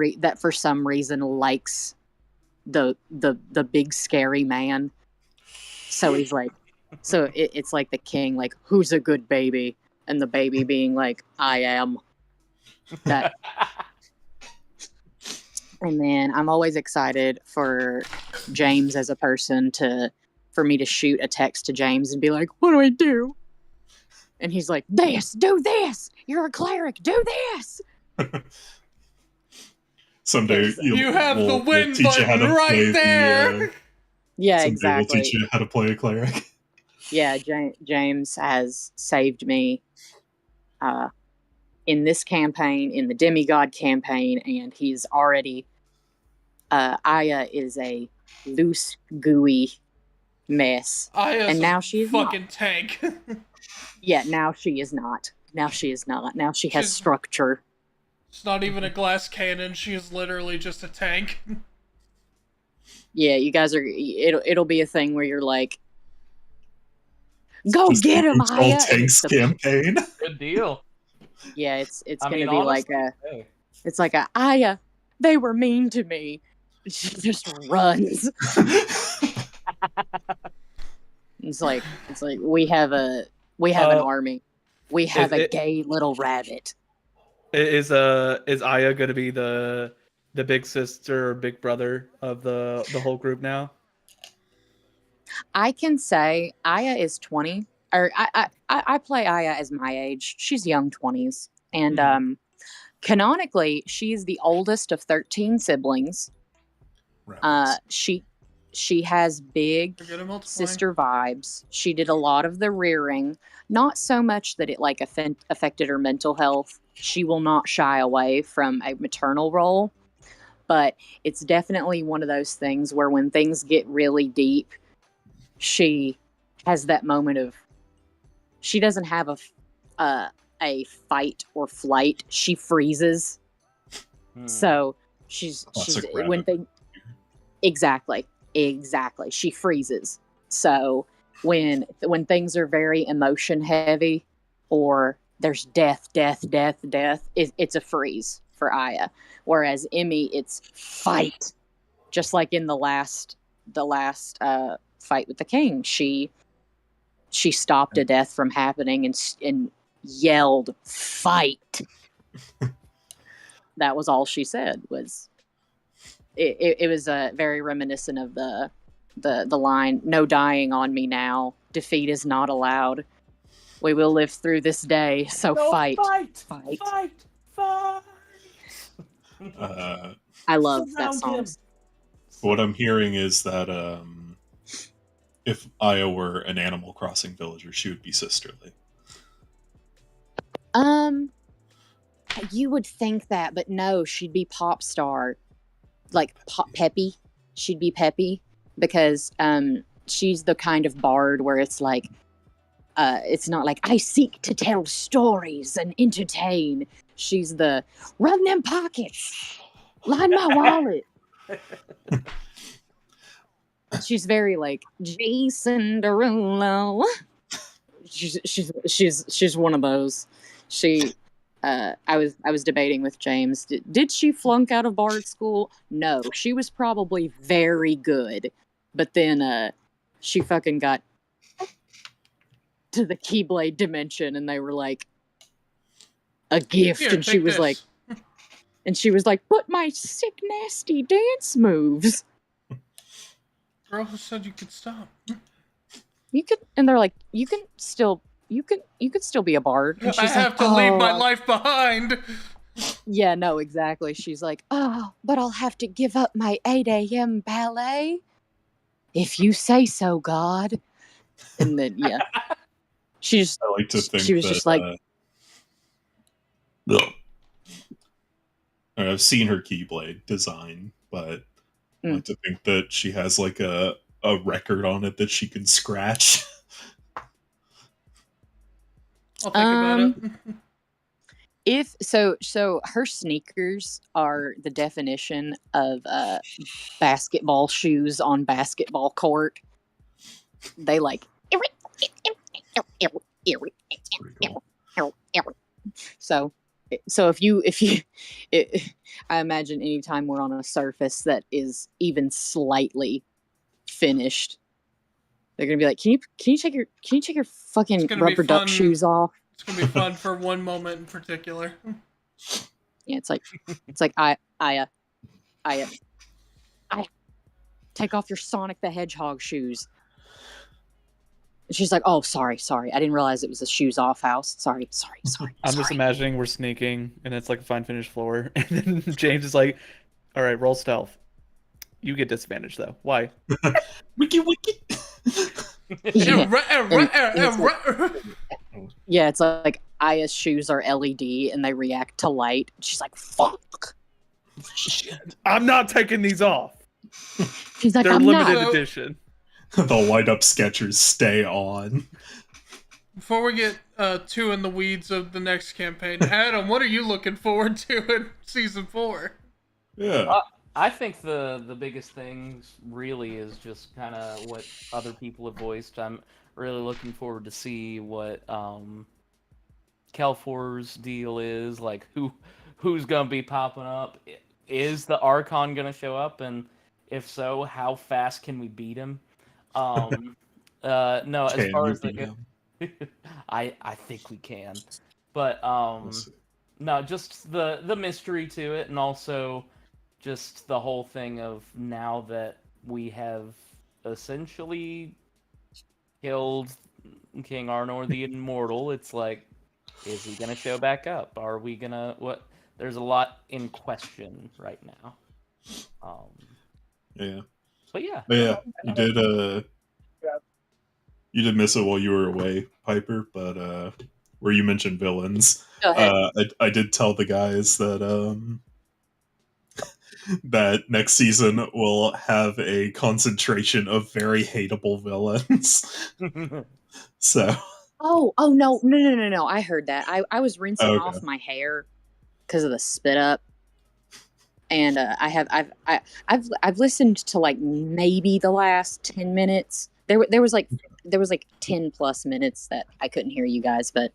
reason likes the big scary man. So he's like, it's like the king, like, who's a good baby, and the baby being like, I am. That, and then I'm always excited for James as a person for me to shoot a text to James and be like, "What do I do?" And he's like, do this. You're a cleric. Do this. Someday You have the we'll win teach you how button to right play there. Yeah, someday exactly. we'll teach you how to play a cleric. Yeah, James has saved me in this campaign, in the demigod campaign, and he's already. Aya is a loose, gooey mess, Aya's and now a she is fucking not. tank. Yeah, now she is not. Now she is not. Now she has She's- structure. It's not even a glass cannon. She is literally just a tank. Yeah, you guys are. It'll be a thing where you're like, "Go Just get him, Google Aya!" And Tanks campaign. Good deal. yeah, it's I gonna mean, be like honestly, a. hey. It's like a Aya. They were mean to me. She just runs. It's like we have an army. We have a gay little rabbit. Is Aya gonna be the big sister or big brother of the whole group now? I can say Aya is 20, or I play Aya as my age. She's young 20s, and canonically, she's the oldest of 13 siblings. She has big sister vibes. She did a lot of the rearing, not so much that it like affected her mental health. She will not shy away from a maternal role, but it's definitely one of those things where when things get really deep, she has that moment of she doesn't have a fight or flight. She freezes. So she's when they exactly she freezes. So when things are very emotion heavy or there's death, it's a freeze for Aya. Whereas Emmy, it's fight. Just like in the last fight with the king, she stopped a death from happening and yelled fight. That was all she said. Was it was very reminiscent of the line, "No dying on me now. Defeat is not allowed. We will live through this day. So fight. I love that song. What I'm hearing is that if Aya were an Animal Crossing villager, she would be sisterly. You would think that, but no, she'd be pop star, like peppy. She'd be peppy because she's the kind of bard where it's like, it's not like I seek to tell stories and entertain. She's the run them pockets, line my wallet. She's very like Jason Derulo. She's one of those. She I was debating with James. Did she flunk out of bard school? No, she was probably very good, but then she fucking got to the Keyblade dimension, and they were like a gift, Here, and she was like, "But my sick, nasty dance moves." Girl, who said you could stop? You could, and they're like, you could still be a bard. And I she's have like, to leave my life behind. Yeah, no, exactly. She's like, "Oh, but I'll have to give up my 8 a.m. ballet. If you say so, God." And then, yeah. I like to think she was that, just like, I've seen her Keyblade design, but I like to think that she has like a record on it that she can scratch. I'll think about it. If so her sneakers are the definition of basketball shoes on basketball court. They like so if you I imagine anytime we're on a surface that is even slightly finished, they're gonna be like, can you take your fucking rubber duck shoes off? It's gonna be fun for one moment in particular. Yeah, it's like I take off your Sonic the Hedgehog shoes. And she's like, oh, sorry. I didn't realize it was a shoes off house. Sorry. I'm just imagining we're sneaking, and it's like a fine finished floor, and then James is like, "All right, roll stealth. You get disadvantage though. Why?" Wiki. Yeah. Yeah, it's like Aya's shoes are LED and they react to light. She's like, fuck. Shit. I'm not taking these off. She's like, They're I'm limited not. edition. The light up Skechers stay on. Before we get too in the weeds of the next campaign, Adam, what are you looking forward to in season 4? Yeah. I think the biggest things really is just kind of what other people have voiced. I'm really looking forward to see what Kelfor's deal is, like who's gonna be popping up. Is the Archon gonna show up, and if so, how fast can we beat him? No, as Can far you as beat like, him? I think we can, but We'll see. no, just the mystery to it, and also just the whole thing of now that we have essentially killed King Arnor the Immortal, it's like, is he gonna show back up? Are we gonna what? There's a lot in question right now. Yeah. But yeah, But yeah, you did miss it while you were away, Piper, but where you mentioned villains. Go ahead. I did tell the guys that that next season will have a concentration of very hateable villains. So Oh no. I heard that. I was rinsing Okay. off my hair because of the spit up. And I've listened to like maybe the last 10 minutes. There was like 10 plus minutes that I couldn't hear you guys, but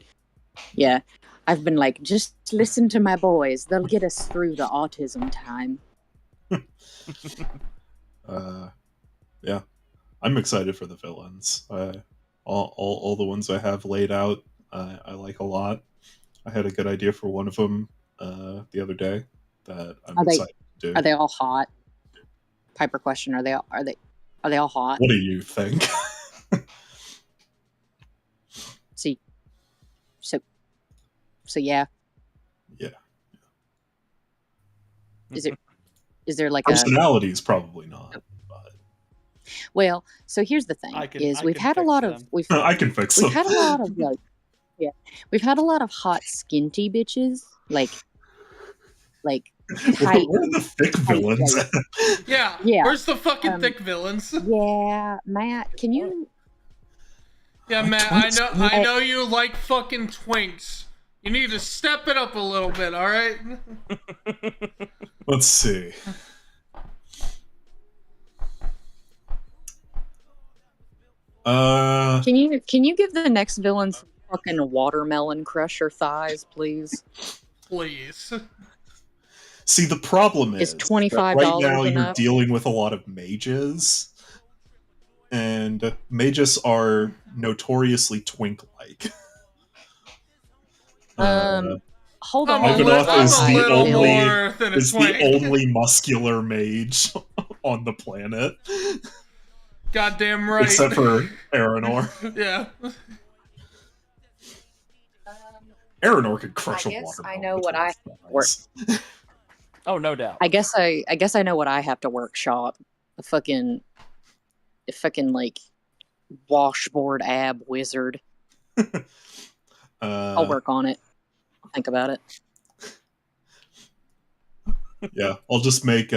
yeah, I've been like, just listen to my boys. They'll get us through the autism time. Yeah, I'm excited for the villains. All the ones I have laid out, I like a lot. I had a good idea for one of them the other day that I'm excited to do. Are they all hot? Piper question: Are they all hot? What do you think? See, so yeah. Yeah. Is there like Personalities probably not. But well, so here's the thing: we've had a lot of I can fix them. we've had a lot of like we've had a lot of hot skinty bitches like Where are the thick villains? Yeah. Where's the fucking thick villains? Yeah, Matt, can you? Yeah, Matt, I know you like fucking twinks. You need to step it up a little bit, all right? Let's see. Can you give the next villain some fucking watermelon crusher thighs, please? Please. See, the problem is $25 that right now you're enough? dealing with a lot of mages, and mages are notoriously twink-like. Hold on. Ivanov is I'm a the little more than a twink. only muscular mage on the planet, Goddamn right. except for Aranor. Yeah. Aranor could crush I a guess watermelon. I know what I work. oh, no doubt. I guess I know what I have to workshop. A fucking like washboard ab wizard. I'll work on it. I'll think about it. Yeah, I'll just make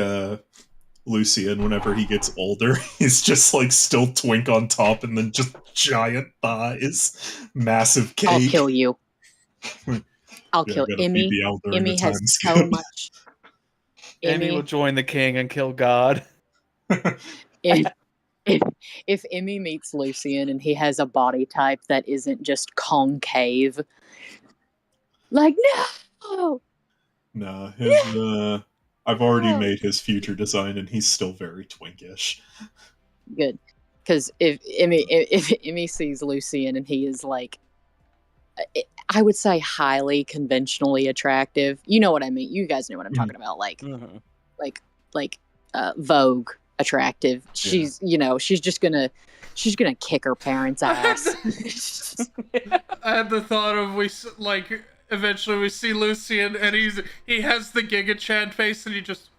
Lucian whenever he gets older. He's just like still twink on top and then just giant thighs, massive cake. I'll kill you. I'll Yeah, kill gotta Emmy. BBL during Emmy the has time so skip. much. Emmy will join the king and kill God. If Emmy meets Lucian and he has a body type that isn't just concave, like no. No, his I've already made his future design and he's still very twinkish. Good, because if Emmy sees Lucian and he is like, I would say highly conventionally attractive. You know what I mean? You guys know what I'm Mhm. talking about. Mhm. Like Vogue attractive. She's she's just gonna kick her parents' ass. I had the thought of eventually we see Lucian and he has the Giga Chad face and he just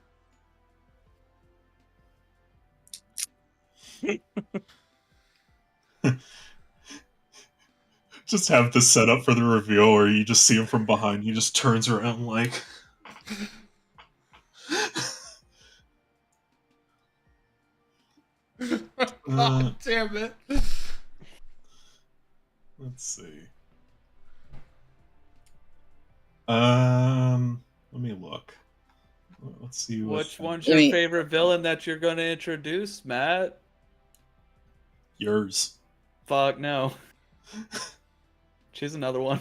Just have this set up for the reveal where you just see him from behind. He just turns around like. God damn it. Let's see. Let me look. Let's see Which what one's your favorite villain that you're going to introduce, Matt? yours. Fuck no. Choose another one.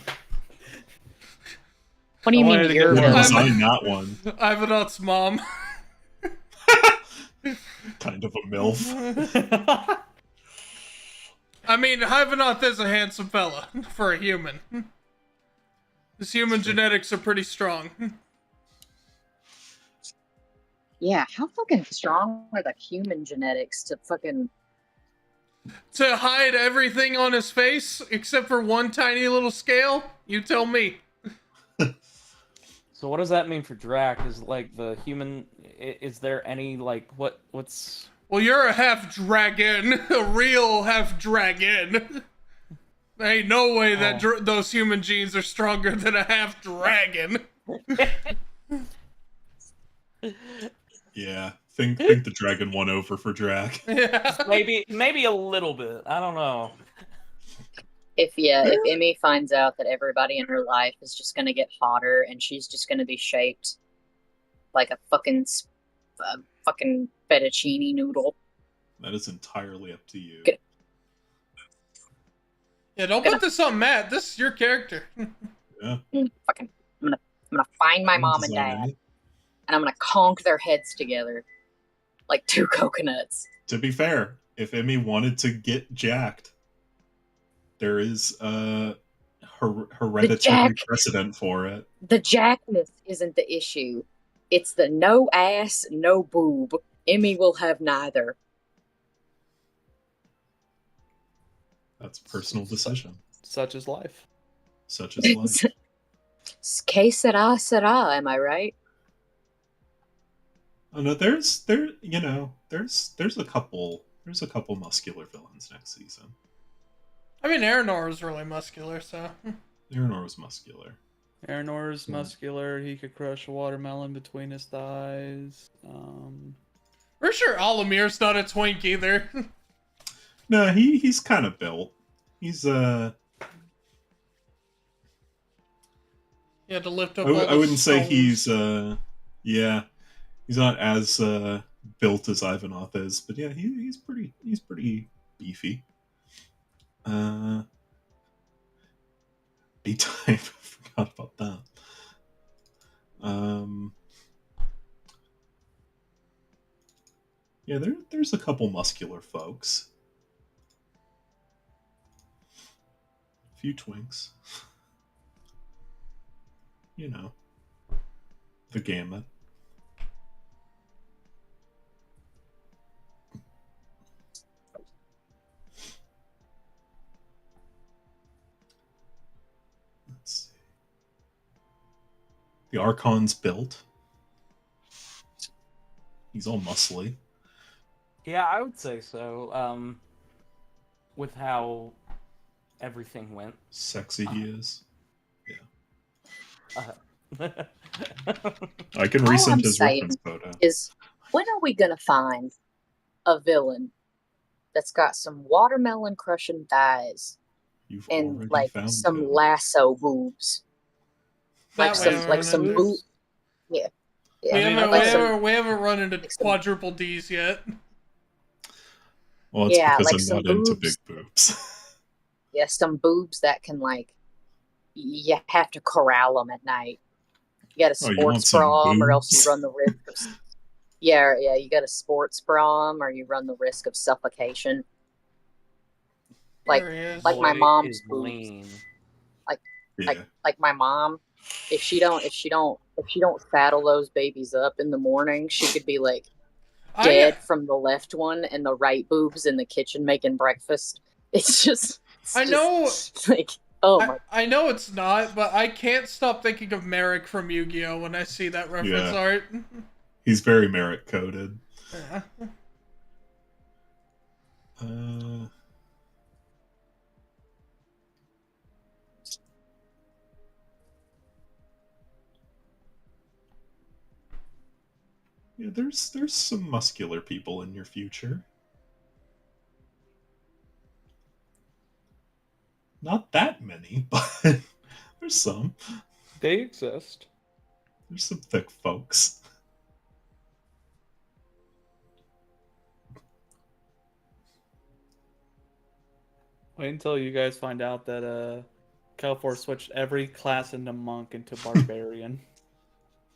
What do you mean your What villain? design that one? Ivanot's mom. Kind of a MILF. I mean, Ivanoth is a handsome fella for a human. His human genetics are pretty strong. Yeah, how fucking strong are the human genetics to fucking... To hide everything on his face except for one tiny little scale? You tell me. So what does that mean for Drac? Is like the human? Is there any like what's? Well, you're a half dragon, a real half dragon. There ain't no way that those human genes are stronger than a half dragon. Yeah, think the dragon won over for Drac. Yeah. Maybe a little bit. I don't know. If Emmy finds out that everybody in her life is just gonna get hotter and she's just gonna be shaped like a fucking fettuccine noodle. That is entirely up to you. Yeah, don't put this on Matt. This is your character. Yeah. Fucking, I'm gonna find my mom and dad, and I'm gonna conk their heads together like two coconuts. To be fair, if Emmy wanted to get jacked, there is a hereditary precedent for it. The jackness isn't the issue. It's the no ass, no boob. Emmy will have neither. That's a personal decision. Such is life. Such is life. Que sera, am I right? Oh no, there's a couple muscular villains next season. I mean, Aranor is really muscular, so. Aranor was muscular. Aranor's muscular. He could crush a watermelon between his thighs. We're sure Alamir's not a twink either. No, he's kind of built. He's You had to lift up. I wouldn't say he's yeah, he's not as built as Ivanoth is, but yeah, he's pretty beefy. A-Type, I forgot about that. Yeah, there's a couple muscular folks. A few twinks. You know, the gamut. Let's see. The Archon's built. He's all muscly. Yeah, I would say so. With how everything went. Sexy he is. Yeah. I can resend his reference photo. Is when are we gonna find a villain that's got some watermelon crushing thighs and like some lasso boobs? Like some boobs. Yeah. We haven't run into quadruple D's yet. Well, it's because I'm not into big boobs. Yeah, some boobs that can you have to corral them at night. You got a sports bra or else you run the risk of... Yeah, you got a sports bra or you run the risk of suffocation. Like my mom's boobs. Yeah. Like my mom, if she don't saddle those babies up in the morning, she could be like dead from the left one and the right boobs in the kitchen making breakfast. I know. Like, oh my. I know it's not, but I can't stop thinking of Merrick from Yu-Gi-Oh when I see that reference Yeah. art. He's very merit coded. Yeah. Yeah, there's some muscular people in your future. Not that many, but there's some. They exist. There's some thick folks. Wait until you guys find out that Calfor switched every class into monk into barbarian.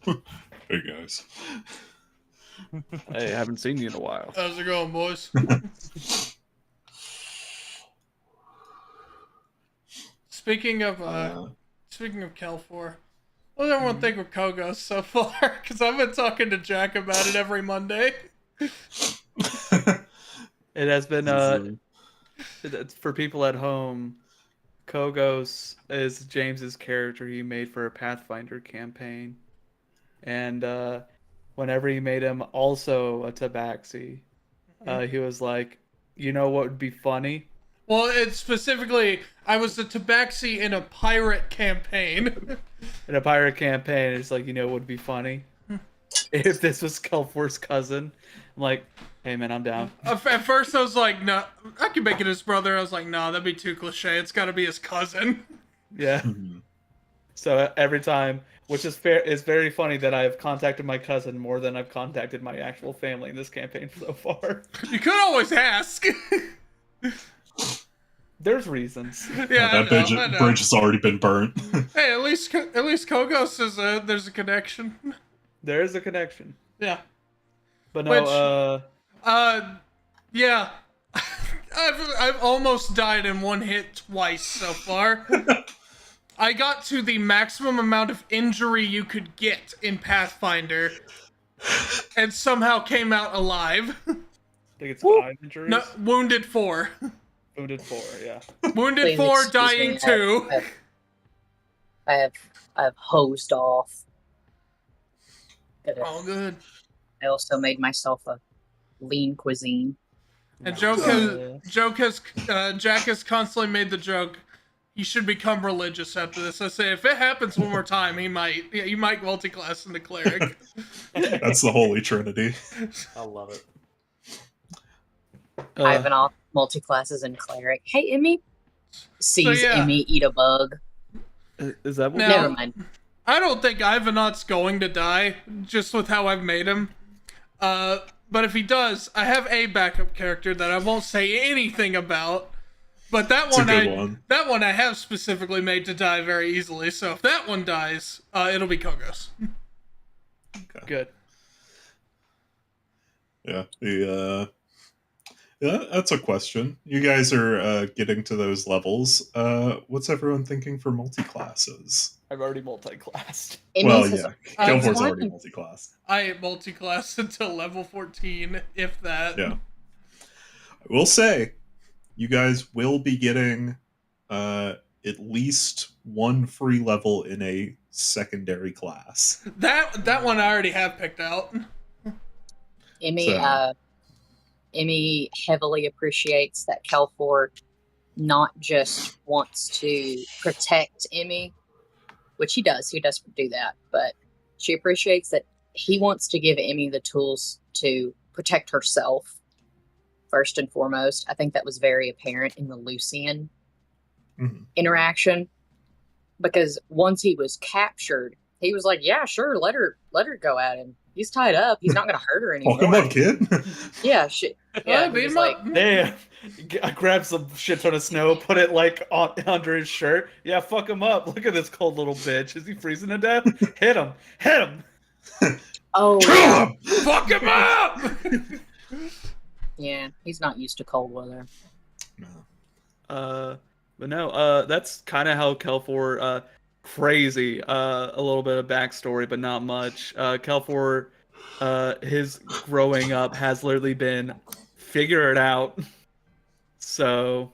Hey guys. Hey, I haven't seen you in a while. How's it going, boys? Speaking of Calfor, what does everyone think of Kogos so far? Because I've been talking to Jack about it every Monday. It has been for people at home. Kogos is James's character he made for a Pathfinder campaign, and whenever he made him also a tabaxi, he was like, "You know what would be funny?" Well, it's specifically, I was the tabaxi in a pirate campaign. In a pirate campaign, it's like, you know what would be funny? If this was Kelfor's cousin. I'm like, hey man, I'm down. At first I was like, no, I can make it his brother. I was like, no, that'd be too cliche. It's gotta be his cousin. Yeah. So every time, which is fair, it's very funny that I've contacted my cousin more than I've contacted my actual family in this campaign so far. You could always ask. There's reasons. Yeah, that bridge has already been burnt. Hey, at least Kogos is there's a connection. There is a connection. Yeah. But no, yeah. I've almost died in one hit twice so far. I got to the maximum amount of injury you could get in Pathfinder, and somehow came out alive. I think it's 5 injuries. No, wounded 4. Wounded 4, yeah. Wounded Please 4, excuse dying me, 2. I've hosed off. All good. I also made myself a lean cuisine. And Jack has constantly made the joke, he should become religious after this. I say, if it happens one more time, he might multi-class into cleric. That's the Holy Trinity. I love it. I have an multi-classes in cleric. Hey, Emmy. Sees Emmy eat a bug. Is that what? Now, never mind. I don't think Ivanot's going to die, just with how I've made him. But if he does, I have a backup character that I won't say anything about. But that one I have specifically made to die very easily. So if that one dies, it'll be Kogos. Okay. Good. Yeah, that's a question. You guys are getting to those levels. What's everyone thinking for multi-classes? I've already multi-classed. Well, yeah. Kilfor's already multi-classed. I multi-classed until level 14, if that. Yeah. I will say, you guys will be getting at least one free level in a secondary class. That one I already have picked out. Emmy heavily appreciates that Kelfor not just wants to protect Emmy, which he does do that, but she appreciates that he wants to give Emmy the tools to protect herself first and foremost. I think that was very apparent in the Lucian interaction, because once he was captured, he was like, yeah, sure, let her go at him. He's tied up. He's not going to hurt her anymore. Fuck him up, kid. Yeah, shit. Yeah, beat he was him like, up. Damn. I grabbed some shit ton of snow, put it like under his shirt. Yeah, fuck him up. Look at this cold little bitch. Is he freezing to death? Hit him. Hit him. oh, Kill yeah. him! Fuck him up! Yeah, he's not used to cold weather. No. But no, that's kind of how Kelfor, crazy, a little bit of backstory, but not much. Kelfor, his growing up has literally been figure it out. So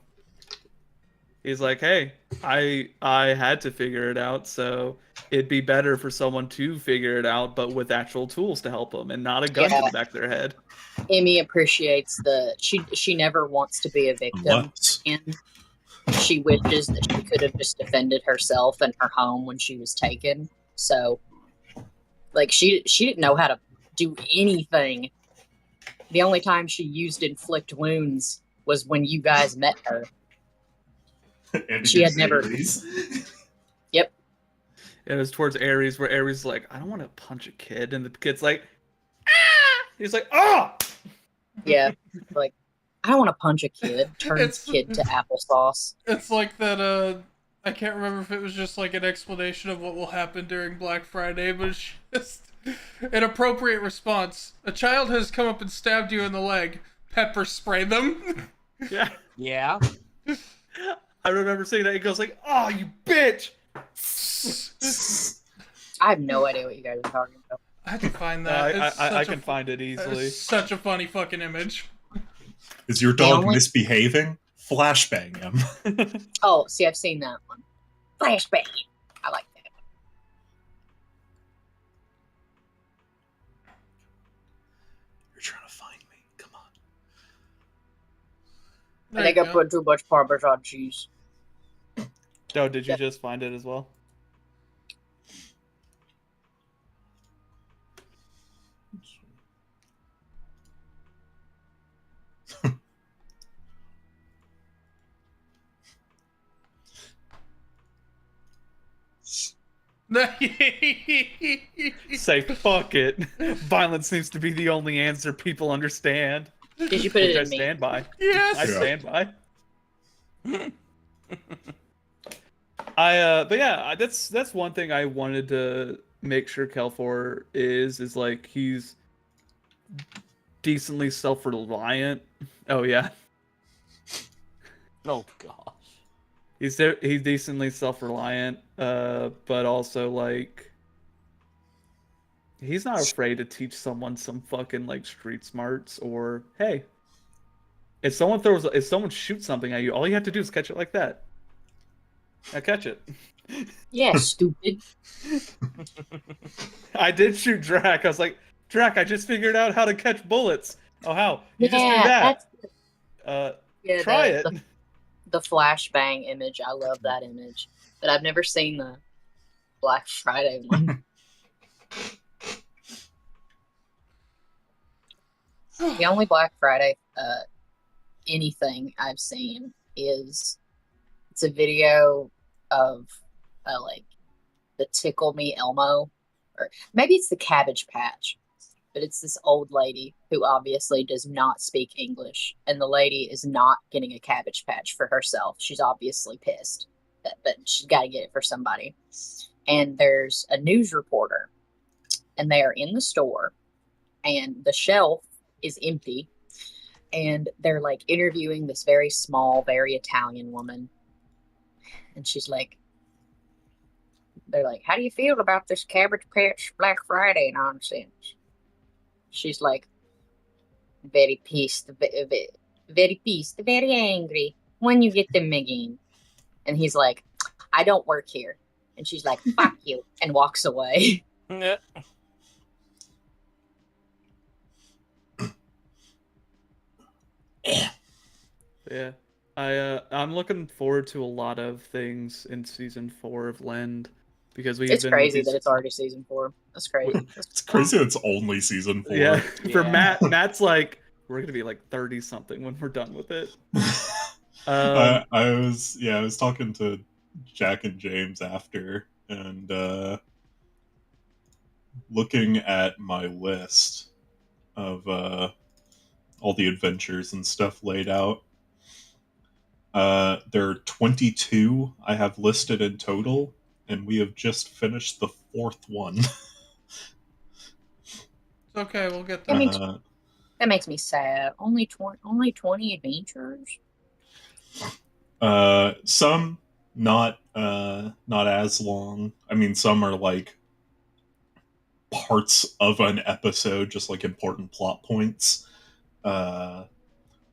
he's like, hey, I had to figure it out, so it'd be better for someone to figure it out, but with actual tools to help them and not a gun to Yeah, the back of their head. Amy appreciates the she never wants to be a victim, Unless. and she wishes that she could have just defended herself and her home when she was taken. So, like, she didn't know how to do anything. The only time she used inflict wounds was when you guys met her. And She had against never. Ares. Yep. It was towards Ares, where Ares is like, I don't want to punch a kid, and the kid's like, ah! He's like, oh! Yeah. Like, I don't want to punch a kid. Turns It's kid to applesauce. it's like that. I can't remember if it was just like an explanation of what will happen during Black Friday, but it's just an appropriate response. A child has come up and stabbed you in the leg. Pepper spray them. Yeah. Yeah. I remember saying that. He goes like, oh, you bitch! I have no idea what you guys are talking about. I had to find that. I can find it easily. It's such a funny fucking image. Is your dog only- misbehaving? Flashbang him. Oh, see, I've seen that one. Flashbang. I like that. You're trying to find me. Come on. There I think you I go. put too much Parmesan cheese. Oh, did you just find it as well? Say fuck it. Violence seems to be the only answer people understand. Did you put Which it I in me? stand by. Yes. I Yeah. stand by. But yeah, that's one thing I wanted to make sure Kelfor is like he's decently self-reliant. Oh yeah, Oh gosh. he's decently self-reliant, but also like he's not afraid to teach someone some fucking like street smarts or hey, if someone shoots something at you, all you have to do is catch it like that. Now catch it. Yeah, stupid. I did shoot Drac. I was like, Drac, I just figured out how to catch bullets. Oh, how? You just Yeah, do that. that's yeah, Try it. The flashbang image. I love that image, but I've never seen the Black Friday one. The only Black Friday anything I've seen is it's a video of like the Tickle Me Elmo, or maybe it's the Cabbage Patch, but it's this old lady who obviously does not speak English, and the lady is not getting a Cabbage Patch for herself. She's obviously pissed, but she's got to get it for somebody. And there's a news reporter, and they are in the store, and the shelf is empty, and they're like interviewing this very small, very Italian woman, and she's like, they're like, how do you feel about this Cabbage Patch Black Friday nonsense? She's like, very pissed, very pissed, very angry. When you get them again? And he's like, I don't work here. And she's like, fuck you, and walks away. Yeah. Yeah. I'm looking forward to a lot of things in season 4 of Lend because we've It's been crazy with that these- it's already season 4. That's crazy. It's crazy it's only season 4. Yeah. For Yeah. Matt's like we're gonna be like 30 something when we're done with it. I was talking to Jack and James after, and looking at my list of all the adventures and stuff laid out. There are 22 I have listed in total, and we have just finished the 4th one. It's okay, we'll get I there. mean, that makes me sad. Only 20 adventures. Some not as long. I mean, some are like parts of an episode, just like important plot points. Uh,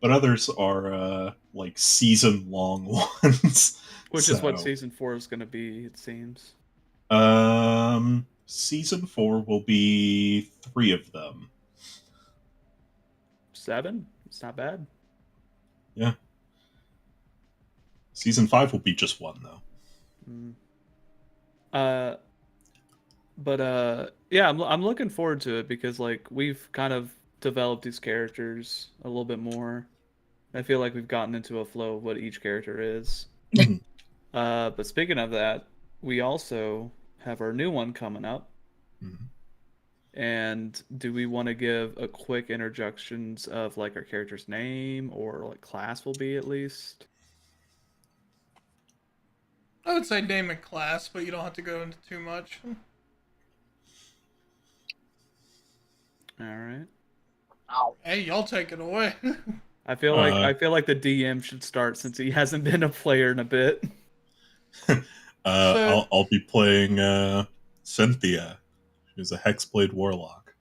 but others are like season long ones. Which is what So, season 4 is going to be, it seems. season 4 will be 3 of them. 7? It's not bad. Yeah. Season 5 will be just 1 though. Mm. Yeah, I'm looking forward to it because like we've kind of developed these characters a little bit more. I feel like we've gotten into a flow of what each character is. Mhm. But speaking of that, we also have our new one coming up. Mhm. And do we want to give a quick introductions of like our character's name or like class will be at least? I would say name and class, but you don't have to go into too much. All right. Oh, Hey, y'all take it away. I feel like the DM should start since he hasn't been a player in a bit. I'll be playing Cynthia. She's a Hexblade Warlock.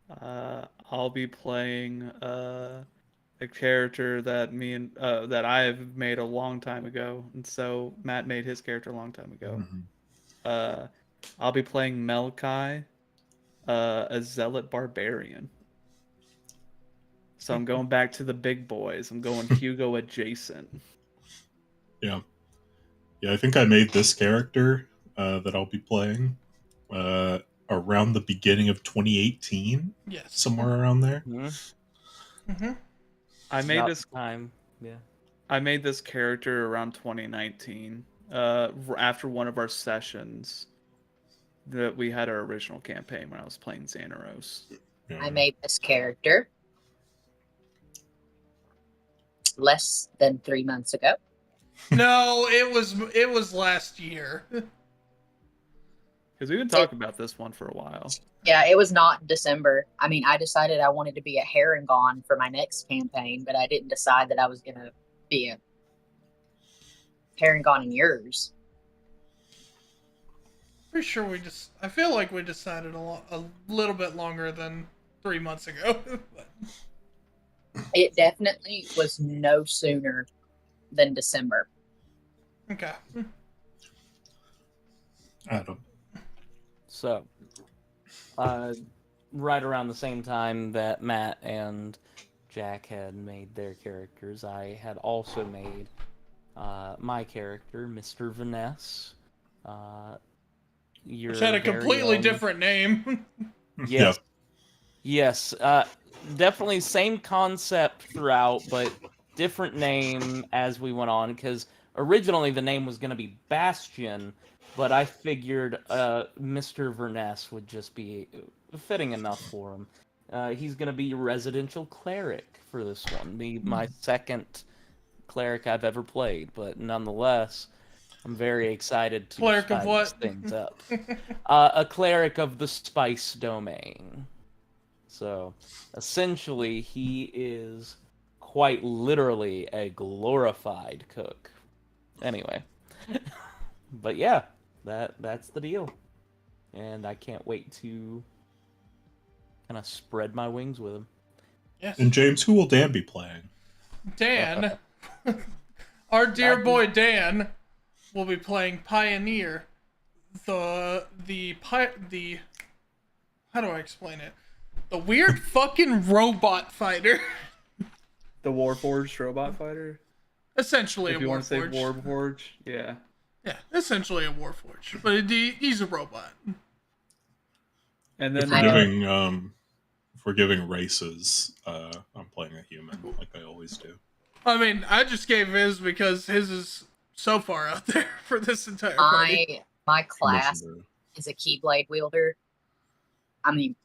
I'll be playing a character that me and that I have made a long time ago, and so Matt made his character a long time ago. Mhm. I'll be playing Melkai, a zealot barbarian. So I'm going back to the big boys. I'm going Hugo adjacent. Yeah. Yeah, I think I made this character that I'll be playing around the beginning of 2018, Yes. somewhere around there. Mm-hmm. I made About this time. Yeah. I made this character around 2019, after one of our sessions that we had our original campaign when I was playing Xanaros. Yeah. I made this character less than 3 months ago. No, it was last year. Because we've been talking about this one for a while. Yeah, it was not December. I mean, I decided I wanted to be a Harangon for my next campaign, but I didn't decide that I was going to be a Harangon in yours. Pretty sure I feel like we decided a little bit longer than 3 months ago. It definitely was no sooner than December. Okay. Adam. So, right around the same time that Matt and Jack had made their characters, I had also made my character, Mr. Vaness. Which had a completely different name. Yes. Yes. Definitely same concept throughout, but different name as we went on, because originally the name was going to be Bastion, but I figured Mr. Verness would just be fitting enough for him. He's going to be a residential cleric for this one, my second cleric I've ever played, but nonetheless, I'm very excited to Cleric of spice what? things up. A cleric of the spice domain. So, essentially, he is quite literally a glorified cook. Anyway. But yeah, that's the deal. And I can't wait to kind of spread my wings with him. Yes. And James, who will Dan be playing? Dan, our dear boy Dan, will be playing Pioneer, the how do I explain it? The weird fucking robot fighter. The Warforged robot fighter? Essentially If a you want to say Warforged. Warforged, yeah. Yeah, essentially a Warforged, but he's a robot. And If then we're giving races, I'm playing a human, like I always do. I mean, I just gave his because his is so far out there for this entire party. My class Permission is a Keyblade wielder. I mean,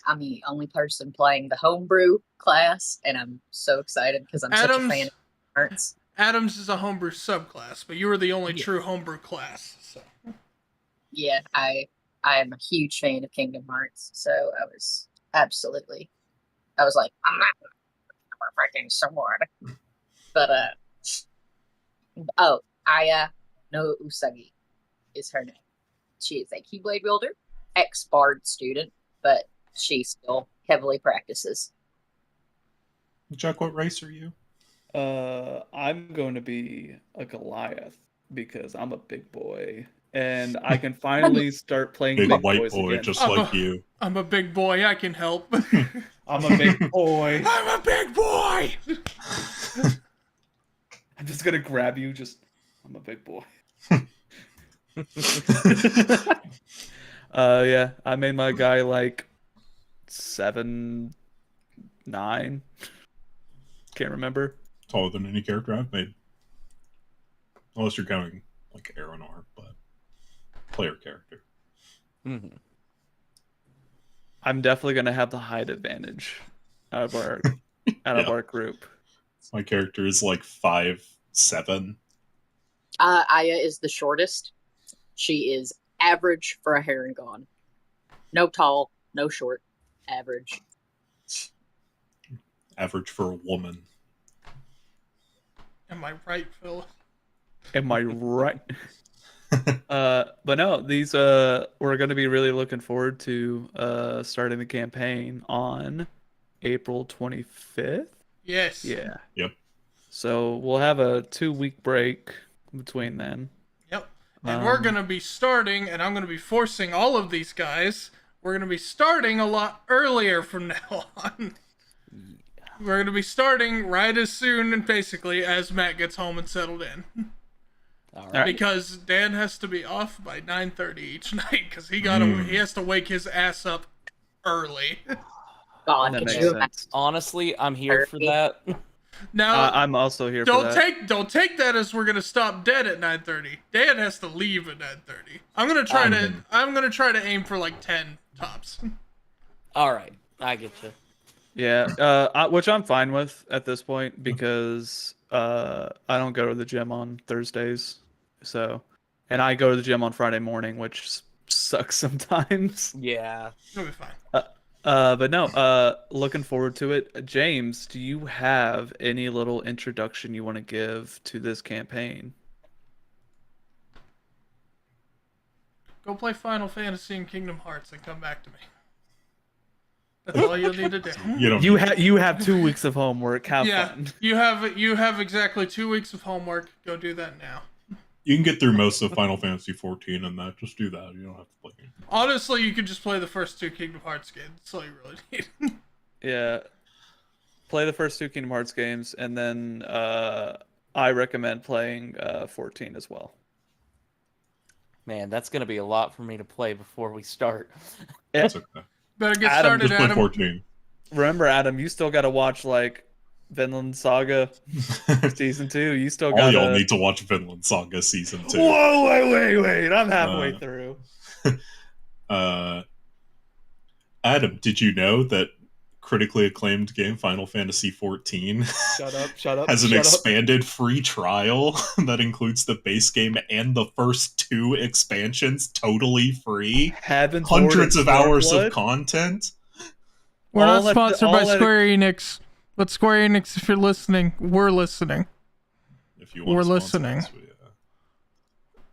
I'm the only person playing the homebrew class, and I'm so excited because I'm such a fan of arts. Adams is a homebrew subclass, but you were the only true homebrew class. So Yeah, I am a huge fan of Kingdom Hearts, so I was like, I'm not super freaking sword. But Aya no Usagi is her name. She is a Keyblade wielder, ex-bard student, but she still heavily practices. Chuck, what race are you? I'm going to be a Goliath because I'm a big boy, and I can finally start playing Big big white boys boy, again. just I'm like a- you. I'm a big boy. I can help. I'm a big boy. I'm a big boy. I'm just gonna grab you. I'm a big boy. Yeah, I made my guy like 7, 9. Can't remember. Taller than any character I've made. Unless you're counting like Aeronor, but player character. Mhm. I'm definitely gonna have the height advantage out of our Yeah. group. My character is like 5'7". Aya is the shortest. She is average for a Herringon. No tall, no short. Average. Average for a woman. Am I right, Phil? Am I right? But no, these we're gonna be really looking forward to starting the campaign on April 25th. Yes. Yeah. Yep. So we'll have a 2-week break between then. Yep. And we're Um, going to be starting, and I'm going to be forcing all of these guys. We're going to be starting a lot earlier from now on. We're going to be starting right as soon and basically as Matt gets home and settled in. All right. right. Because Dan has to be off by 9:30 each night because he has to wake his ass up early. God, that could makes you imagine? sense. Honestly, I'm here for that. Now, I'm also here for don't that. take that as we're gonna stop dead at 9:30. Dan has to leave at 9:30. I'm gonna try to aim for like 10 tops. All right, I get you. Yeah, which I'm fine with at this point because I don't go to the gym on Thursdays, and I go to the gym on Friday morning, which sucks sometimes. Yeah. It'll be fine. But no, looking forward to it. James, do you have any little introduction you want to give to this campaign? Go play Final Fantasy and Kingdom Hearts and come back to me. That's all you'll need to do. You don't. You have 2 weeks of homework. Have Yeah, fun. you have exactly 2 weeks of homework. Go do that now. You can get through most of Final Fantasy 14 and that. Just do that. You don't have to play it. Honestly, you could just play the first 2 Kingdom Hearts games. That's all you really need. Yeah. Play the first 2 Kingdom Hearts games, and then I recommend playing 14 as well. Man, that's gonna be a lot for me to play before we start. It's okay. Better get Adam, started, Just play Adam. 14. Remember, Adam, you still got to watch like Vinland Saga season 2. You still All got y'all need to watch Vinland Saga season 2. Whoa! Wait! I'm halfway through. Adam, did you know that critically acclaimed game Final Fantasy 14 Shut up! has an shut up. expanded free trial that includes the base game and the first 2 expansions totally free? Heaven's Hundreds Word of and hours Stormblood? of content. We're All not at the- sponsored by all at- Square Enix, but Square Enix, if you're listening, we're listening. If you want We're to sponsor listening.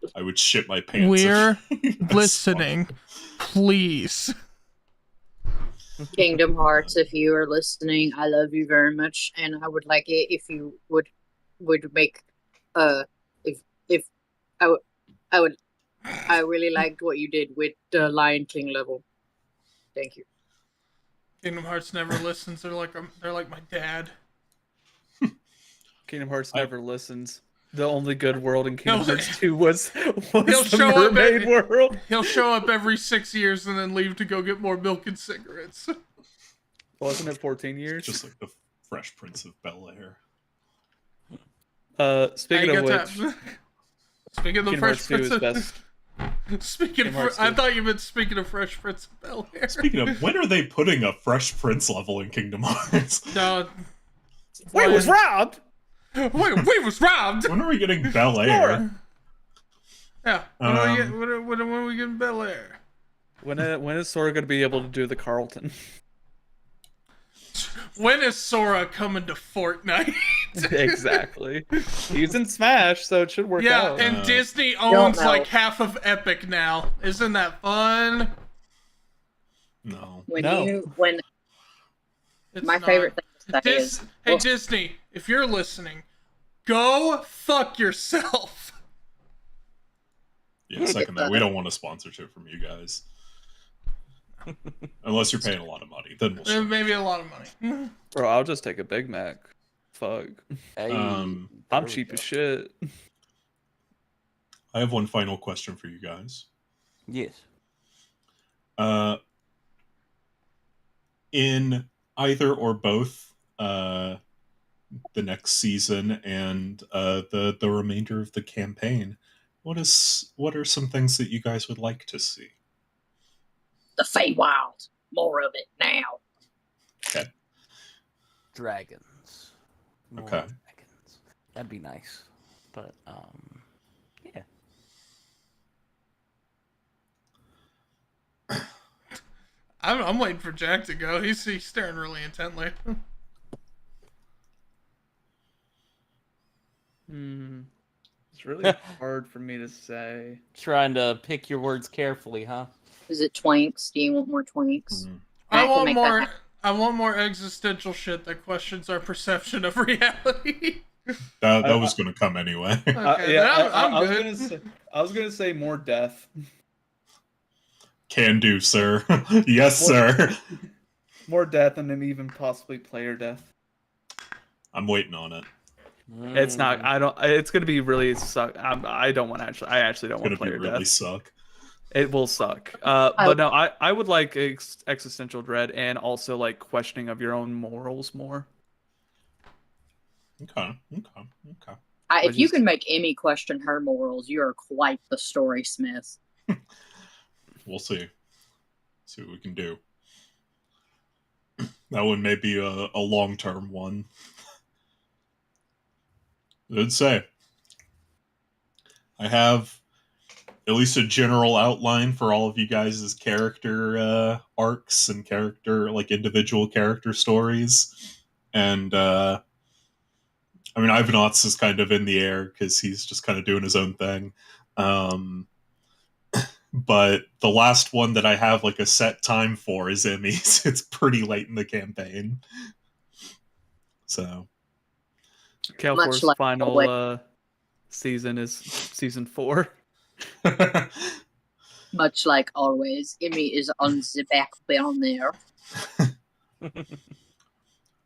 us, I would shit my pants. We're if you guys listening. Please. Kingdom Hearts, if you are listening, I love you very much, and I would like it if you would make if I really liked what you did with the Lion King level. Thank you. Kingdom Hearts never listens. They're like my dad. Kingdom Hearts never listens. The only good world in Kingdom He'll- Hearts 2 was He'll the show up mermaid world. He'll show up every 6 years and then leave to go get more milk and cigarettes. Wasn't it 14 years? Just like the Fresh Prince of Bel-Air. Speaking of which, Speaking of the Kingdom Fresh Hearts 2 Prince is best. Speaking Kingdom of, Hearts I 2. thought you meant speaking of Fresh Prince of Bel-Air. Speaking of, when are they putting a Fresh Prince level in Kingdom Hearts? No. Wait, was robbed? Wait, we was robbed. When are we getting Bel-Air? Yeah. When are we getting Bel-Air? When is Sora going to be able to do the Carlton? When is Sora coming to Fortnite? Exactly. He's in Smash, so it should work Yeah, out. and Disney owns know. like half of Epic now. Isn't that fun? No. When It's my not. favorite thing to say is, Hey Disney, if you're listening, go fuck yourself. Yeah, second that. We don't want a sponsorship from you guys. Unless you're paying a lot of money. Then we'll show. Maybe a lot of money. Bro, I'll just take a Big Mac. Fuck. Hey, Um, there I'm we cheap go. as shit. I have one final question for you guys. Yes. In either or both the next season and the remainder of the campaign, what are some things that you guys would like to see? the Feywild. More of it now. Okay. Dragons. More Okay. dragons. That'd be nice. But yeah. I'm waiting for Jack to go. He's staring really intently. It's really hard for me to say. Trying to pick your words carefully, huh? Is it twinks? Do you want more twinks? Mhm. I I can want make that more. happen. I want more existential shit that questions our perception of reality. That was going to come anyway. Okay, then I'm I was good. gonna say, I was gonna say more death. Can do, sir. Yes, sir. More death, and then even possibly player death. I'm waiting on it. It's not. Mm. I don't. It's gonna be really suck. I don't want actually. I actually don't It's want going to be player really death. suck. It will suck. But no, I would like existential dread and also like questioning of your own morals more. Okay. If you Which is- can make Emmy question her morals, you are quite the story smith. We'll see. See what we can do. That one may be a long-term one. I'd say. I have at least a general outline for all of you guys' character arcs and individual character stories. And I mean, Ivanot's is kind of in the air because he's just kind of doing his own thing. But the last one that I have like a set time for is Emmy's. It's pretty late in the campaign. So Cal4's like final season is season 4. Much like always, Emmy is on the back burner.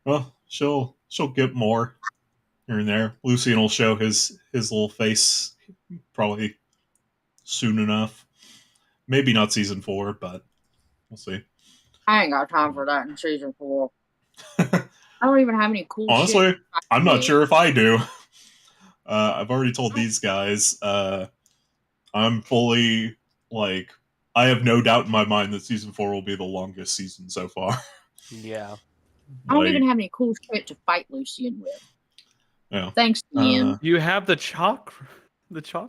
Well, she'll get more here and there. Lucian will show his little face probably soon enough. Maybe not season 4, but we'll see. I ain't got time for that in season 4. I don't even have any cool Honestly, shit. I'm not sure if I do. I've already told these guys I'm fully like I have no doubt in my mind that season 4 will be the longest season so far. Yeah. I don't Like, even have any cool shit to fight Lucian with. yeah. Thanks, Ian. You have the chalk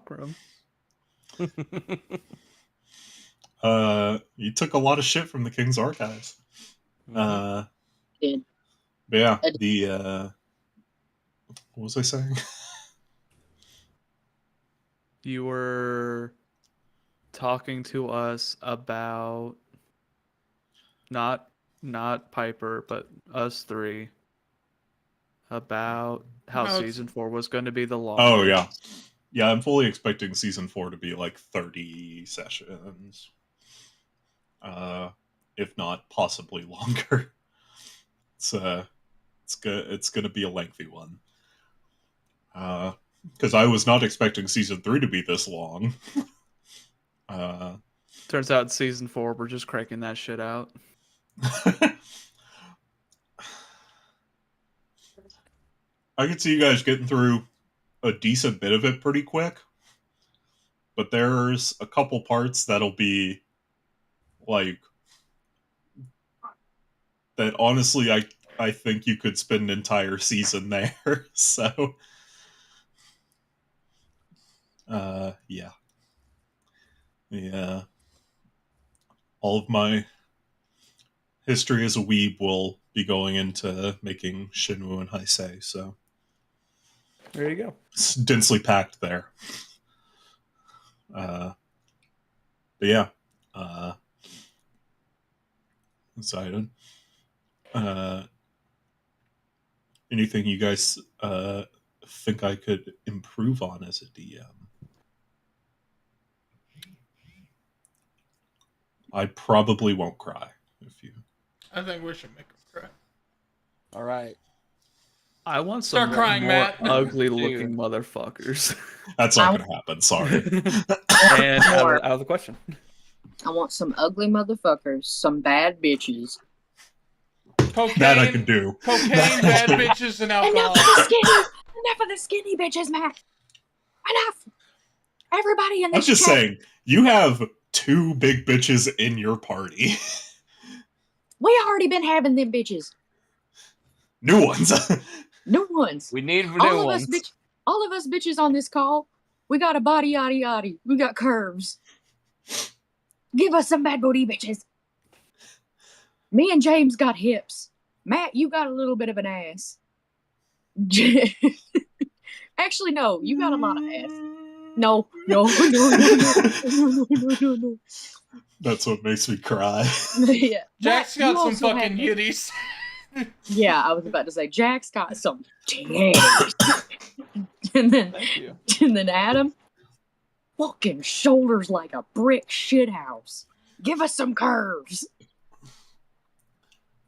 room. You took a lot of shit from the King's Archives. Did. But yeah, the what was I saying? You were talking to us about not Piper, but us three about how Oh, season 4 was going to be the longest. Oh yeah. Yeah, I'm fully expecting season 4 to be like 30 sessions. If not possibly longer. It's gonna be a lengthy one. Because I was not expecting season 3 to be this long. Turns out in season 4 we're just cranking that shit out. I could see you guys getting through a decent bit of it pretty quick. But there's a couple parts that'll be like that honestly I think you could spend an entire season there. So yeah. Yeah. All of my history as a weeb will be going into making Shinwu and Heisei, so There you go. it's densely packed there. But yeah, Zidon. Anything you guys think I could improve on as a DM? I probably won't cry if you. I think we should make him cry. All right. I want Start some crying, more Matt. ugly-looking motherfuckers. That's not going to happen. Sorry. And More. out of the question. I want some ugly motherfuckers, some bad bitches. Cocaine, That I can do. cocaine, bad bitches, and alcohol. Enough of the skinny bitches, Matt. Enough. Everybody in I'm this just chat. saying, you have 2 big bitches in your party. We already been having them bitches. New ones. New ones. We need new All of ones. us bitch. All of us bitches on this call. We got a body yaddy yaddy. We got curves. Give us some bad booty bitches. Me and James got hips. Matt, you got a little bit of an ass. Actually, no, you got a lot of ass. No. That's what makes me cry. Yeah. Jack's Matt, you got some also fucking have- yitties. Yeah, I was about to say Jack's got some titties. and Thank you. then Adam, fucking shoulders like a brick shithouse. Give us some curves.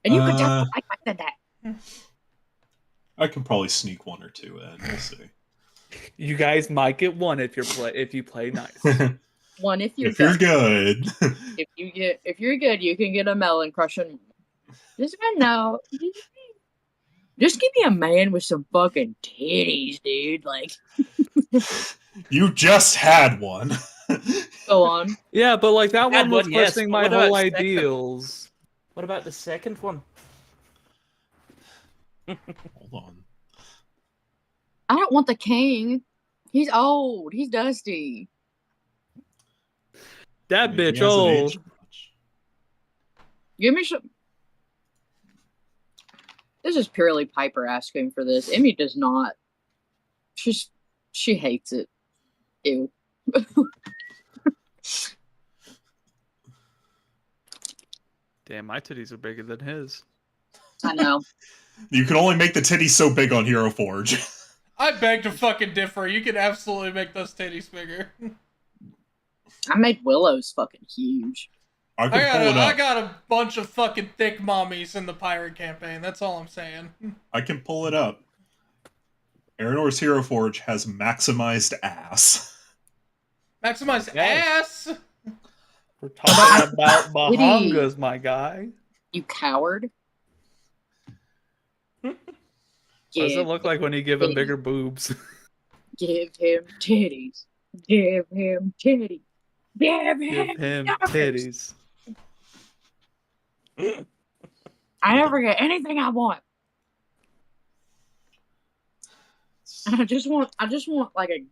And you can tell I said that. I can probably sneak 1 or 2 in. We'll see. You guys might get one if you play nice. One if you're If you're good. if you're good, you can get a melon crushing. Just no. Just give me a man with some fucking titties, dude. Like, You just had one. go on. Yeah, but like that Had one was one, yes, questioning but my what about whole second? ideals. What about the second one? Hold on. I don't want the king. He's old. He's dusty. That Maybe he bitch hasn't old. aged much. Give me some. This is purely Piper asking for this. Emmy does not. She hates it. Ew. Damn, my titties are bigger than his. I know. You can only make the titties so big on Hero Forge. I beg to fucking differ. You can absolutely make those titties bigger. I made Willow's fucking huge. I can pull it I up. got a bunch of fucking thick mommies in the pirate campaign. That's all I'm saying. I can pull it up. Aranor's Hero Forge has maximized ass. Maximize Okay. ass. We're talking about Bahangas, my guy. You coward. What does it look like when you give him titties. bigger boobs? Give him titties. Give him titties. Give Give him. him titties. titties. I never get anything I want. I just want like a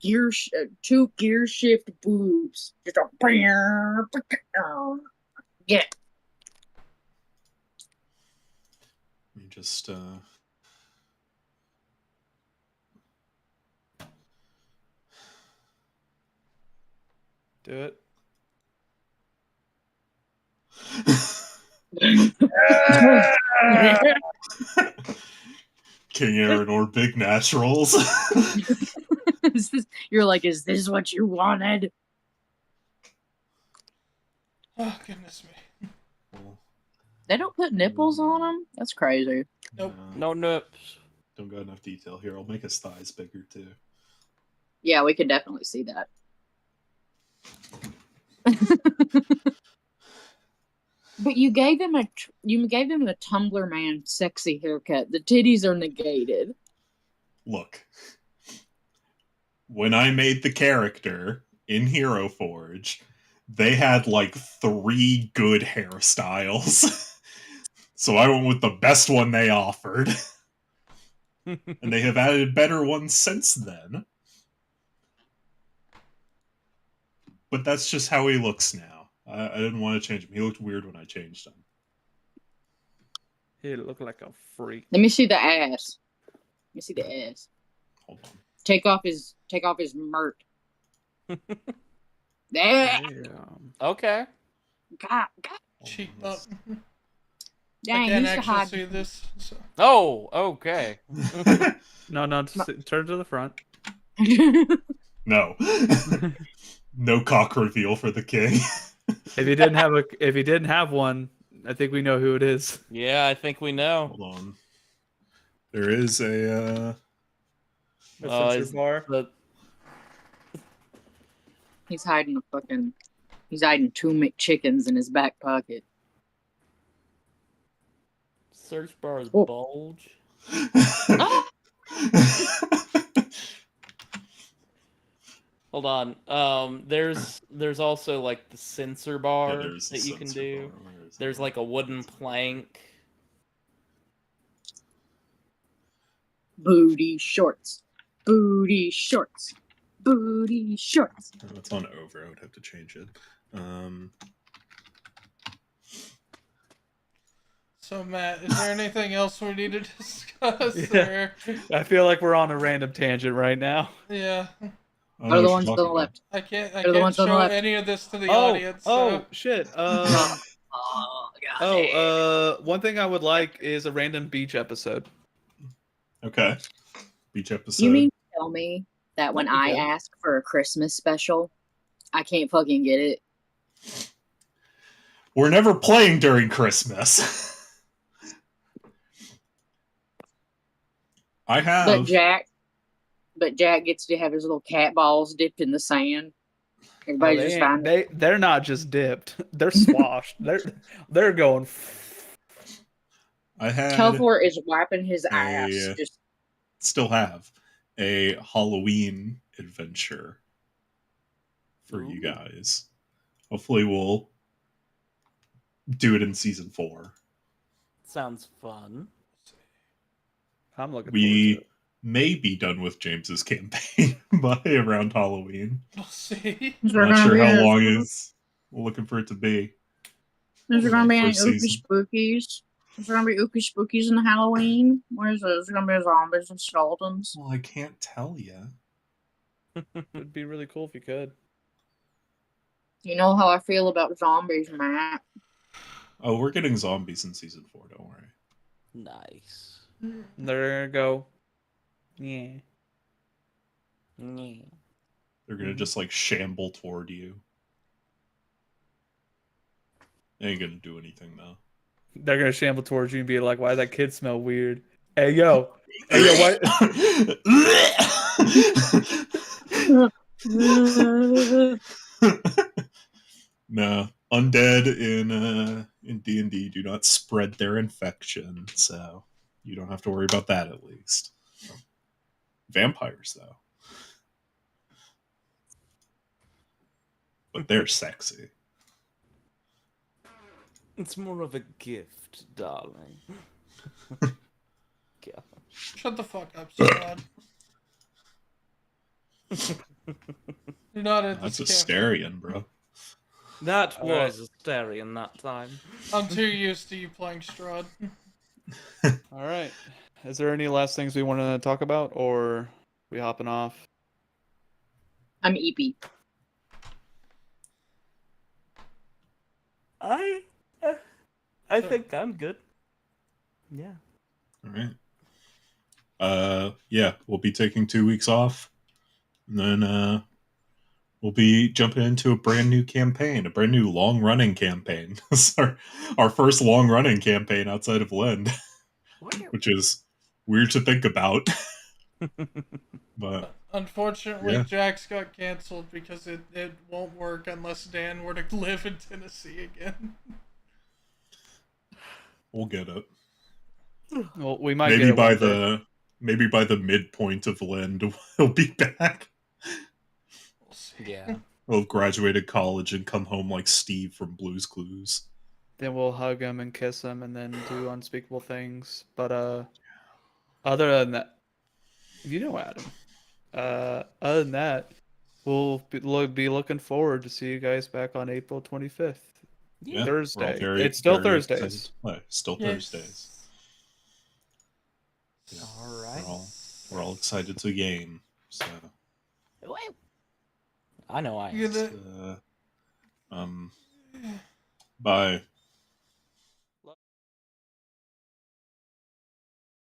two gear shift boobs. Just a yeah. Let me just Do it. King Aranor Big Naturals. You're like, is this what you wanted? Oh, goodness me. They don't put nipples on them? That's crazy. Nope. No nips. Don't got enough detail here. I'll make his thighs bigger too. Yeah, we could definitely see that. But you gave him a Tumblr man sexy haircut. The titties are negated. Look. When I made the character in Hero Forge, they had like 3 good hairstyles. So I went with the best one they offered. And they have added better ones since then. But that's just how he looks now. I didn't want to change him. He looked weird when I changed him. He look like a freak. Let me see the ass. Let me see the ass. Hold on. Take off his mert. There. Damn. Okay. God. Cheek Hold bump. on, Dang, I he can't used to actually hide. see this. So. Oh, okay. No, turn to the front. No. No cock reveal for the king. If he didn't have one, I think we know who it is. Yeah, I think we know. Hold on. There is a A sensor Is bar. the He's hiding two McChickens in his back pocket. search bar is Oh. bulge? Hold on. There's also like the sensor bar there's a that you can sensor do. bar. Where is There's it? like a wooden plank. Booty shorts. Booty shorts. Booty shorts. Oh, it's on over. I would have to change it. So Matt, is there anything else we need to discuss? Yeah. Or... I feel like we're on a random tangent right now. Yeah. I What don't are know the what ones you're on the talking about. left? I can't They're the ones on the show left. any of this to the audience. So. Shit. Oh, God. One thing I would like is a random beach episode. Okay. Beach episode. You mean to tell me that when That'd be I good. ask for a Christmas special, I can't fucking get it? We're never playing during Christmas. I have. But Jack gets to have his little cat balls dipped in the sand. Everybody's just fine. They're not just dipped. They're swashed. they're going. I had. Telfor is wiping his ass. Just Still have a Halloween adventure for you guys. Hopefully, we'll do it in season 4. Sounds fun. I'm looking forward to We it. may be done with James's campaign by around Halloween. We'll see. I'm not sure how long is we're looking for it to be. Is there gonna be any First ooky season. spookies? Is there gonna be ooky spookies in Halloween? Is there gonna be zombies and skeletons? Well, I can't tell you. It'd be really cool if you could. You know how I feel about zombies, Matt. Oh, we're getting zombies in season 4. Don't worry. Nice. There you go. Yeah. Yeah. They're gonna just like shamble toward you. They ain't gonna do anything though. They're gonna shamble towards you and be like, "Why does that kid smell weird?" Hey yo, what? No, undead in D&D do not spread their infection, so you don't have to worry about that at least. Vampires though, but they're sexy. It's more of a gift, darling. Yeah. Shut the fuck up, Strahd. You're not at That's a this camp. Starion, bro. That All right. was a Starion that time. I'm too used to you playing Strahd. All right. Is there any last things we want to talk about, or we hopping off? I'm Eepy. I think I'm good. Yeah. All right. Yeah, we'll be taking 2 weeks off, and then we'll be jumping into a brand new campaign, a brand new long-running campaign. This is our first long-running campaign outside of Lind, which is weird to think about. But Unfortunately, Yeah. Jack's got canceled because it won't work unless Dan were to live in Tennessee again. we'll get it. Well, we might Maybe get it by one day. the midpoint of Lind, we'll be back. We'll see. Yeah. We'll have graduated college and come home like Steve from Blue's Clues. Then we'll hug him and kiss him, and then do unspeakable things. But other than that, you know, Adam. Other than that, we'll be looking forward to see you guys back on April 25th. Yeah, we're all Thursday. very- It's still very Thursdays. excited. What? Still Yes. Thursdays. Yeah, All right. we're all excited to game. So I know I am. You gonna um, bye.